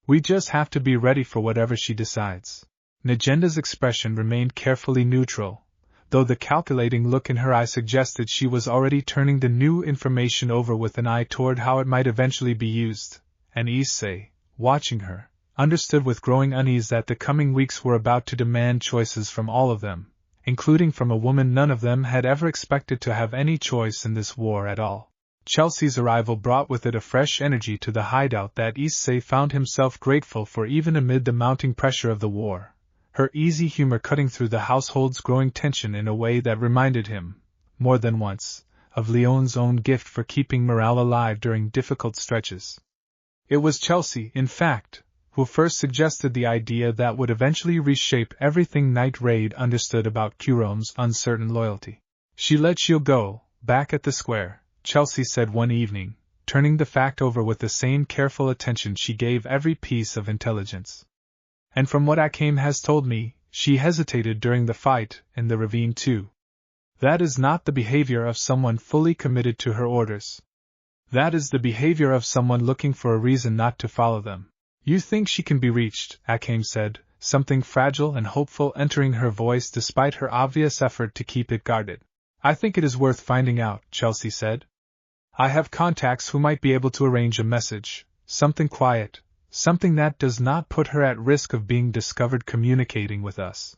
We just have to be ready for whatever she decides. Nagenda's expression remained carefully neutral, though the calculating look in her eye suggested she was already turning the new information over with an eye toward how it might eventually be used, and Issei, watching her, understood with growing unease that the coming weeks were about to demand choices from all of them, including from a woman none of them had ever expected to have any choice in this war at all. Chelsea's arrival brought with it a fresh energy to the hideout that Issei found himself grateful for even amid the mounting pressure of the war, her easy humor cutting through the household's growing tension in a way that reminded him, more than once, of Leone's own gift for keeping morale alive during difficult stretches. It was Chelsea, in fact, who first suggested the idea that would eventually reshape everything Night Raid understood about Kurome's uncertain loyalty. She let Sheele go, back at the square, Chelsea said one evening, turning the fact over with the same careful attention she gave every piece of intelligence. And from what Akame has told me, she hesitated during the fight in the ravine too. That is not the behavior of someone fully committed to her orders. That is the behavior of someone looking for a reason not to follow them. You think she can be reached, Akame said, something fragile and hopeful entering her voice despite her obvious effort to keep it guarded. I think it is worth finding out, Chelsea said. I have contacts who might be able to arrange a message, something quiet, something that does not put her at risk of being discovered communicating with us.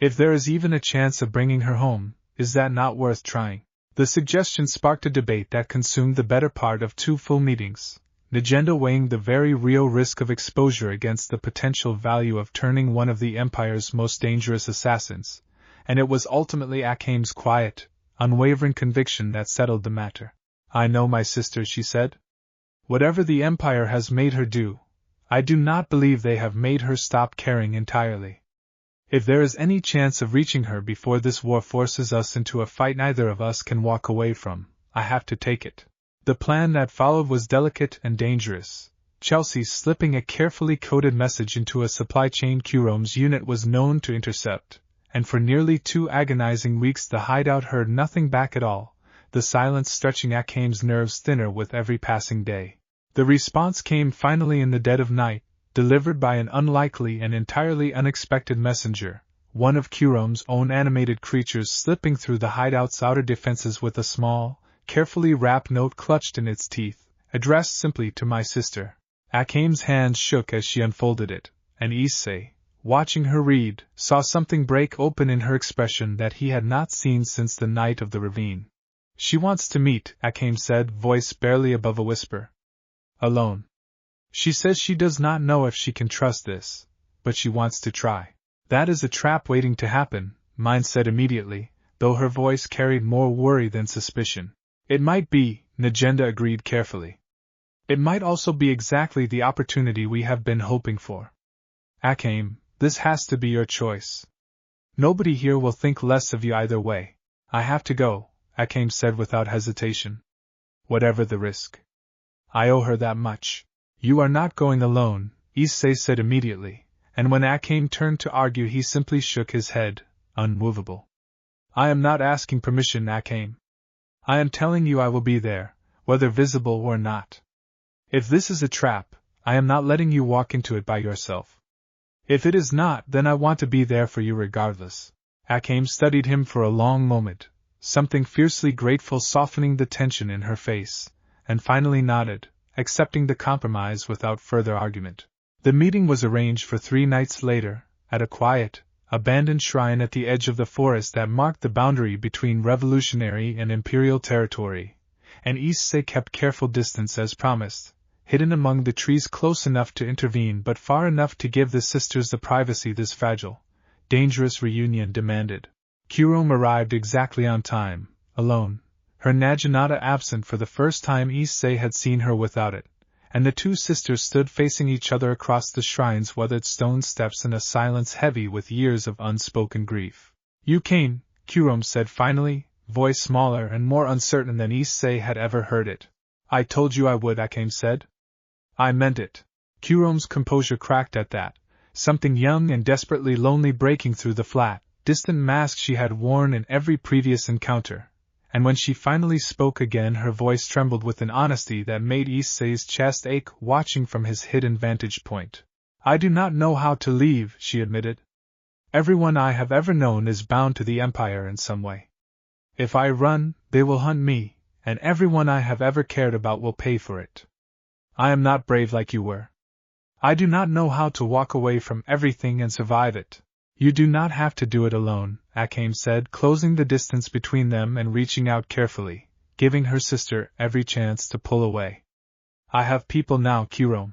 If there is even a chance of bringing her home, is that not worth trying? The suggestion sparked a debate that consumed the better part of 2 full meetings. Nagenda weighing the very real risk of exposure against the potential value of turning one of the Empire's most dangerous assassins, and it was ultimately Akame's quiet, unwavering conviction that settled the matter. I know my sister, she said. Whatever the Empire has made her do, I do not believe they have made her stop caring entirely. If there is any chance of reaching her before this war forces us into a fight neither of us can walk away from, I have to take it. The plan that followed was delicate and dangerous. Chelsea slipping a carefully coded message into a supply chain Kurome's unit was known to intercept, and for nearly 2 agonizing weeks the hideout heard nothing back at all, the silence stretching Akame's nerves thinner with every passing day. The response came finally in the dead of night, delivered by an unlikely and entirely unexpected messenger, one of Kurome's own animated creatures slipping through the hideout's outer defenses with a small, carefully wrapped note clutched in its teeth, addressed simply to my sister. Akame's hands shook as she unfolded it, and Issei, watching her read, saw something break open in her expression that he had not seen since the night of the ravine. She wants to meet, Akame said, voice barely above a whisper. Alone. She says she does not know if she can trust this, but she wants to try. That is a trap waiting to happen, Mine said immediately, though her voice carried more worry than suspicion. It might be, Najenda agreed carefully. It might also be exactly the opportunity we have been hoping for. Akame, this has to be your choice. Nobody here will think less of you either way. I have to go, Akame said without hesitation. Whatever the risk. I owe her that much. You are not going alone, Issei said immediately, and when Akame turned to argue he simply shook his head, unmovable. I am not asking permission, Akame. I am telling you I will be there, whether visible or not. If this is a trap, I am not letting you walk into it by yourself. If it is not, then I want to be there for you regardless. Akame studied him for a long moment, something fiercely grateful softening the tension in her face, and finally nodded, accepting the compromise without further argument. The meeting was arranged for 3 nights later, at a quiet, abandoned shrine at the edge of the forest that marked the boundary between revolutionary and imperial territory, and Issei kept careful distance as promised, hidden among the trees close enough to intervene but far enough to give the sisters the privacy this fragile, dangerous reunion demanded. Kurome arrived exactly on time, alone, her Naginata absent for the first time Issei had seen her without it, and the 2 sisters stood facing each other across the shrine's weathered stone steps in a silence heavy with years of unspoken grief. You came, Kurome said finally, voice smaller and more uncertain than Issei had ever heard it. I told you I would, Akame said. I meant it. Kurome's composure cracked at that, something young and desperately lonely breaking through the flat, distant mask she had worn in every previous encounter, and when she finally spoke again her voice trembled with an honesty that made Issei's chest ache watching from his hidden vantage point. I do not know how to leave, she admitted. Everyone I have ever known is bound to the Empire in some way. If I run, they will hunt me, and everyone I have ever cared about will pay for it. I am not brave like you were. I do not know how to walk away from everything and survive it. You do not have to do it alone, Akame said, closing the distance between them and reaching out carefully, giving her sister every chance to pull away. I have people now, Kurome.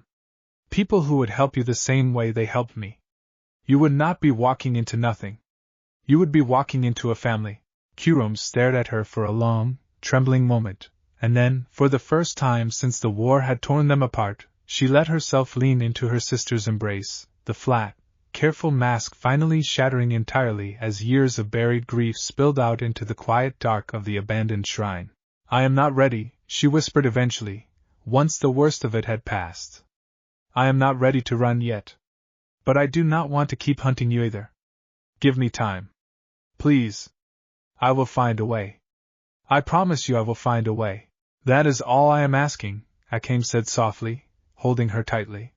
People who would help you the same way they helped me. You would not be walking into nothing. You would be walking into a family. Kurome stared at her for a long, trembling moment, and then, for the first time since the war had torn them apart, she let herself lean into her sister's embrace, the flat, careful mask finally shattering entirely as years of buried grief spilled out into the quiet dark of the abandoned shrine. I am not ready, she whispered eventually, once the worst of it had passed. I am not ready to run yet. But I do not want to keep hunting you either. Give me time. Please. I will find a way. I promise you I will find a way. That is all I am asking, Akame said softly, holding her tightly.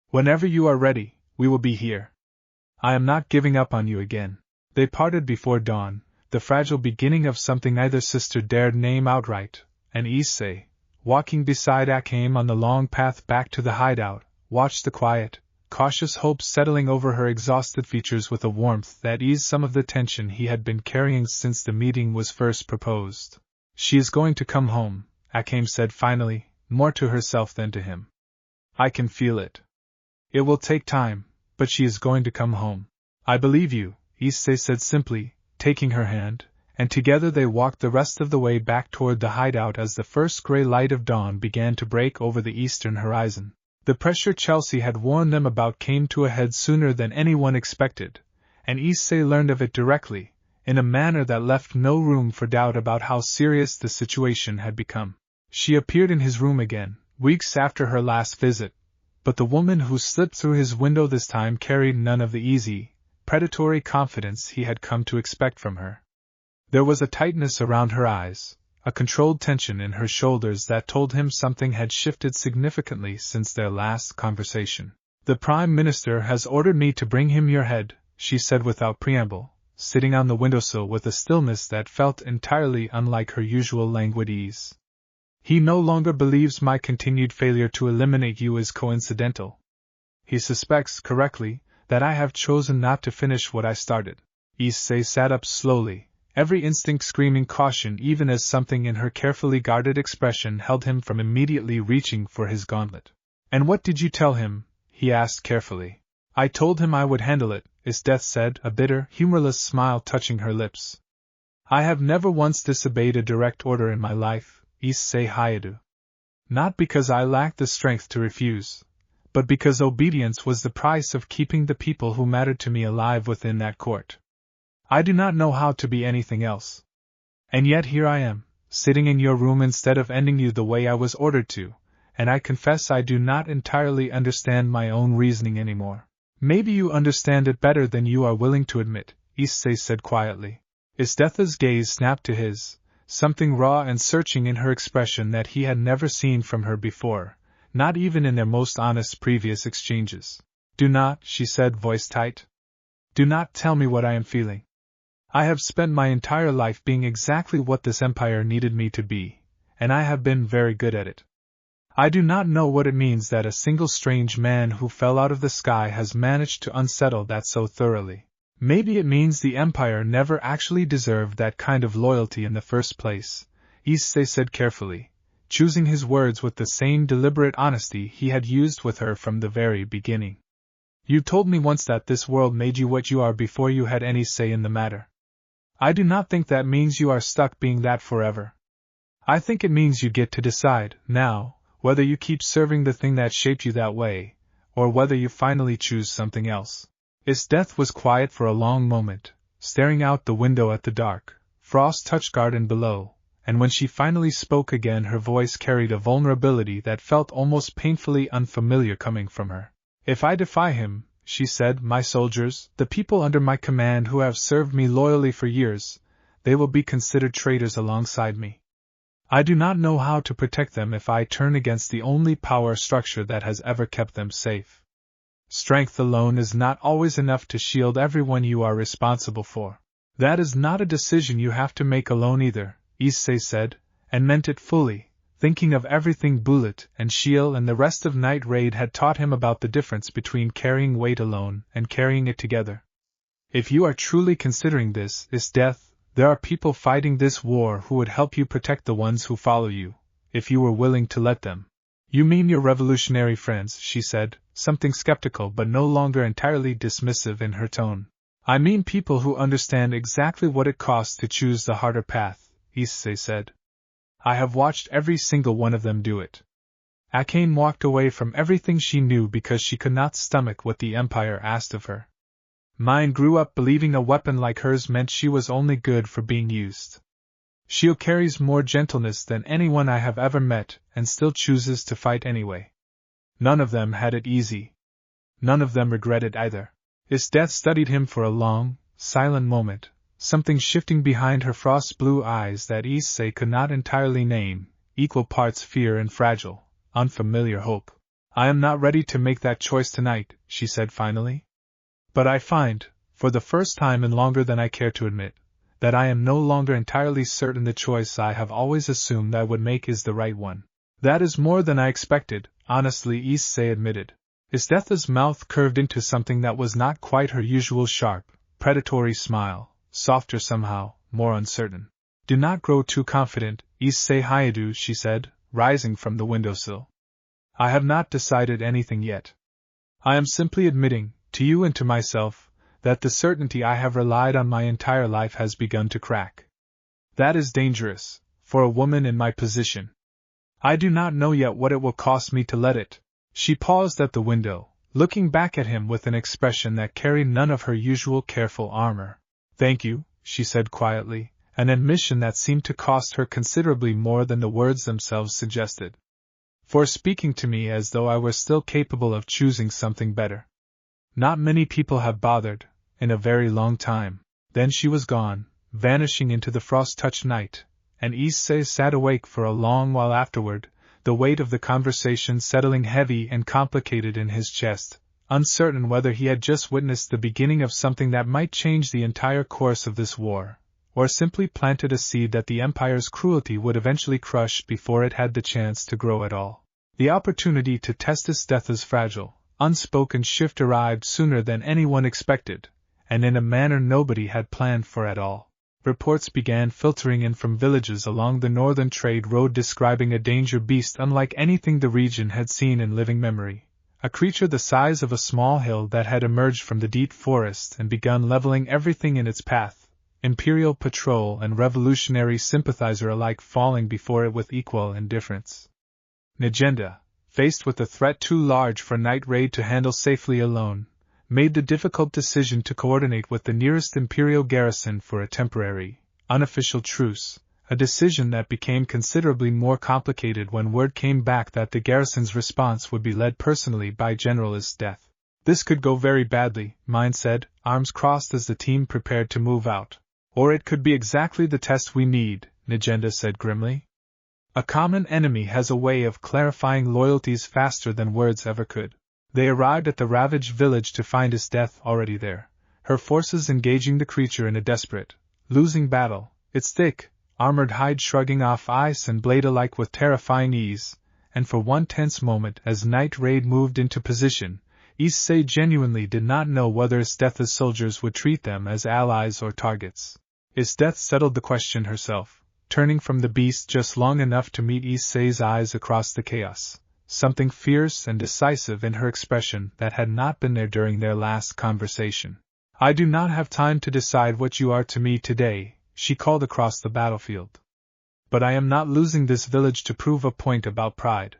Whenever you are ready, we will be here. I am not giving up on you again. They parted before dawn, the fragile beginning of something neither sister dared name outright, and Issei, walking beside Akame on the long path back to the hideout, watched the quiet, cautious hope settling over her exhausted features with a warmth that eased some of the tension he had been carrying since the meeting was first proposed. She is going to come home, Akame said finally, more to herself than to him. I can feel it. It will take time, but she is going to come home. I believe you, Issei said simply, taking her hand, and together they walked the rest of the way back toward the hideout as the first gray light of dawn began to break over the eastern horizon. The pressure Chelsea had warned them about came to a head sooner than anyone expected, and Issei learned of it directly, in a manner that left no room for doubt about how serious the situation had become. She appeared in his room again, weeks after her last visit, but the woman who slipped through his window this time carried none of the easy, predatory confidence he had come to expect from her. There was a tightness around her eyes, a controlled tension in her shoulders that told him something had shifted significantly since their last conversation. The Prime Minister has ordered me to bring him your head, she said without preamble, sitting on the windowsill with a stillness that felt entirely unlike her usual languid ease. He no longer believes my continued failure to eliminate you is coincidental. He suspects, correctly, that I have chosen not to finish what I started. Issei sat up slowly, every instinct screaming caution even as something in her carefully guarded expression held him from immediately reaching for his gauntlet. And what did you tell him? He asked carefully. I told him I would handle it, Esdeath said, a bitter, humorless smile touching her lips. I have never once disobeyed a direct order in my life, Issei Hyoudou. Not because I lacked the strength to refuse, but because obedience was the price of keeping the people who mattered to me alive within that court. I do not know how to be anything else. And yet here I am, sitting in your room instead of ending you the way I was ordered to, and I confess I do not entirely understand my own reasoning anymore. Maybe you understand it better than you are willing to admit, Issei said quietly. Esdeath's gaze snapped to his, something raw and searching in her expression that he had never seen from her before, not even in their most honest previous exchanges. Do not, she said, voice tight. Do not tell me what I am feeling. I have spent my entire life being exactly what this empire needed me to be, and I have been very good at it. I do not know what it means that a single strange man who fell out of the sky has managed to unsettle that so thoroughly. Maybe it means the empire never actually deserved that kind of loyalty in the first place, Issei said carefully, choosing his words with the same deliberate honesty he had used with her from the very beginning. You told me once that this world made you what you are before you had any say in the matter. I do not think that means you are stuck being that forever. I think it means you get to decide, now, whether you keep serving the thing that shaped you that way, or whether you finally choose something else. Esdeath was quiet for a long moment, staring out the window at the dark, frost-touched garden below, and when she finally spoke again her voice carried a vulnerability that felt almost painfully unfamiliar coming from her. If I defy him, she said, my soldiers, the people under my command who have served me loyally for years, they will be considered traitors alongside me. I do not know how to protect them if I turn against the only power structure that has ever kept them safe. Strength alone is not always enough to shield everyone you are responsible for. That is not a decision you have to make alone either, Issei said, and meant it fully, thinking of everything Bullet and Sheele and the rest of Night Raid had taught him about the difference between carrying weight alone and carrying it together. If you are truly considering this, Esdeath, there are people fighting this war who would help you protect the ones who follow you, if you were willing to let them. You mean your revolutionary friends, she said, something skeptical but no longer entirely dismissive in her tone. I mean people who understand exactly what it costs to choose the harder path, Issei said. I have watched every single one of them do it. Akane walked away from everything she knew because she could not stomach what the Empire asked of her. Mine grew up believing a weapon like hers meant she was only good for being used. Sheele carries more gentleness than anyone I have ever met and still chooses to fight anyway. None of them had it easy. None of them regret it either. Esdeath studied him for a long, silent moment, something shifting behind her frost-blue eyes that Issei could not entirely name, equal parts fear and fragile, unfamiliar hope. I am not ready to make that choice tonight, she said finally. But I find, for the first time in longer than I care to admit, that I am no longer entirely certain the choice I have always assumed I would make is the right one. That is more than I expected, honestly, Issei admitted. Esdeath's mouth curved into something that was not quite her usual sharp, predatory smile, softer somehow, more uncertain. Do not grow too confident, Issei Hyoudou, she said, rising from the windowsill. I have not decided anything yet. I am simply admitting, to you and to myself, that the certainty I have relied on my entire life has begun to crack. That is dangerous, for a woman in my position. I do not know yet what it will cost me to let it. She paused at the window, looking back at him with an expression that carried none of her usual careful armor. Thank you, she said quietly, an admission that seemed to cost her considerably more than the words themselves suggested. For speaking to me as though I were still capable of choosing something better. Not many people have bothered, in a very long time. Then she was gone, vanishing into the frost-touched night, and Issei sat awake for a long while afterward, the weight of the conversation settling heavy and complicated in his chest, uncertain whether he had just witnessed the beginning of something that might change the entire course of this war, or simply planted a seed that the Empire's cruelty would eventually crush before it had the chance to grow at all. The opportunity to test Esdeath's fragile, unspoken shift arrived sooner than anyone expected, and in a manner nobody had planned for at all. Reports began filtering in from villages along the northern trade road describing a danger beast unlike anything the region had seen in living memory, a creature the size of a small hill that had emerged from the deep forest and begun leveling everything in its path, Imperial patrol and revolutionary sympathizer alike falling before it with equal indifference. Negenda, faced with a threat too large for Night Raid to handle safely alone, made the difficult decision to coordinate with the nearest Imperial garrison for a temporary, unofficial truce, a decision that became considerably more complicated when word came back that the garrison's response would be led personally by General Esdeath. This could go very badly, Mine said, arms crossed as the team prepared to move out. Or it could be exactly the test we need, Negenda said grimly. A common enemy has a way of clarifying loyalties faster than words ever could. They arrived at the ravaged village to find Esdeath already there, her forces engaging the creature in a desperate, losing battle, its thick, armored hide shrugging off ice and blade alike with terrifying ease, and for one tense moment as Night Raid moved into position, Issei genuinely did not know whether Esdeath's soldiers would treat them as allies or targets. Esdeath settled the question herself, turning from the beast just long enough to meet Issei's eyes across the chaos, something fierce and decisive in her expression that had not been there during their last conversation. I do not have time to decide what you are to me today, she called across the battlefield. But I am not losing this village to prove a point about pride.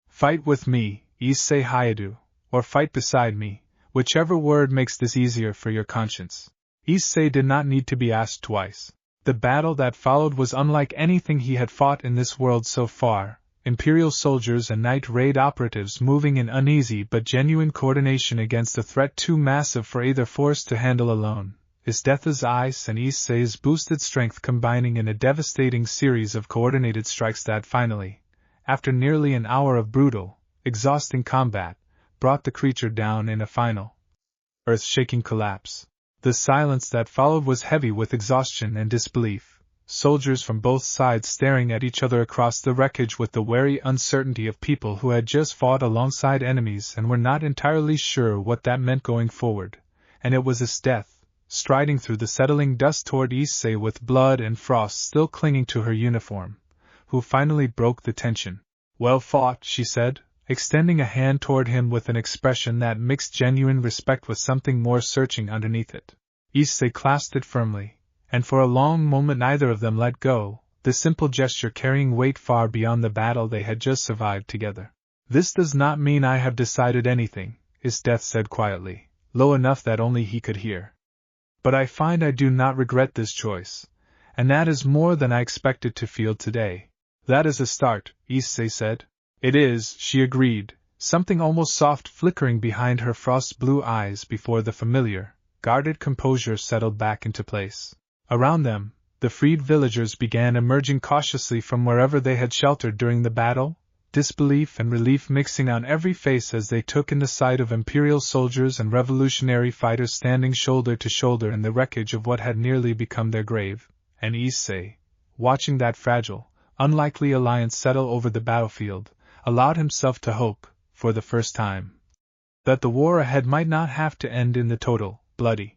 Fight with me, Issei Hyoudou, or fight beside me, whichever word makes this easier for your conscience. Issei did not need to be asked twice. The battle that followed was unlike anything he had fought in this world so far, Imperial soldiers and Night Raid operatives moving in uneasy but genuine coordination against a threat too massive for either force to handle alone. Esdeath's ice and Issei's boosted strength combining in a devastating series of coordinated strikes that finally, after nearly an hour of brutal, exhausting combat, brought the creature down in a final, earth-shaking collapse. The silence that followed was heavy with exhaustion and disbelief, soldiers from both sides staring at each other across the wreckage with the wary uncertainty of people who had just fought alongside enemies and were not entirely sure what that meant going forward, and it was Esdeath, striding through the settling dust toward Issei with blood and frost still clinging to her uniform, who finally broke the tension. Well fought, she said, extending a hand toward him with an expression that mixed genuine respect with something more searching underneath it. Issei clasped it firmly, and for a long moment neither of them let go, the simple gesture carrying weight far beyond the battle they had just survived together. This does not mean I have decided anything, Esdeath said quietly, low enough that only he could hear. But I find I do not regret this choice, and that is more than I expected to feel today. That is a start, Issei said. It is, she agreed, something almost soft flickering behind her frost-blue eyes before the familiar, guarded composure settled back into place. Around them, the freed villagers began emerging cautiously from wherever they had sheltered during the battle, disbelief and relief mixing on every face as they took in the sight of Imperial soldiers and revolutionary fighters standing shoulder to shoulder in the wreckage of what had nearly become their grave, and Issei, watching that fragile, unlikely alliance settle over the battlefield, allowed himself to hope, for the first time, that the war ahead might not have to end in the total, bloody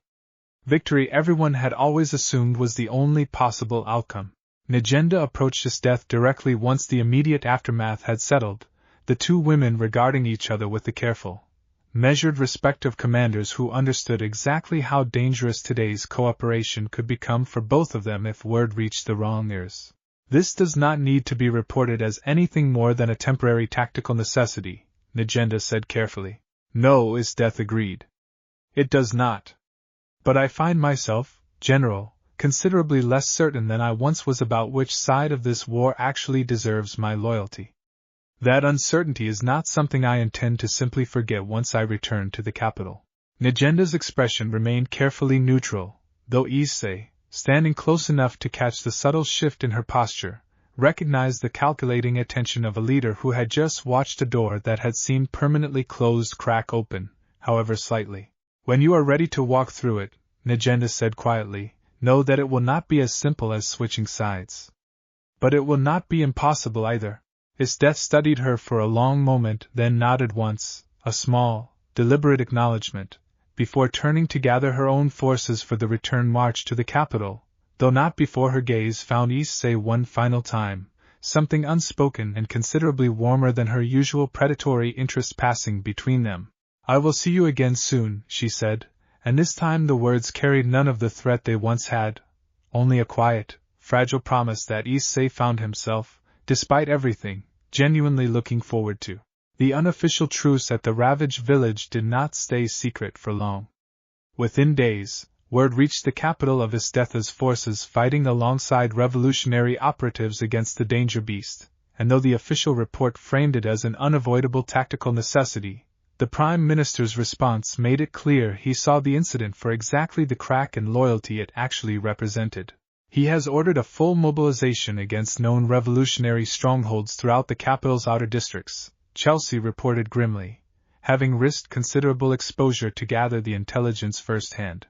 victory everyone had always assumed was the only possible outcome. Negenda approached Esdeath directly once the immediate aftermath had settled, the two women regarding each other with the careful, measured respect of commanders who understood exactly how dangerous today's cooperation could become for both of them if word reached the wrong ears. This does not need to be reported as anything more than a temporary tactical necessity, Negenda said carefully. No, Esdeath agreed. It does not. But I find myself, General, considerably less certain than I once was about which side of this war actually deserves my loyalty. That uncertainty is not something I intend to simply forget once I return to the capital. Negenda's expression remained carefully neutral, though Issei, standing close enough to catch the subtle shift in her posture, recognized the calculating attention of a leader who had just watched a door that had seemed permanently closed crack open, however slightly. When you are ready to walk through it, Negenda said quietly, know that it will not be as simple as switching sides. But it will not be impossible either. Esdeath studied her for a long moment, then nodded once, a small, deliberate acknowledgement, before turning to gather her own forces for the return march to the capital, though not before her gaze found Issei one final time, something unspoken and considerably warmer than her usual predatory interest passing between them. I will see you again soon, she said, and this time the words carried none of the threat they once had, only a quiet, fragile promise that Issei found himself, despite everything, genuinely looking forward to. The unofficial truce at the ravaged village did not stay secret for long. Within days, word reached the capital of Esdeath's forces fighting alongside revolutionary operatives against the danger beast, and though the official report framed it as an unavoidable tactical necessity, the Prime Minister's response made it clear he saw the incident for exactly the crack in loyalty it actually represented. He has ordered a full mobilization against known revolutionary strongholds throughout the capital's outer districts, Chelsea reported grimly, having risked considerable exposure to gather the intelligence firsthand.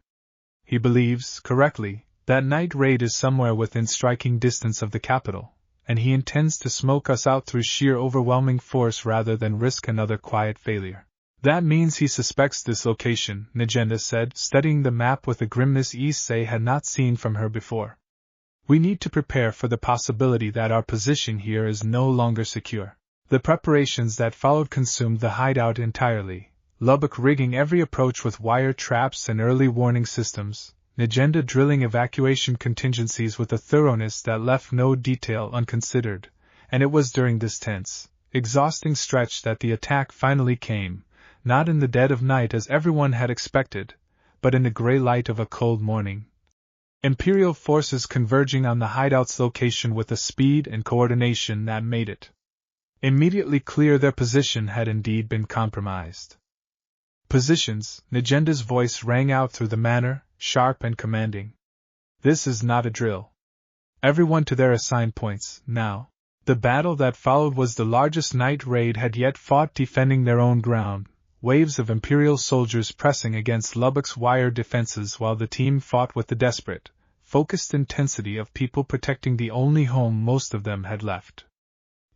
He believes, correctly, that night raid is somewhere within striking distance of the capital, and he intends to smoke us out through sheer overwhelming force rather than risk another quiet failure. That means he suspects this location, Negenda said, studying the map with a grimness Issei had not seen from her before. We need to prepare for the possibility that our position here is no longer secure. The preparations that followed consumed the hideout entirely, Lubbock rigging every approach with wire traps and early warning systems, Negenda drilling evacuation contingencies with a thoroughness that left no detail unconsidered, and it was during this tense, exhausting stretch that the attack finally came, not in the dead of night as everyone had expected, but in the gray light of a cold morning. Imperial forces converging on the hideout's location with a speed and coordination that made it immediately clear their position had indeed been compromised. Positions, Negenda's voice rang out through the manor, sharp and commanding. This is not a drill. Everyone to their assigned points, now. The battle that followed was the largest night raid had yet fought defending their own ground, waves of Imperial soldiers pressing against Lubbock's wire defenses while the team fought with the desperate, focused intensity of people protecting the only home most of them had left.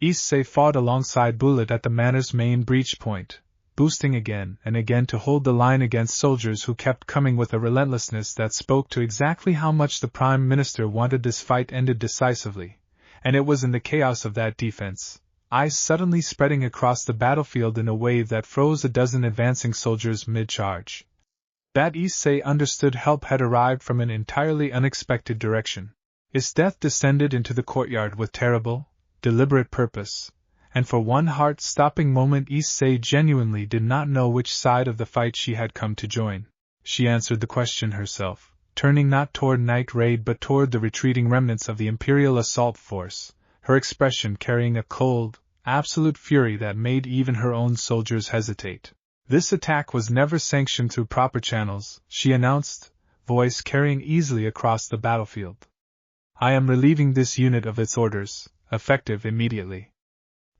Issei fought alongside Bullet at the manor's main breach point, boosting again and again to hold the line against soldiers who kept coming with a relentlessness that spoke to exactly how much the Prime Minister wanted this fight ended decisively, and it was in the chaos of that defense, ice suddenly spreading across the battlefield in a wave that froze a dozen advancing soldiers mid-charge, that Issei understood help had arrived from an entirely unexpected direction. Esdeath descended into the courtyard with terrible, deliberate purpose, and for one heart-stopping moment Issei genuinely did not know which side of the fight she had come to join. She answered the question herself, turning not toward night raid but toward the retreating remnants of the Imperial assault force, her expression carrying a cold, absolute fury that made even her own soldiers hesitate. This attack was never sanctioned through proper channels, she announced, voice carrying easily across the battlefield. I am relieving this unit of its orders, effective immediately.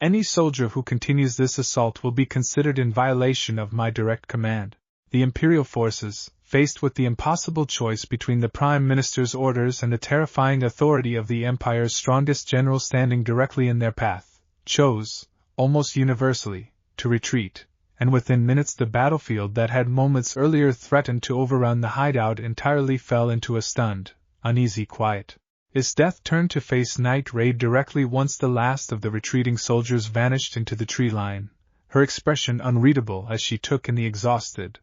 Any soldier who continues this assault will be considered in violation of my direct command. The Imperial forces, faced with the impossible choice between the Prime Minister's orders and the terrifying authority of the Empire's strongest general standing directly in their path, chose, almost universally, to retreat, and within minutes the battlefield that had moments earlier threatened to overrun the hideout entirely fell into a stunned, uneasy quiet. Esdeath turned to face night raid directly once the last of the retreating soldiers vanished into the tree line, her expression unreadable as she took in the exhausted,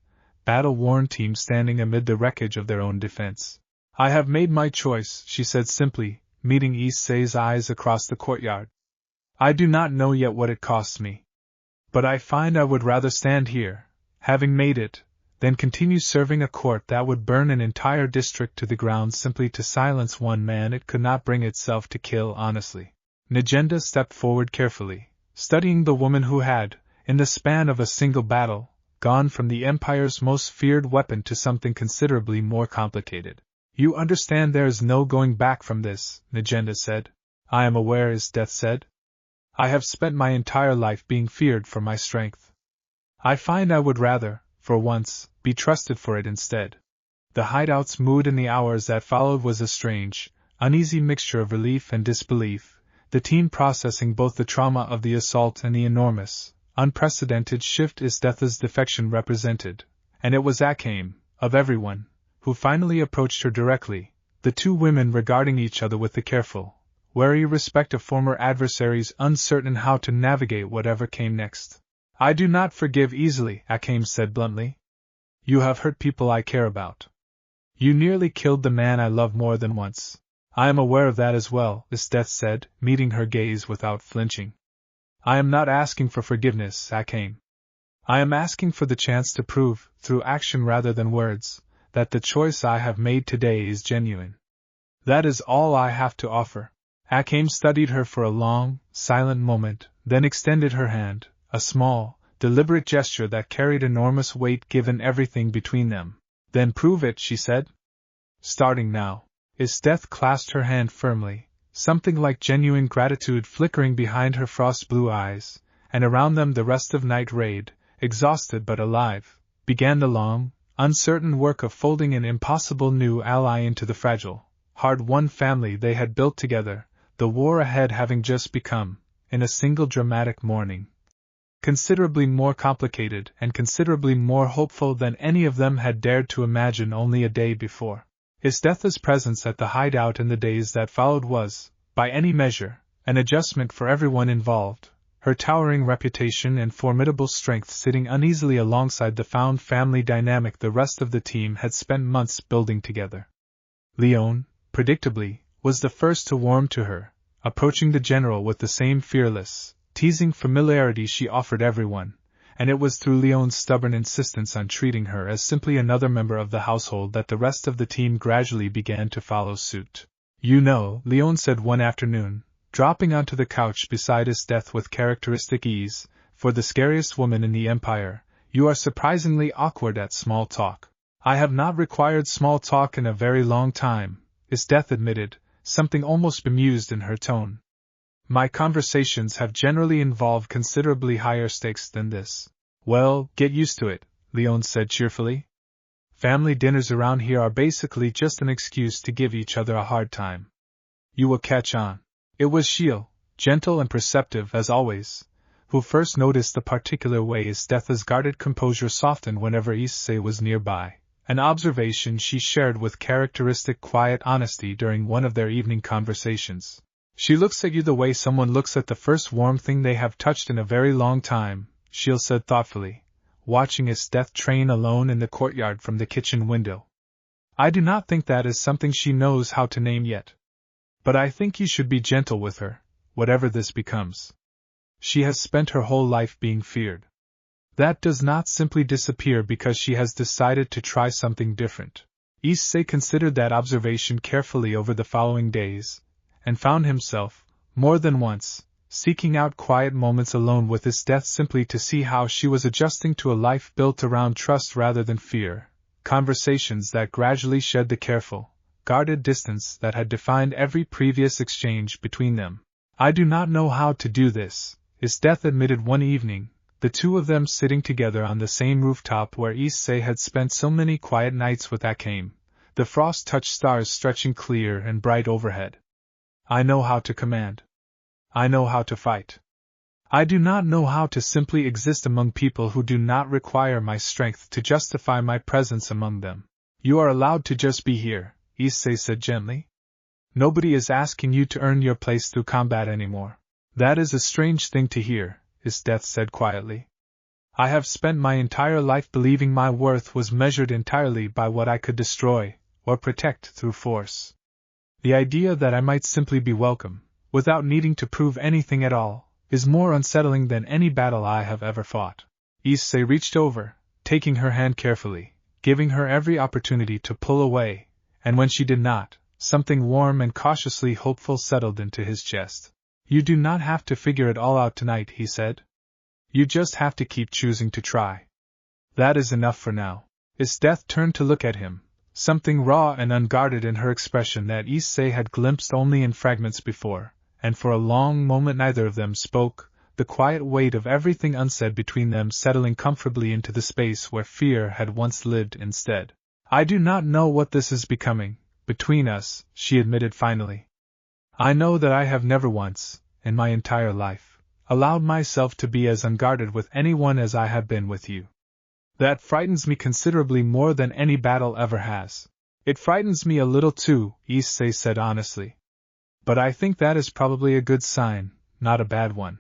battle-worn team standing amid the wreckage of their own defense. I have made my choice, she said simply, meeting Issei's eyes across the courtyard. I do not know yet what it costs me. But I find I would rather stand here, having made it, than continue serving a court that would burn an entire district to the ground simply to silence one man it could not bring itself to kill honestly. Negenda stepped forward carefully, studying the woman who had, in the span of a single battle, gone from the Empire's most feared weapon to something considerably more complicated. You understand there is no going back from this, Negenda said. I am aware, Esdeath said. I have spent my entire life being feared for my strength. I find I would rather, for once, be trusted for it instead. The hideout's mood in the hours that followed was a strange, uneasy mixture of relief and disbelief, the team processing both the trauma of the assault and the enormous, unprecedented shift Esdeath's defection represented, and it was Akame, of everyone, who finally approached her directly, the two women regarding each other with the careful, wary respect of former adversaries uncertain how to navigate whatever came next. I do not forgive easily, Akame said bluntly. You have hurt people I care about. You nearly killed the man I love more than once. I am aware of that as well, Esdeath said, meeting her gaze without flinching. I am not asking for forgiveness, Akame. I am asking for the chance to prove, through action rather than words, that the choice I have made today is genuine. That is all I have to offer. Akame studied her for a long, silent moment, then extended her hand, a small, deliberate gesture that carried enormous weight given everything between them. Then prove it, she said. Starting now. Esdeath clasped her hand firmly, something like genuine gratitude flickering behind her frost-blue eyes, and around them the rest of night rayed, exhausted but alive, began the long, uncertain work of folding an impossible new ally into the fragile, hard-won family they had built together, the war ahead having just become, in a single dramatic morning, considerably more complicated and considerably more hopeful than any of them had dared to imagine only a day before. Esdeath's presence at the hideout in the days that followed was, by any measure, an adjustment for everyone involved, her towering reputation and formidable strength sitting uneasily alongside the found family dynamic the rest of the team had spent months building together. Leone, predictably, was the first to warm to her, approaching the general with the same fearless, teasing familiarity she offered everyone, and it was through Leone's stubborn insistence on treating her as simply another member of the household that the rest of the team gradually began to follow suit. You know, Leone said one afternoon, dropping onto the couch beside Esdeath with characteristic ease, for the scariest woman in the Empire, you are surprisingly awkward at small talk. I have not required small talk in a very long time, Esdeath admitted, something almost bemused in her tone. My conversations have generally involved considerably higher stakes than this. Well, get used to it, Leone said cheerfully. Family dinners around here are basically just an excuse to give each other a hard time. You will catch on. It was Sheele, gentle and perceptive as always, who first noticed the particular way Esdeath's guarded composure softened whenever Issei was nearby, an observation she shared with characteristic quiet honesty during one of their evening conversations. She looks at you the way someone looks at the first warm thing they have touched in a very long time, Sheele said thoughtfully, watching Esdeath train alone in the courtyard from the kitchen window. I do not think that is something she knows how to name yet. But I think you should be gentle with her, whatever this becomes. She has spent her whole life being feared. That does not simply disappear because she has decided to try something different. Issei considered that observation carefully over the following days, and found himself, more than once, seeking out quiet moments alone with Esdeath simply to see how she was adjusting to a life built around trust rather than fear, conversations that gradually shed the careful, guarded distance that had defined every previous exchange between them. I do not know how to do this, Esdeath admitted one evening, the two of them sitting together on the same rooftop where Issei had spent so many quiet nights with Akame, the frost-touched stars stretching clear and bright overhead. I know how to command. I know how to fight. I do not know how to simply exist among people who do not require my strength to justify my presence among them. You are allowed to just be here, Issei said gently. Nobody is asking you to earn your place through combat anymore. That is a strange thing to hear, Esdeath said quietly. I have spent my entire life believing my worth was measured entirely by what I could destroy, or protect through force. The idea that I might simply be welcome, without needing to prove anything at all, is more unsettling than any battle I have ever fought. Issei reached over, taking her hand carefully, giving her every opportunity to pull away, and when she did not, something warm and cautiously hopeful settled into his chest. You do not have to figure it all out tonight, he said. You just have to keep choosing to try. That is enough for now. Esdeath turned to look at him, something raw and unguarded in her expression that Issei had glimpsed only in fragments before, and for a long moment neither of them spoke, the quiet weight of everything unsaid between them settling comfortably into the space where fear had once lived instead. I do not know what this is becoming, between us, she admitted finally. I know that I have never once, in my entire life, allowed myself to be as unguarded with anyone as I have been with you. That frightens me considerably more than any battle ever has. It frightens me a little too, Issei said honestly. But I think that is probably a good sign, not a bad one.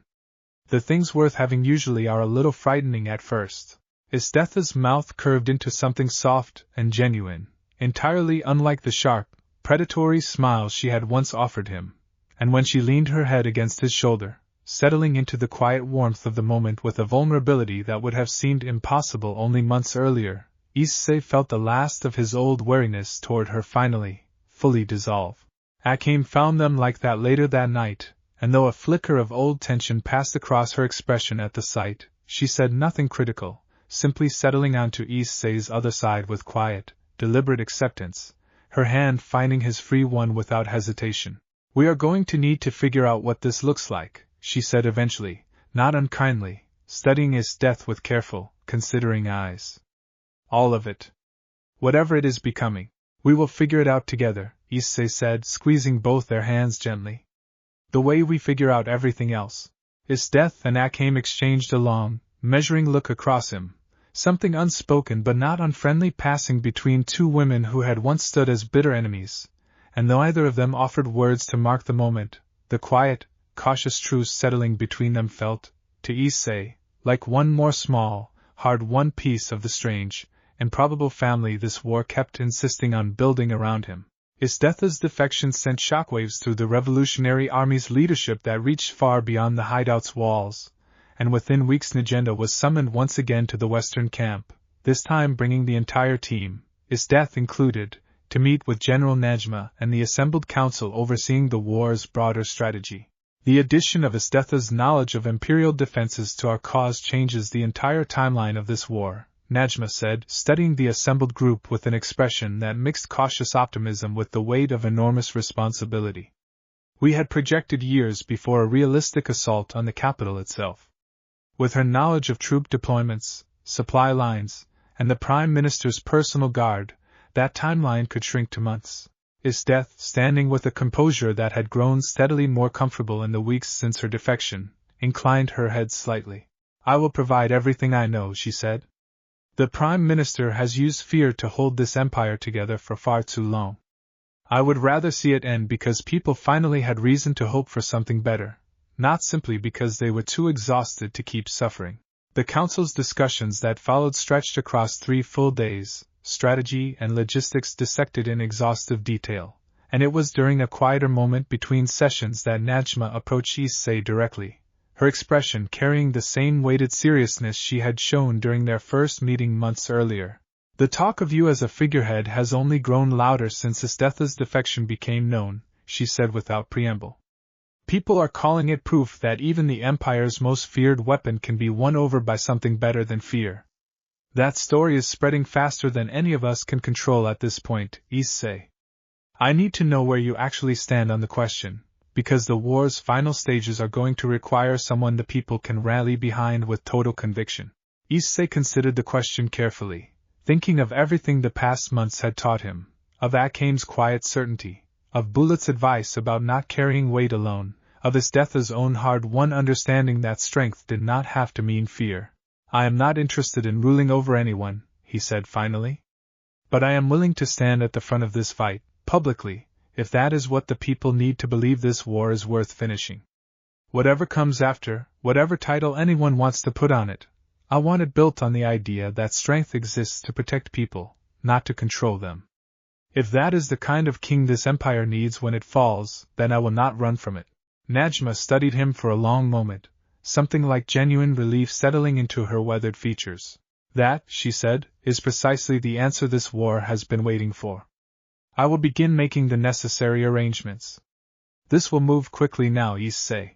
The things worth having usually are a little frightening at first. Esdeath's mouth curved into something soft and genuine, entirely unlike the sharp, predatory smile she had once offered him, and when she leaned her head against his shoulder, settling into the quiet warmth of the moment with a vulnerability that would have seemed impossible only months earlier, Issei felt the last of his old wariness toward her finally, fully dissolve. Akame found them like that later that night, and though a flicker of old tension passed across her expression at the sight, she said nothing critical, simply settling onto Issei's other side with quiet, deliberate acceptance, her hand finding his free one without hesitation. "We are going to need to figure out what this looks like," she said eventually, not unkindly, studying Esdeath with careful, considering eyes. "All of it. Whatever it is becoming. We will figure it out together," Issei said, squeezing both their hands gently. "The way we figure out everything else." Esdeath and Akame exchanged a long, measuring look across him, something unspoken but not unfriendly passing between two women who had once stood as bitter enemies, and though either of them offered words to mark the moment, the quiet, cautious truce settling between them felt, to Issei, like one more small, hard-won piece of the strange, improbable family this war kept insisting on building around him. Esdeath's defection sent shockwaves through the Revolutionary Army's leadership that reached far beyond the hideout's walls, and within weeks Najenda was summoned once again to the western camp, this time bringing the entire team, Esdeath included, to meet with General Najma and the assembled council overseeing the war's broader strategy. "The addition of Esdeath's knowledge of Imperial defenses to our cause changes the entire timeline of this war," Najma said, studying the assembled group with an expression that mixed cautious optimism with the weight of enormous responsibility. "We had projected years before a realistic assault on the capital itself. With her knowledge of troop deployments, supply lines, and the Prime Minister's personal guard, that timeline could shrink to months." Esdeath, standing with a composure that had grown steadily more comfortable in the weeks since her defection, inclined her head slightly. "I will provide everything I know," she said. "The Prime Minister has used fear to hold this empire together for far too long. I would rather see it end because people finally had reason to hope for something better, not simply because they were too exhausted to keep suffering." The Council's discussions that followed stretched across 3 full days, strategy and logistics dissected in exhaustive detail, and it was during a quieter moment between sessions that Najma approached Issei directly, her expression carrying the same weighted seriousness she had shown during their first meeting months earlier. "The talk of you as a figurehead has only grown louder since Esdeath's defection became known," she said without preamble. "People are calling it proof that even the Empire's most feared weapon can be won over by something better than fear. That story is spreading faster than any of us can control at this point, Issei. I need to know where you actually stand on the question, because the war's final stages are going to require someone the people can rally behind with total conviction." Issei considered the question carefully, thinking of everything the past months had taught him, of Akame's quiet certainty, of Bullet's advice about not carrying weight alone, of Esdeath's own hard-won understanding that strength did not have to mean fear. "I am not interested in ruling over anyone," he said finally. "But I am willing to stand at the front of this fight, publicly, if that is what the people need to believe this war is worth finishing. Whatever comes after, whatever title anyone wants to put on it, I want it built on the idea that strength exists to protect people, not to control them. If that is the kind of king this empire needs when it falls, then I will not run from it." Najma studied him for a long moment, something like genuine relief settling into her weathered features. "That," she said, "is precisely the answer this war has been waiting for. I will begin making the necessary arrangements. This will move quickly now, Issei.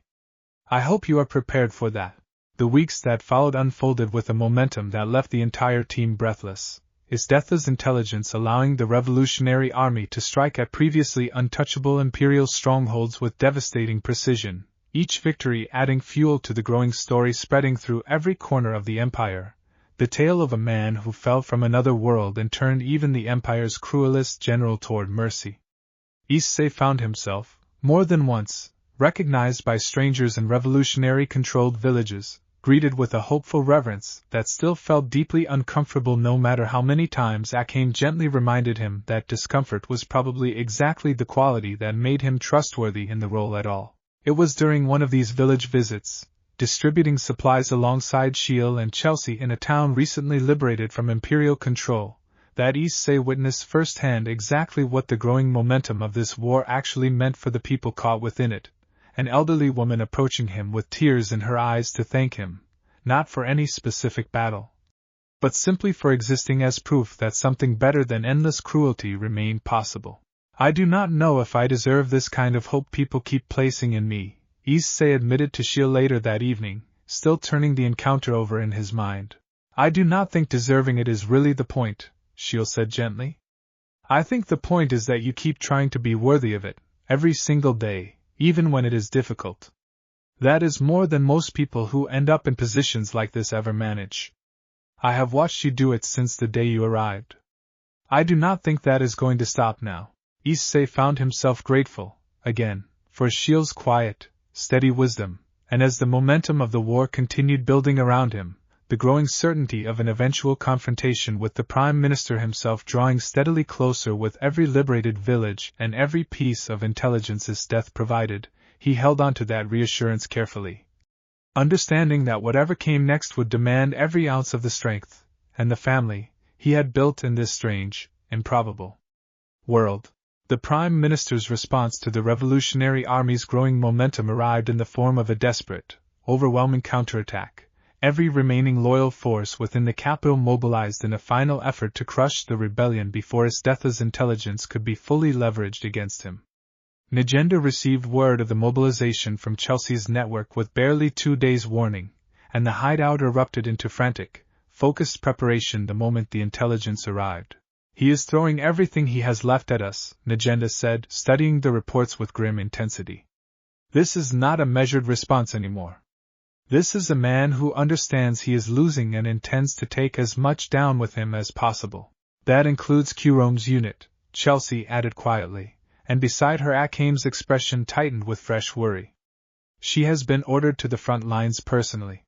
I hope you are prepared for that." The weeks that followed unfolded with a momentum that left the entire team breathless, Esdeath's intelligence allowing the Revolutionary Army to strike at previously untouchable Imperial strongholds with devastating precision, each victory adding fuel to the growing story spreading through every corner of the Empire, the tale of a man who fell from another world and turned even the Empire's cruelest general toward mercy. Issei found himself, more than once, recognized by strangers in revolutionary-controlled villages, greeted with a hopeful reverence that still felt deeply uncomfortable no matter how many times Akame gently reminded him that discomfort was probably exactly the quality that made him trustworthy in the role at all. It was during one of these village visits, distributing supplies alongside Sheele and Chelsea in a town recently liberated from Imperial control, that Issei witnessed firsthand exactly what the growing momentum of this war actually meant for the people caught within it, an elderly woman approaching him with tears in her eyes to thank him, not for any specific battle, but simply for existing as proof that something better than endless cruelty remained possible. I do not know if I deserve this kind of hope people keep placing in me, Issei admitted to Sheele later that evening, still turning the encounter over in his mind. I do not think deserving it is really the point, Sheele said gently. I think the point is that you keep trying to be worthy of it, every single day, even when it is difficult. That is more than most people who end up in positions like this ever manage. I have watched you do it since the day you arrived. I do not think that is going to stop now. Issei found himself grateful, again, for Sheele's quiet, steady wisdom, and as the momentum of the war continued building around him, the growing certainty of an eventual confrontation with the Prime Minister himself drawing steadily closer with every liberated village and every piece of intelligence Esdeath provided, he held on to that reassurance carefully. Understanding that whatever came next would demand every ounce of the strength, and the family, he had built in this strange, improbable world. The Prime Minister's response to the Revolutionary Army's growing momentum arrived in the form of a desperate, overwhelming counterattack. Every remaining loyal force within the capital mobilized in a final effort to crush the rebellion before Esdeath's intelligence could be fully leveraged against him. Negenda received word of the mobilization from Chelsea's network with barely 2 days' warning, and the hideout erupted into frantic, focused preparation the moment the intelligence arrived. He is throwing everything he has left at us, Negenda said, studying the reports with grim intensity. This is not a measured response anymore. This is a man who understands he is losing and intends to take as much down with him as possible. That includes Kurome's unit, Chelsea added quietly, and beside her Akame's expression tightened with fresh worry. She has been ordered to the front lines personally.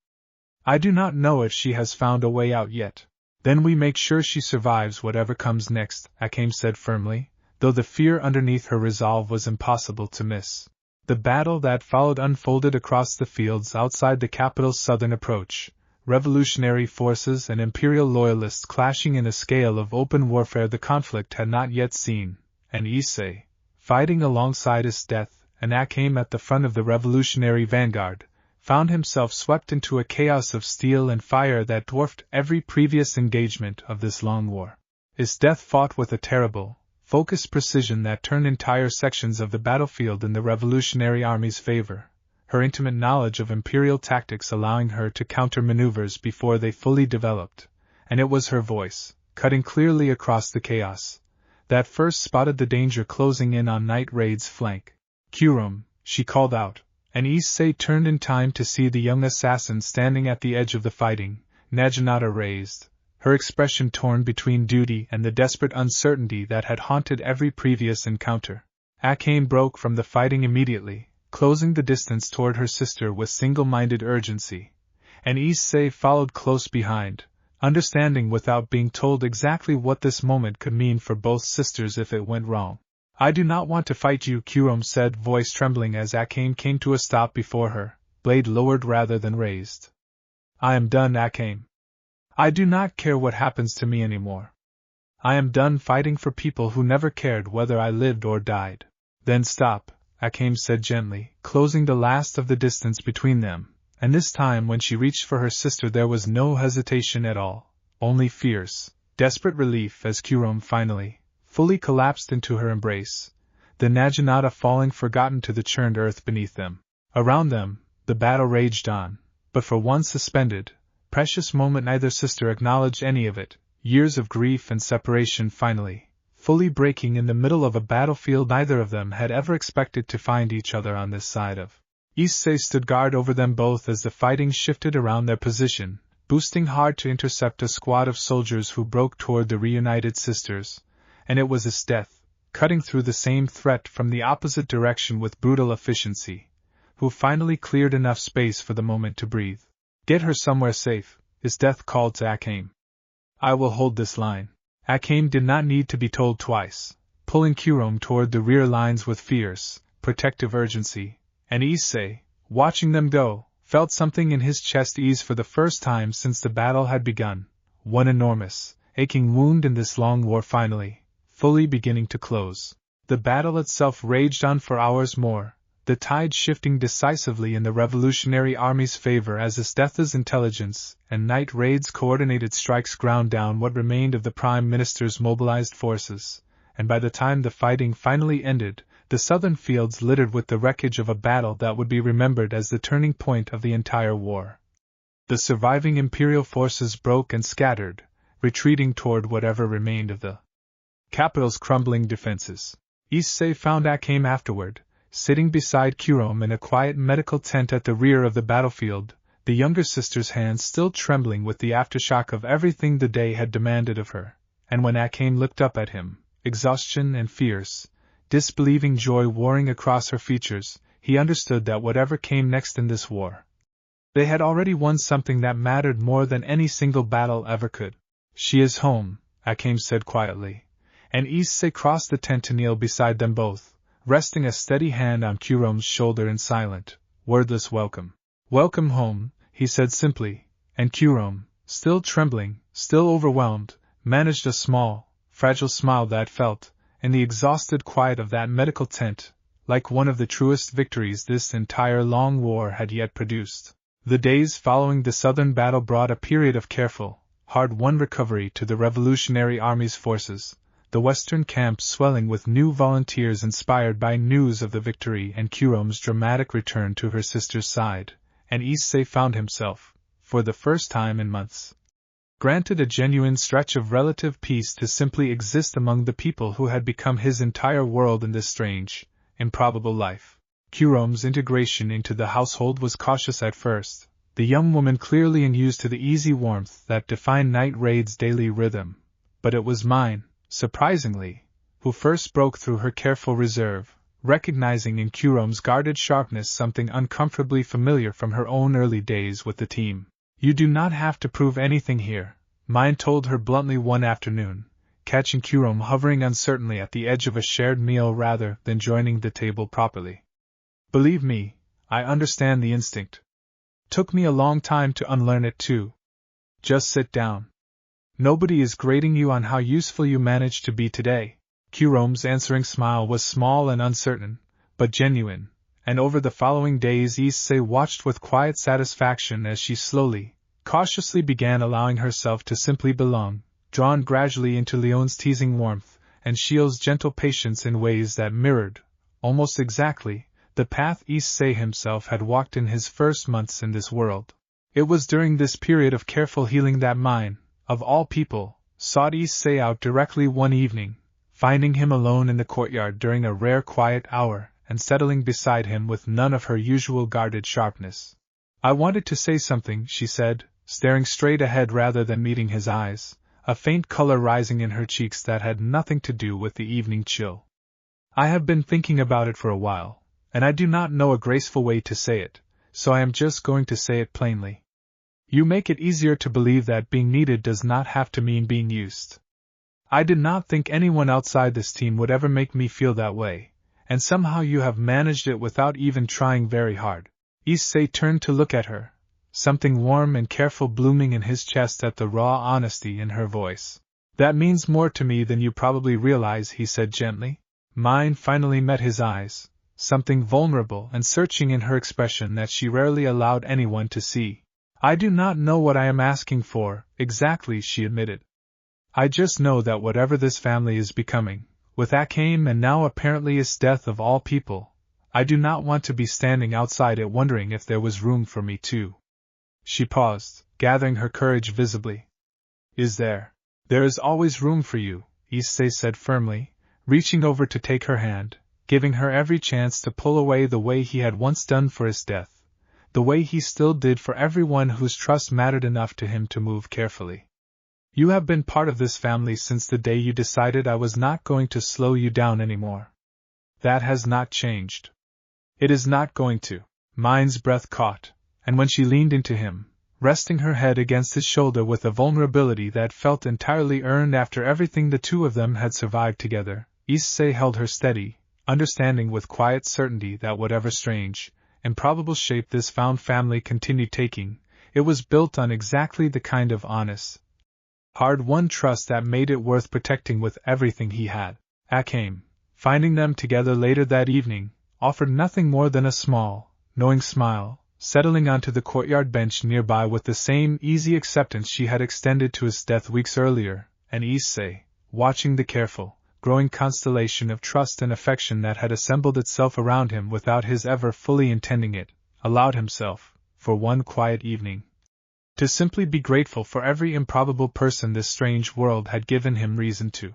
I do not know if she has found a way out yet. Then we make sure she survives whatever comes next, Akame said firmly, though the fear underneath her resolve was impossible to miss. The battle that followed unfolded across the fields outside the capital's southern approach, revolutionary forces and imperial loyalists clashing in a scale of open warfare the conflict had not yet seen, and Issei, fighting alongside Esdeath and Akame at the front of the revolutionary vanguard, found himself swept into a chaos of steel and fire that dwarfed every previous engagement of this long war. Esdeath fought with a terrible, focused precision that turned entire sections of the battlefield in the Revolutionary Army's favor, her intimate knowledge of imperial tactics allowing her to counter maneuvers before they fully developed, and it was her voice, cutting clearly across the chaos, that first spotted the danger closing in on Night Raid's flank. "Kurome," she called out, and Issei turned in time to see the young assassin standing at the edge of the fighting, Naginata raised, her expression torn between duty and the desperate uncertainty that had haunted every previous encounter. Akame broke from the fighting immediately, closing the distance toward her sister with single-minded urgency, and Issei followed close behind, understanding without being told exactly what this moment could mean for both sisters if it went wrong. "I do not want to fight you," Kurome said, voice trembling as Akame came to a stop before her, blade lowered rather than raised. "I am done, Akame. I do not care what happens to me anymore. I am done fighting for people who never cared whether I lived or died." "Then stop," Akame said gently, closing the last of the distance between them, and this time when she reached for her sister there was no hesitation at all, only fierce, desperate relief as Kurome finally, fully collapsed into her embrace, the Naginata falling forgotten to the churned earth beneath them. Around them, the battle raged on, but for one suspended, precious moment neither sister acknowledged any of it, years of grief and separation finally, fully breaking in the middle of a battlefield neither of them had ever expected to find each other on this side of. Issei stood guard over them both as the fighting shifted around their position, boosting hard to intercept a squad of soldiers who broke toward the reunited sisters, and it was Esdeath, cutting through the same threat from the opposite direction with brutal efficiency, who finally cleared enough space for the moment to breathe. "Get her somewhere safe," Esdeath called to Akame. "I will hold this line." Akame did not need to be told twice, pulling Kurome toward the rear lines with fierce, protective urgency, and Issei, watching them go, felt something in his chest ease for the first time since the battle had begun, one enormous, aching wound in this long war finally, fully beginning to close. The battle itself raged on for hours more, the tide shifting decisively in the Revolutionary Army's favor as Esdeath's intelligence and night raids coordinated strikes ground down what remained of the Prime Minister's mobilized forces, and by the time the fighting finally ended, the southern fields littered with the wreckage of a battle that would be remembered as the turning point of the entire war. The surviving Imperial forces broke and scattered, retreating toward whatever remained of the capital's crumbling defenses. Issei found Akame afterward, sitting beside Jerome in a quiet medical tent at the rear of the battlefield, the younger sister's hands still trembling with the aftershock of everything the day had demanded of her, and when Akame looked up at him, exhaustion and fierce, disbelieving joy warring across her features, he understood that whatever came next in this war, they had already won something that mattered more than any single battle ever could. "She is home," Akame said quietly, and Issei crossed the tent to kneel beside them both, resting a steady hand on Jerome's shoulder in silent, wordless welcome. "Welcome home," he said simply, and Jerome, still trembling, still overwhelmed, managed a small, fragile smile that felt, in the exhausted quiet of that medical tent, like one of the truest victories this entire long war had yet produced. The days following the southern battle brought a period of careful, hard-won recovery to the Revolutionary Army's forces, the western camp swelling with new volunteers inspired by news of the victory and Jerome's dramatic return to her sister's side, and Issei found himself, for the first time in months, granted a genuine stretch of relative peace to simply exist among the people who had become his entire world in this strange, improbable life. Jerome's integration into the household was cautious at first, the young woman clearly unused to the easy warmth that defined Night Raid's daily rhythm, but it was mine, surprisingly, who first broke through her careful reserve, recognizing in Jerome's guarded sharpness something uncomfortably familiar from her own early days with the team. "You do not have to prove anything here," Mine told her bluntly one afternoon, catching Jerome hovering uncertainly at the edge of a shared meal rather than joining the table properly. "Believe me, I understand the instinct. Took me a long time to unlearn it too. Just sit down. Nobody is grading you on how useful you managed to be today." Jerome's answering smile was small and uncertain, but genuine, and over the following days Issei watched with quiet satisfaction as she slowly, cautiously began allowing herself to simply belong, drawn gradually into Leone's teasing warmth and Sheele's gentle patience in ways that mirrored, almost exactly, the path Issei himself had walked in his first months in this world. It was during this period of careful healing that mine, of all people, sought Issei out directly one evening, finding him alone in the courtyard during a rare quiet hour and settling beside him with none of her usual guarded sharpness. "I wanted to say something," she said, staring straight ahead rather than meeting his eyes, a faint color rising in her cheeks that had nothing to do with the evening chill. "I have been thinking about it for a while, and I do not know a graceful way to say it, so I am just going to say it plainly. You make it easier to believe that being needed does not have to mean being used. I did not think anyone outside this team would ever make me feel that way, and somehow you have managed it without even trying very hard." Issei turned to look at her, something warm and careful blooming in his chest at the raw honesty in her voice. "That means more to me than you probably realize," he said gently. Mine finally met his eyes, something vulnerable and searching in her expression that she rarely allowed anyone to see. "I do not know what I am asking for, exactly," she admitted. "I just know that whatever this family is becoming, with Akame and now apparently Esdeath of all people, I do not want to be standing outside it wondering if there was room for me too." She paused, gathering her courage visibly. "Is there?" "There is always room for you," Issei said firmly, reaching over to take her hand, giving her every chance to pull away the way he had once done for Esdeath, the way he still did for everyone whose trust mattered enough to him to move carefully. "You have been part of this family since the day you decided I was not going to slow you down anymore. That has not changed. It is not going to." Mine's breath caught, and when she leaned into him, resting her head against his shoulder with a vulnerability that felt entirely earned after everything the two of them had survived together, Issei held her steady, understanding with quiet certainty that whatever strange, improbable shape this found family continued taking, it was built on exactly the kind of honest, Hard-won trust that made it worth protecting with everything he had. Akame, finding them together later that evening, offered nothing more than a small, knowing smile, settling onto the courtyard bench nearby with the same easy acceptance she had extended to Esdeath weeks earlier, and Issei, watching the careful, growing constellation of trust and affection that had assembled itself around him without his ever fully intending it, allowed himself, for one quiet evening, to simply be grateful for every improbable person this strange world had given him reason to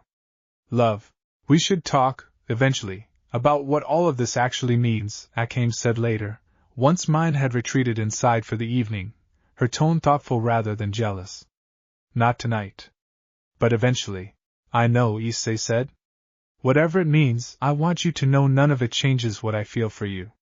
love. "We should talk, eventually, about what all of this actually means," Akame said later, once mine had retreated inside for the evening, her tone thoughtful rather than jealous. "Not tonight. But eventually." "I know," Issei said. "Whatever it means, I want you to know none of it changes what I feel for you.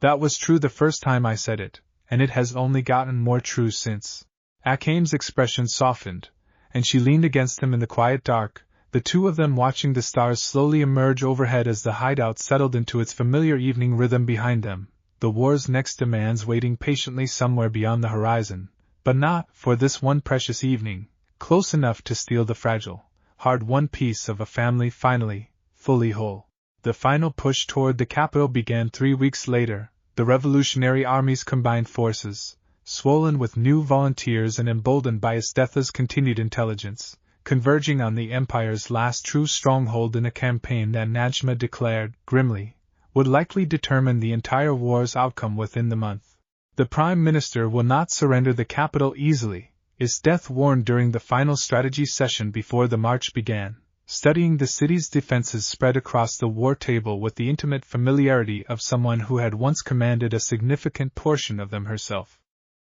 That was true the first time I said it, and it has only gotten more true since." Akame's expression softened, and she leaned against him in the quiet dark, the two of them watching the stars slowly emerge overhead as the hideout settled into its familiar evening rhythm behind them, the war's next demands waiting patiently somewhere beyond the horizon, but not, for this one precious evening, close enough to steal the fragile, hard-won piece of a family finally, fully whole. The final push toward the capital began 3 weeks later. The Revolutionary Army's combined forces, swollen with new volunteers and emboldened by Esdeath's continued intelligence, converging on the Empire's last true stronghold in a campaign that Najma declared, grimly, would likely determine the entire war's outcome within the month. "The Prime Minister will not surrender the capital easily," Esdeath warned during the final strategy session before the march began, studying the city's defenses spread across the war table with the intimate familiarity of someone who had once commanded a significant portion of them herself.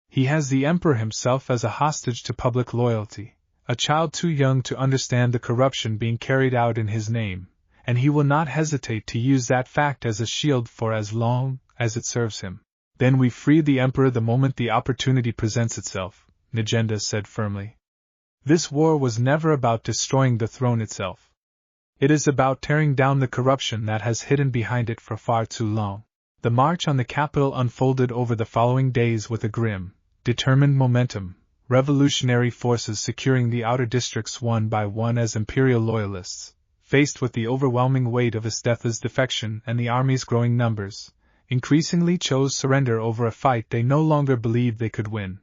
"He has the Emperor himself as a hostage to public loyalty, a child too young to understand the corruption being carried out in his name, and he will not hesitate to use that fact as a shield for as long as it serves him." "Then we free the Emperor the moment the opportunity presents itself," Najenda said firmly. "This war was never about destroying the throne itself. It is about tearing down the corruption that has hidden behind it for far too long." The march on the capital unfolded over the following days with a grim, determined momentum, revolutionary forces securing the outer districts one by one as Imperial loyalists, faced with the overwhelming weight of Esdeath's defection and the army's growing numbers, increasingly chose surrender over a fight they no longer believed they could win.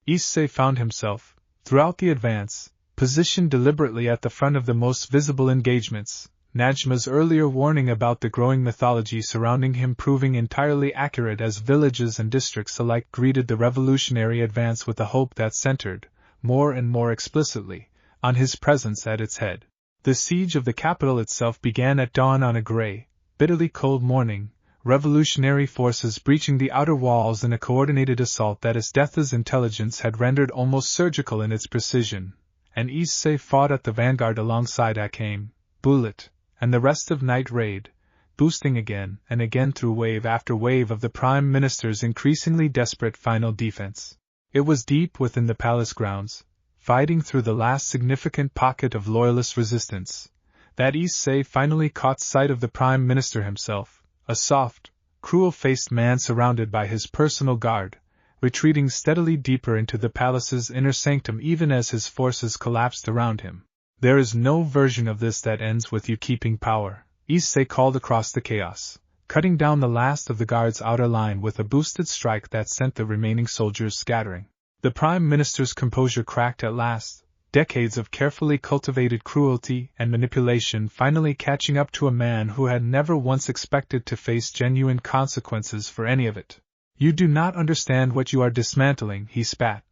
Issei found himself, throughout the advance, positioned deliberately at the front of the most visible engagements, Najma's earlier warning about the growing mythology surrounding him proving entirely accurate as villages and districts alike greeted the revolutionary advance with a hope that centered, more and more explicitly, on his presence at its head. The siege of the capital itself began at dawn on a gray, bitterly cold morning, revolutionary forces breaching the outer walls in a coordinated assault that Esdeath's intelligence had rendered almost surgical in its precision, and Issei fought at the vanguard alongside Akame, Bullet, and the rest of Night Raid, boosting again and again through wave after wave of the Prime Minister's increasingly desperate final defense. It was deep within the palace grounds, fighting through the last significant pocket of loyalist resistance, that Issei finally caught sight of the Prime Minister himself, a soft, cruel-faced man surrounded by his personal guard, retreating steadily deeper into the palace's inner sanctum even as his forces collapsed around him. "There is no version of this that ends with you keeping power," Issei called across the chaos, cutting down the last of the guard's outer line with a boosted strike that sent the remaining soldiers scattering. The Prime Minister's composure cracked at last, decades of carefully cultivated cruelty and manipulation finally catching up to a man who had never once expected to face genuine consequences for any of it. "You do not understand what you are dismantling," he spat,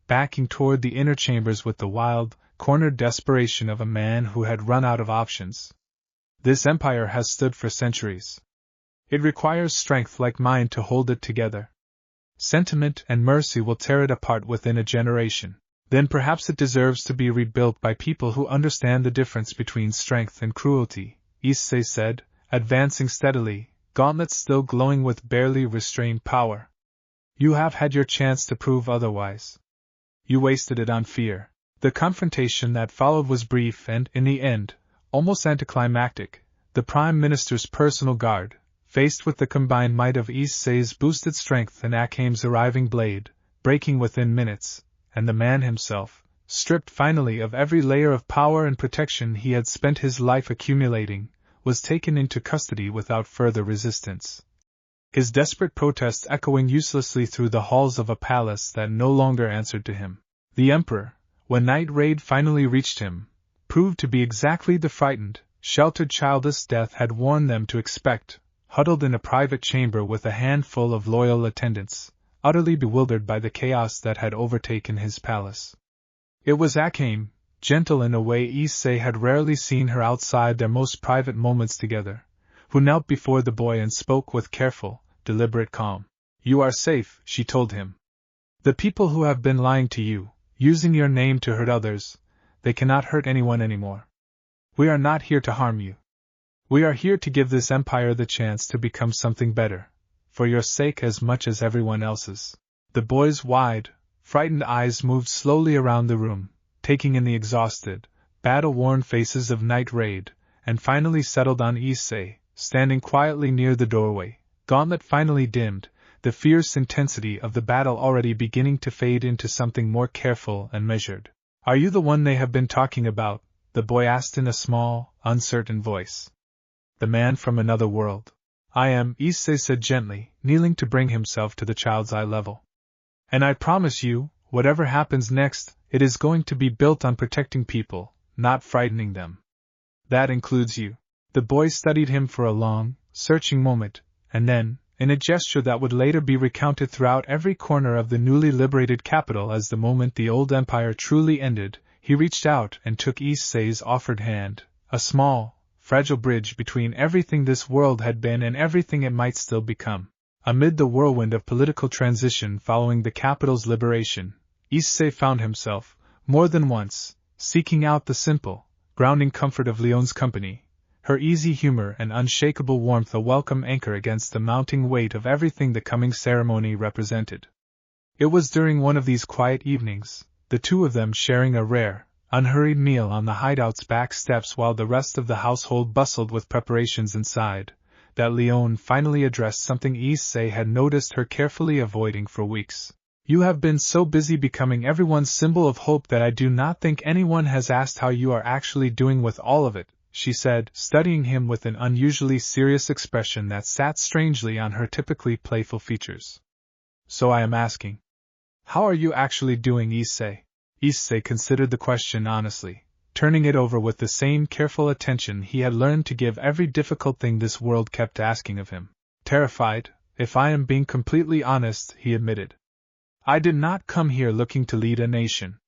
backing toward the inner chambers with the wild, cornered desperation of a man who had run out of options. "This empire has stood for centuries. It requires strength like mine to hold it together. Sentiment and mercy will tear it apart within a generation. Then perhaps it deserves to be rebuilt by people who understand the difference between strength and cruelty," Issei said, advancing steadily, gauntlets still glowing with barely restrained power. "You have had your chance to prove otherwise. You wasted it on fear." The confrontation that followed was brief and, in the end, almost anticlimactic. The Prime Minister's personal guard, faced with the combined might of Issei's boosted strength and Akame's arriving blade, breaking within minutes, and the man himself, stripped finally of every layer of power and protection he had spent his life accumulating, was taken into custody without further resistance. His desperate protests echoing uselessly through the halls of a palace that no longer answered to him. The Emperor, when night raid finally reached him, proved to be exactly the frightened, sheltered child Esdeath had warned them to expect, huddled in a private chamber with a handful of loyal attendants, utterly bewildered by the chaos that had overtaken his palace. It was Akame, gentle in a way Issei had rarely seen her outside their most private moments together, who knelt before the boy and spoke with careful, deliberate calm. "You are safe," she told him. "The people who have been lying to you, using your name to hurt others, they cannot hurt anyone anymore. We are not here to harm you. We are here to give this empire the chance to become something better, for your sake as much as everyone else's." The boy's wide, frightened eyes moved slowly around the room, taking in the exhausted, battle-worn faces of Night Raid, and finally settled on Issei, standing quietly near the doorway, gauntlet finally dimmed, the fierce intensity of the battle already beginning to fade into something more careful and measured. "Are you the one they have been talking about?" the boy asked in a small, uncertain voice. "The man from another world?" "I am," Issei said gently, kneeling to bring himself to the child's eye level. "And I promise you, whatever happens next, it is going to be built on protecting people, not frightening them. That includes you." The boy studied him for a long, searching moment, and then, in a gesture that would later be recounted throughout every corner of the newly liberated capital as the moment the old empire truly ended, he reached out and took Issei's offered hand, a small, fragile bridge between everything this world had been and everything it might still become. Amid the whirlwind of political transition following the capital's liberation, Issei found himself, more than once, seeking out the simple, grounding comfort of Leone's company, her easy humor and unshakable warmth a welcome anchor against the mounting weight of everything the coming ceremony represented. It was during one of these quiet evenings, the two of them sharing a rare, unhurried meal on the hideout's back steps while the rest of the household bustled with preparations inside, that Leone finally addressed something Issei had noticed her carefully avoiding for weeks. "You have been so busy becoming everyone's symbol of hope that I do not think anyone has asked how you are actually doing with all of it," she said, studying him with an unusually serious expression that sat strangely on her typically playful features. "So I am asking. How are you actually doing, Issei?" Issei considered the question honestly, turning it over with the same careful attention he had learned to give every difficult thing this world kept asking of him. "Terrified, if I am being completely honest," he admitted. "I did not come here looking to lead a nation.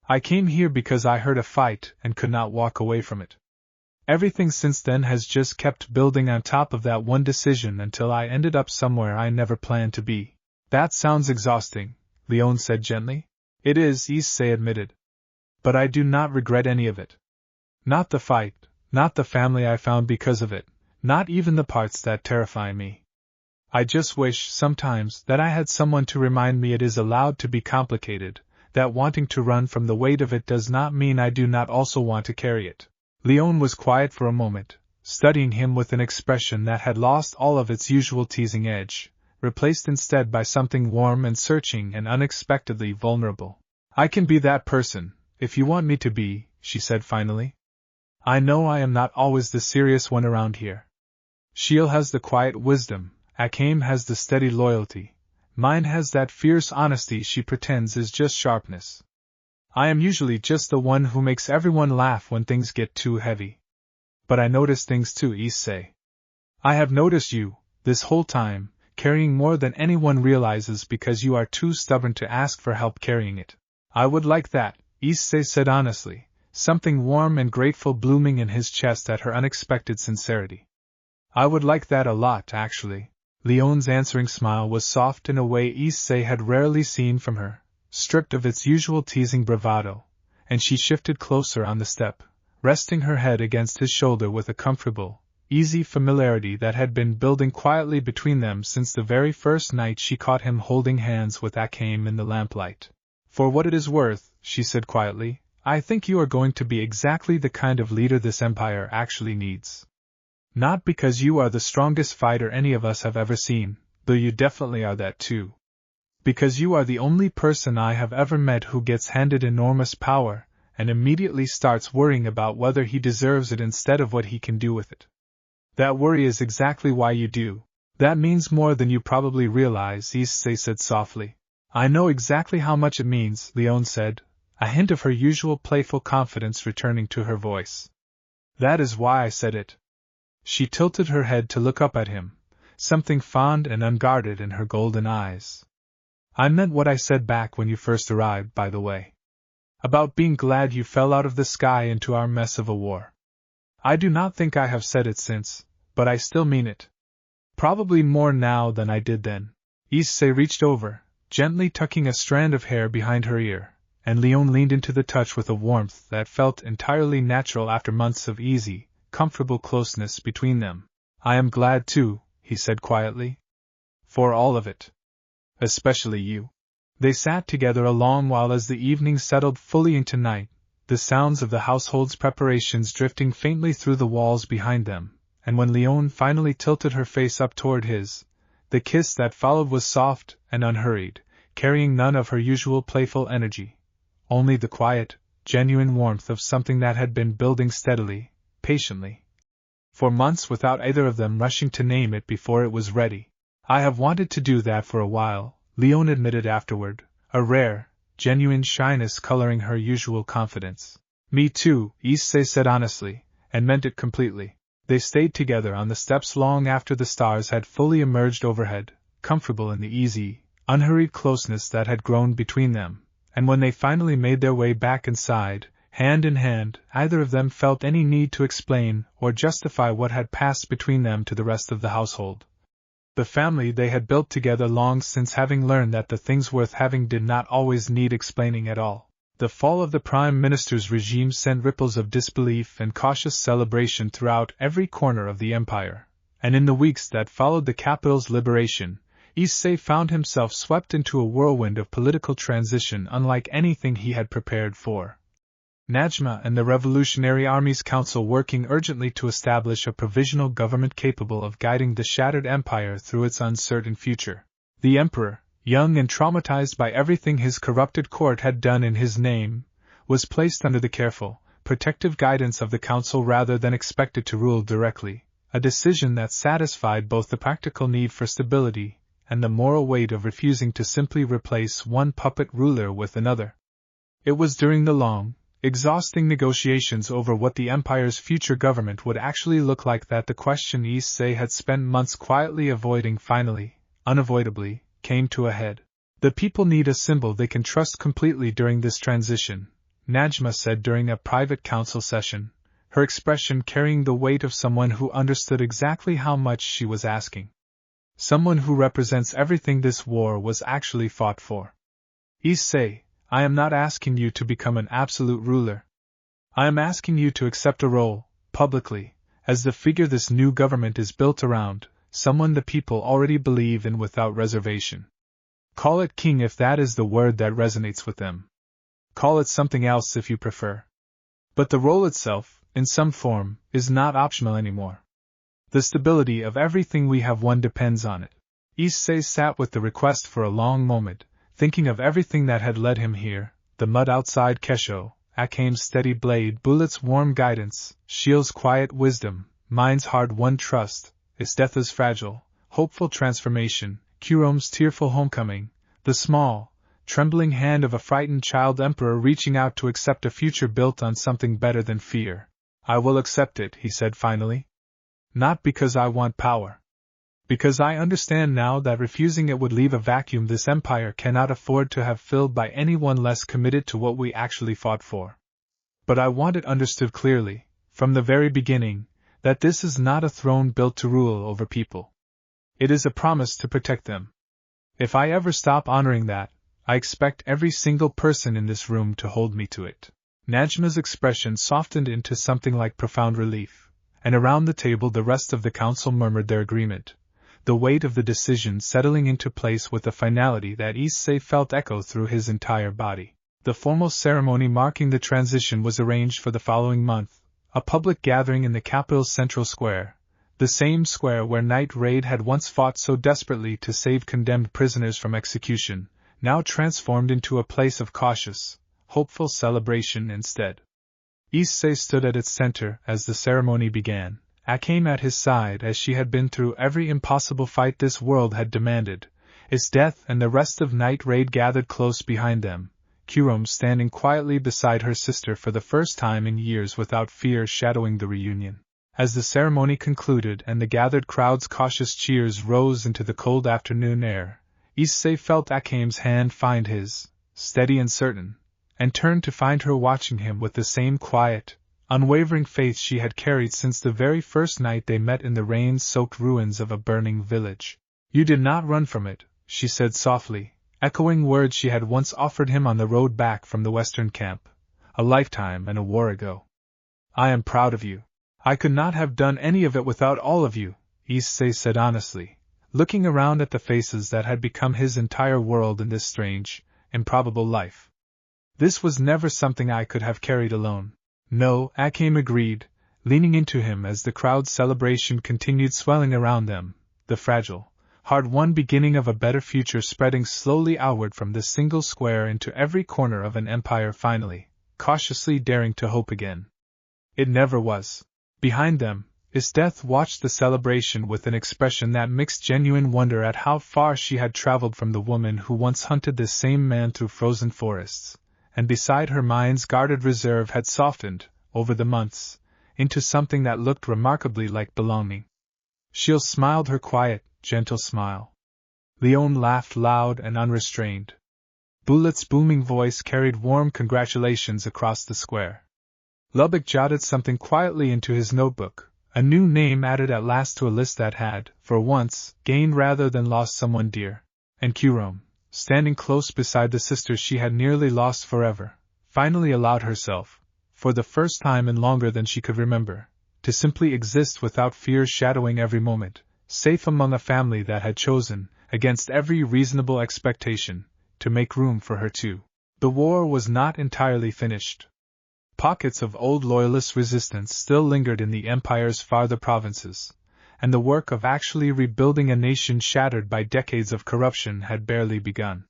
I came here because I heard a fight and could not walk away from it. Everything since then has just kept building on top of that one decision until I ended up somewhere I never planned to be." "That sounds exhausting," Leone said gently. "It is," Issei admitted. "But I do not regret any of it. Not the fight, not the family I found because of it, not even the parts that terrify me. I just wish, sometimes, that I had someone to remind me it is allowed to be complicated, that wanting to run from the weight of it does not mean I do not also want to carry it." Leone was quiet for a moment, studying him with an expression that had lost all of its usual teasing edge, replaced instead by something warm and searching and unexpectedly vulnerable. "I can be that person, if you want me to be," she said finally. "I know I am not always the serious one around here. Sheele has the quiet wisdom, Akame has the steady loyalty, mine has that fierce honesty she pretends is just sharpness. I am usually just the one who makes everyone laugh when things get too heavy. But I notice things too, Issei. I have noticed you, this whole time, carrying more than anyone realizes because you are too stubborn to ask for help carrying it. I would like that," Issei said honestly, something warm and grateful blooming in his chest at her unexpected sincerity. "I would like that a lot, actually." Leone's answering smile was soft in a way Issei had rarely seen from her, stripped of its usual teasing bravado, and she shifted closer on the step, resting her head against his shoulder with a comfortable, easy familiarity that had been building quietly between them since the very first night she caught him holding hands with Akame in the lamplight. "For what it is worth," she said quietly, "I think you are going to be exactly the kind of leader this empire actually needs. Not because you are the strongest fighter any of us have ever seen, though you definitely are that too. Because you are the only person I have ever met who gets handed enormous power, and immediately starts worrying about whether he deserves it instead of what he can do with it. That worry is exactly why you do. That means more than you probably realize, Issei said softly. I know exactly how much it means, Leone said, a hint of her usual playful confidence returning to her voice. That is why I said it. She tilted her head to look up at him, something fond and unguarded in her golden eyes. I meant what I said back when you first arrived, by the way. About being glad you fell out of the sky into our mess of a war. I do not think I have said it since, but I still mean it. Probably more now than I did then. Issei reached over, gently tucking a strand of hair behind her ear, and Leone leaned into the touch with a warmth that felt entirely natural after months of easy, comfortable closeness between them. I am glad too, he said quietly. For all of it. Especially you. They sat together a long while as the evening settled fully into night, the sounds of the household's preparations drifting faintly through the walls behind them, and when Leone finally tilted her face up toward his, the kiss that followed was soft and unhurried, carrying none of her usual playful energy, only the quiet, genuine warmth of something that had been building steadily, patiently, for months without either of them rushing to name it before it was ready. I have wanted to do that for a while, Leone admitted afterward, a rare, genuine shyness coloring her usual confidence. Me too, Issei said honestly, and meant it completely. They stayed together on the steps long after the stars had fully emerged overhead, comfortable in the easy, unhurried closeness that had grown between them, and when they finally made their way back inside, hand in hand, neither of them felt any need to explain or justify what had passed between them to the rest of the household. The family they had built together long since having learned that the things worth having did not always need explaining at all. The fall of the Prime Minister's regime sent ripples of disbelief and cautious celebration throughout every corner of the empire, and in the weeks that followed the capital's liberation, Issei found himself swept into a whirlwind of political transition unlike anything he had prepared for. Najma and the Revolutionary Army's Council working urgently to establish a provisional government capable of guiding the shattered empire through its uncertain future. The emperor, young and traumatized by everything his corrupted court had done in his name, was placed under the careful, protective guidance of the council rather than expected to rule directly, a decision that satisfied both the practical need for stability and the moral weight of refusing to simply replace one puppet ruler with another. It was during the long, exhausting negotiations over what the empire's future government would actually look like that the question Issei had spent months quietly avoiding finally, unavoidably, came to a head. The people need a symbol they can trust completely during this transition, Najma said during a private council session, her expression carrying the weight of someone who understood exactly how much she was asking. Someone who represents everything this war was actually fought for. Issei, I am not asking you to become an absolute ruler. I am asking you to accept a role, publicly, as the figure this new government is built around, someone the people already believe in without reservation. Call it king if that is the word that resonates with them. Call it something else if you prefer. But the role itself, in some form, is not optional anymore. The stability of everything we have won depends on it. Issei sat with the request for a long moment, thinking of everything that had led him here, the mud outside Kesho, Akame's steady blade, Bullet's warm guidance, Sheele's quiet wisdom, mine's hard-won trust, Esdeath's fragile, hopeful transformation, Kurom's tearful homecoming, the small, trembling hand of a frightened child emperor reaching out to accept a future built on something better than fear. I will accept it, he said finally. Not because I want power. Because I understand now that refusing it would leave a vacuum this empire cannot afford to have filled by anyone less committed to what we actually fought for. But I want it understood clearly, from the very beginning, that this is not a throne built to rule over people. It is a promise to protect them. If I ever stop honoring that, I expect every single person in this room to hold me to it. Najma's expression softened into something like profound relief, and around the table the rest of the council murmured their agreement, the weight of the decision settling into place with a finality that Issei felt echo through his entire body. The formal ceremony marking the transition was arranged for the following month, a public gathering in the capital's central square, the same square where Knight Raid had once fought so desperately to save condemned prisoners from execution, now transformed into a place of cautious, hopeful celebration instead. Issei stood at its center as the ceremony began, Akame at his side as she had been through every impossible fight this world had demanded. Esdeath and the rest of Night Raid gathered close behind them, Kurom standing quietly beside her sister for the first time in years without fear shadowing the reunion. As the ceremony concluded and the gathered crowd's cautious cheers rose into the cold afternoon air, Issei felt Akame's hand find his, steady and certain, and turned to find her watching him with the same quiet, unwavering faith she had carried since the very first night they met in the rain-soaked ruins of a burning village. "You did not run from it," she said softly, echoing words she had once offered him on the road back from the western camp, a lifetime and a war ago. "I am proud of you. I could not have done any of it without all of you," Issei said honestly, looking around at the faces that had become his entire world in this strange, improbable life. "This was never something I could have carried alone." "No," Akame agreed, leaning into him as the crowd's celebration continued swelling around them, the fragile, hard-won beginning of a better future spreading slowly outward from this single square into every corner of an empire finally, cautiously daring to hope again. It never was. Behind them, Esdeath watched the celebration with an expression that mixed genuine wonder at how far she had traveled from the woman who once hunted this same man through frozen forests, and beside her mind's guarded reserve had softened, over the months, into something that looked remarkably like belonging. Sheele smiled her quiet, gentle smile. Leone laughed loud and unrestrained. Bullet's booming voice carried warm congratulations across the square. Lubbock jotted something quietly into his notebook, a new name added at last to a list that had, for once, gained rather than lost someone dear. And Kurom, standing close beside the sister she had nearly lost forever, finally allowed herself, for the first time in longer than she could remember, to simply exist without fear shadowing every moment, safe among a family that had chosen, against every reasonable expectation, to make room for her too. The war was not entirely finished. Pockets of old loyalist resistance still lingered in the Empire's farther provinces, and the work of actually rebuilding a nation shattered by decades of corruption had barely begun.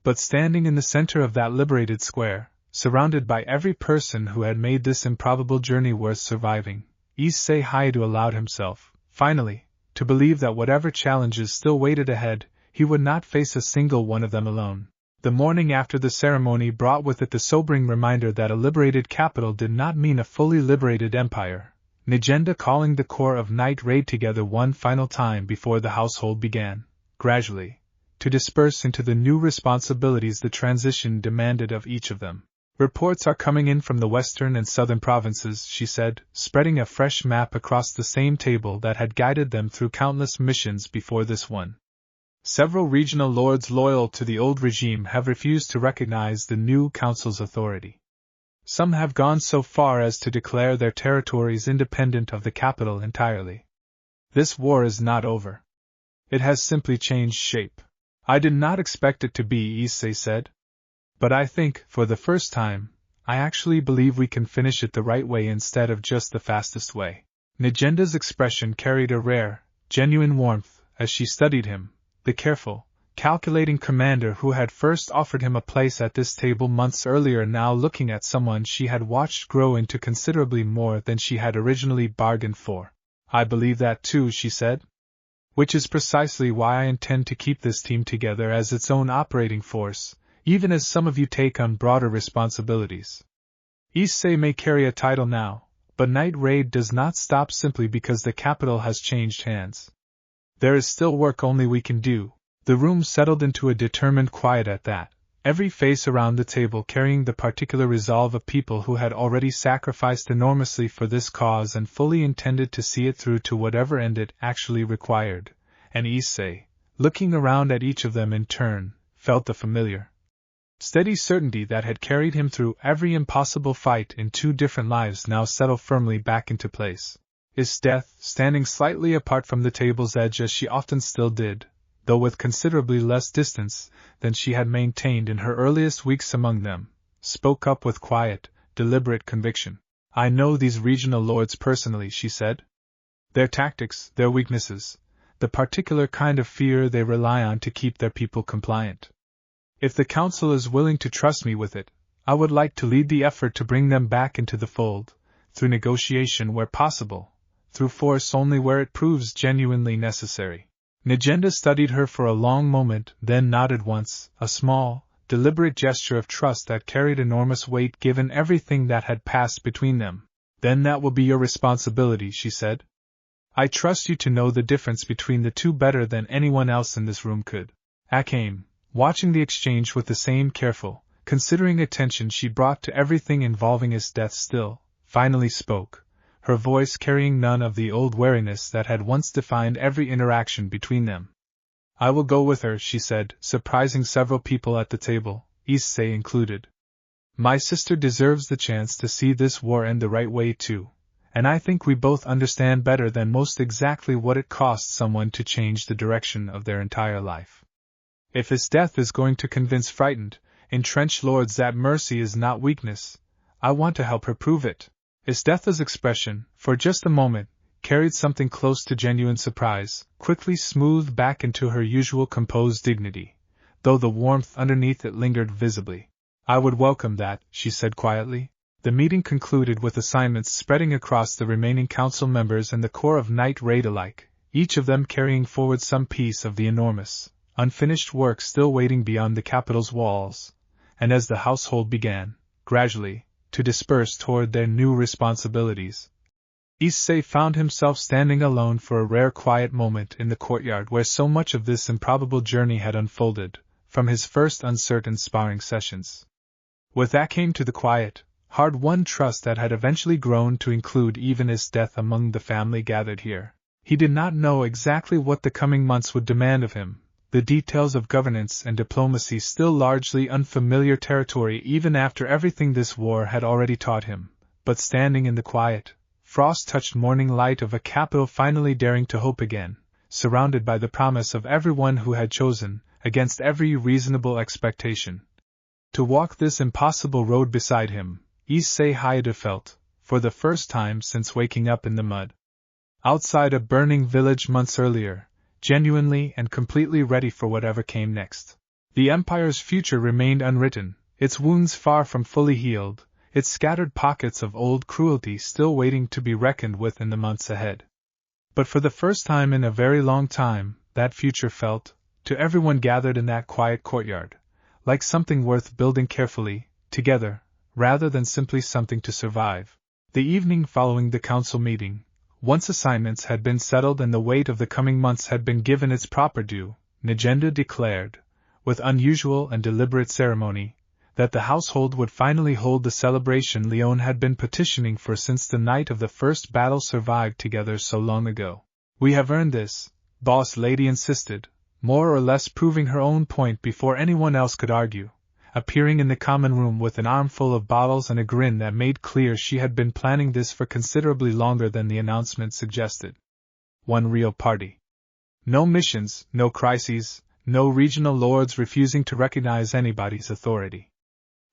But standing in the center of that liberated square, surrounded by every person who had made this improbable journey worth surviving, Issei Hyoudou allowed himself, finally, to believe that whatever challenges still waited ahead, he would not face a single one of them alone. The morning after the ceremony brought with it the sobering reminder that a liberated capital did not mean a fully liberated empire, Negenda calling the core of Night Raid together one final time before the household began, gradually, to disperse into the new responsibilities the transition demanded of each of them. "Reports are coming in from the western and southern provinces," she said, spreading a fresh map across the same table that had guided them through countless missions before this one. "Several regional lords loyal to the old regime have refused to recognize the new council's authority. Some have gone so far as to declare their territories independent of the capital entirely. This war is not over. It has simply changed shape." "I did not expect it to be," Issei said. "But I think, for the first time, I actually believe we can finish it the right way instead of just the fastest way." Negenda's expression carried a rare, genuine warmth as she studied him, the careful, calculating commander who had first offered him a place at this table months earlier, now looking at someone she had watched grow into considerably more than she had originally bargained for. "I believe that too," she said. "Which is precisely why I intend to keep this team together as its own operating force, even as some of you take on broader responsibilities. Issei may carry a title now, but Night Raid does not stop simply because the capital has changed hands. There is still work only we can do." The room settled into a determined quiet at that, every face around the table carrying the particular resolve of people who had already sacrificed enormously for this cause and fully intended to see it through to whatever end it actually required. And Issei, looking around at each of them in turn, felt the familiar, steady certainty that had carried him through every impossible fight in two different lives now settle firmly back into place. Esdeath, standing slightly apart from the table's edge as she often still did, though with considerably less distance than she had maintained in her earliest weeks among them, spoke up with quiet, deliberate conviction. "I know these regional lords personally," she said. "Their tactics, their weaknesses, the particular kind of fear they rely on to keep their people compliant. If the council is willing to trust me with it, I would like to lead the effort to bring them back into the fold, through negotiation where possible, through force only where it proves genuinely necessary. Negenda studied her for a long moment, then nodded once, a small, deliberate gesture of trust that carried enormous weight given everything that had passed between them. Then that will be your responsibility, she said. I trust you to know the difference between the two better than anyone else in this room could. Akame, watching the exchange with the same careful, considering attention she brought to everything involving Esdeath still, finally spoke, her voice carrying none of the old wariness that had once defined every interaction between them. I will go with her, she said, surprising several people at the table, Issei included. My sister deserves the chance to see this war end the right way too, and I think we both understand better than most exactly what it costs someone to change the direction of their entire life. If Esdeath is going to convince frightened, entrenched lords that mercy is not weakness, I want to help her prove it. Esdeath's expression, for just a moment, carried something close to genuine surprise, quickly smoothed back into her usual composed dignity, though the warmth underneath it lingered visibly. I would welcome that, she said quietly. The meeting concluded with assignments spreading across the remaining council members and the core of Knight Raid alike, each of them carrying forward some piece of the enormous, unfinished work still waiting beyond the capital's walls, and as the household began, gradually, to disperse toward their new responsibilities, Issei found himself standing alone for a rare quiet moment in the courtyard where so much of this improbable journey had unfolded, from his first uncertain sparring sessions. With that came to the quiet, hard-won trust that had eventually grown to include even Esdeath among the family gathered here. He did not know exactly what the coming months would demand of him, the details of governance and diplomacy still largely unfamiliar territory even after everything this war had already taught him, but standing in the quiet, frost-touched morning light of a capital finally daring to hope again, surrounded by the promise of everyone who had chosen, against every reasonable expectation, to walk this impossible road beside him, Issei Hyoudou felt, for the first time since waking up in the mud. Outside a burning village months earlier, genuinely and completely ready for whatever came next. The Empire's future remained unwritten, its wounds far from fully healed, its scattered pockets of old cruelty still waiting to be reckoned with in the months ahead. But for the first time in a very long time, that future felt, to everyone gathered in that quiet courtyard, like something worth building carefully, together, rather than simply something to survive. The evening following the council meeting, once assignments had been settled and the weight of the coming months had been given its proper due, Negenda declared, with unusual and deliberate ceremony, that the household would finally hold the celebration Leone had been petitioning for since the night of the first battle survived together so long ago. We have earned this, Boss Lady insisted, more or less proving her own point before anyone else could argue, appearing in the common room with an armful of bottles and a grin that made clear she had been planning this for considerably longer than the announcement suggested. One real party. No missions, no crises, no regional lords refusing to recognize anybody's authority.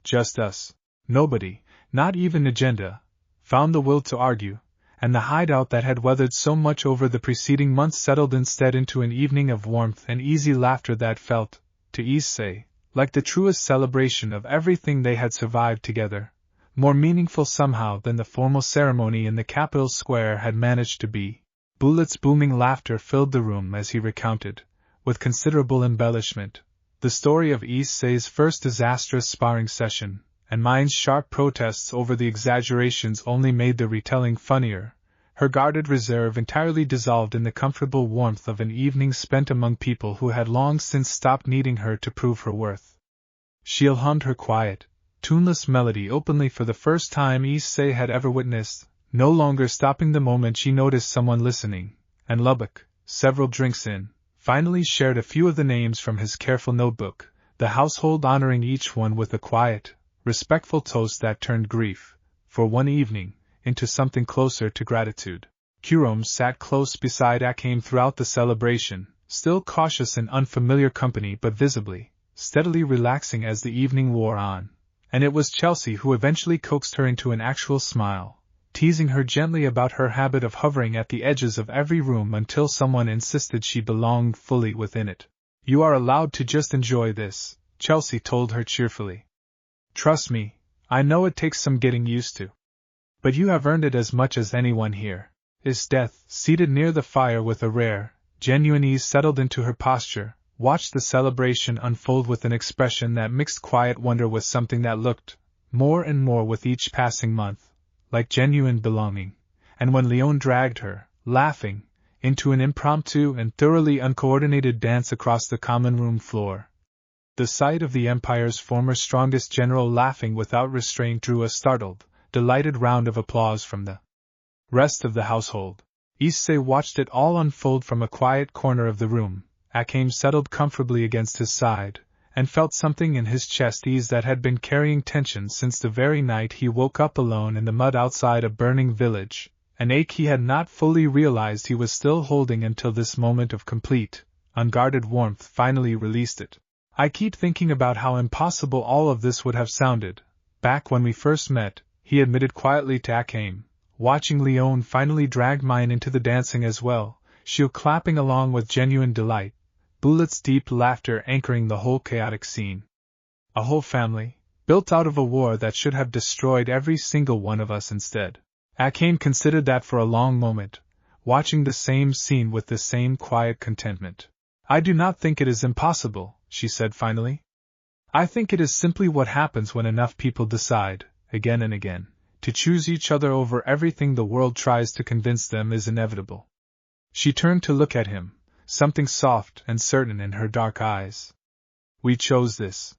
Just us. Nobody, not even Negenda, found the will to argue, and the hideout that had weathered so much over the preceding months settled instead into an evening of warmth and easy laughter that felt, to Issei, like the truest celebration of everything they had survived together, more meaningful somehow than the formal ceremony in the capital square had managed to be. Bullet's booming laughter filled the room as he recounted, with considerable embellishment, the story of Issei's first disastrous sparring session, and Mine's sharp protests over the exaggerations only made the retelling funnier, her guarded reserve entirely dissolved in the comfortable warmth of an evening spent among people who had long since stopped needing her to prove her worth. Sheele hummed her quiet, tuneless melody openly for the first time Issei had ever witnessed, no longer stopping the moment she noticed someone listening, and Lubbock, several drinks in, finally shared a few of the names from his careful notebook, the household honoring each one with a quiet, respectful toast that turned grief, for one evening, into something closer to gratitude. Kurom sat close beside Akame throughout the celebration, still cautious in unfamiliar company but visibly, steadily relaxing as the evening wore on, and it was Chelsea who eventually coaxed her into an actual smile, teasing her gently about her habit of hovering at the edges of every room until someone insisted she belonged fully within it. You are allowed to just enjoy this, Chelsea told her cheerfully. Trust me, I know it takes some getting used to. But you have earned it as much as anyone here. Esdeath, seated near the fire with a rare, genuine ease settled into her posture, watched the celebration unfold with an expression that mixed quiet wonder with something that looked, more and more with each passing month, like genuine belonging. And when Leone dragged her, laughing, into an impromptu and thoroughly uncoordinated dance across the common room floor, the sight of the Empire's former strongest general laughing without restraint drew a startled, delighted round of applause from the rest of the household. Issei watched it all unfold from a quiet corner of the room. Akame settled comfortably against his side, and felt something in his chest ease that had been carrying tension since the very night he woke up alone in the mud outside a burning village, an ache he had not fully realized he was still holding until this moment of complete, unguarded warmth finally released it. I keep thinking about how impossible all of this would have sounded, back when we first met, he admitted quietly to Akame, watching Leone finally drag mine into the dancing as well, Sheele clapping along with genuine delight, Bullet's deep laughter anchoring the whole chaotic scene. A whole family, built out of a war that should have destroyed every single one of us instead. Akame considered that for a long moment, watching the same scene with the same quiet contentment. I do not think it is impossible, she said finally. I think it is simply what happens when enough people decide, again and again, to choose each other over everything the world tries to convince them is inevitable. She turned to look at him, something soft and certain in her dark eyes. We chose this.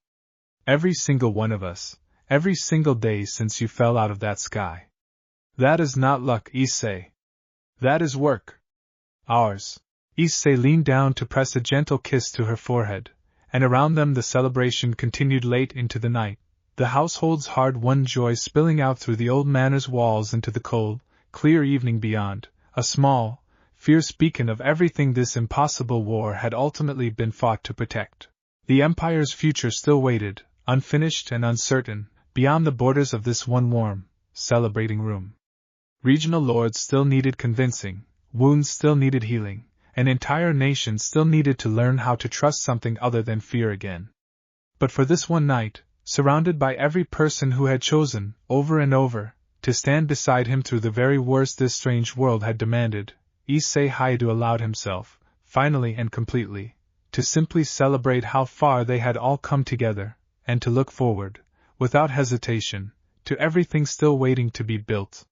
Every single one of us, every single day since you fell out of that sky. That is not luck, Issei. That is work. Ours. Issei leaned down to press a gentle kiss to her forehead, and around them the celebration continued late into the night, the household's hard-won joy spilling out through the old manor's walls into the cold, clear evening beyond, a small, fierce beacon of everything this impossible war had ultimately been fought to protect. The Empire's future still waited, unfinished and uncertain, beyond the borders of this one warm, celebrating room. Regional lords still needed convincing, wounds still needed healing, an entire nation still needed to learn how to trust something other than fear again. But for this one night, surrounded by every person who had chosen, over and over, to stand beside him through the very worst this strange world had demanded, Issei Hyoudou allowed himself, finally and completely, to simply celebrate how far they had all come together, and to look forward, without hesitation, to everything still waiting to be built.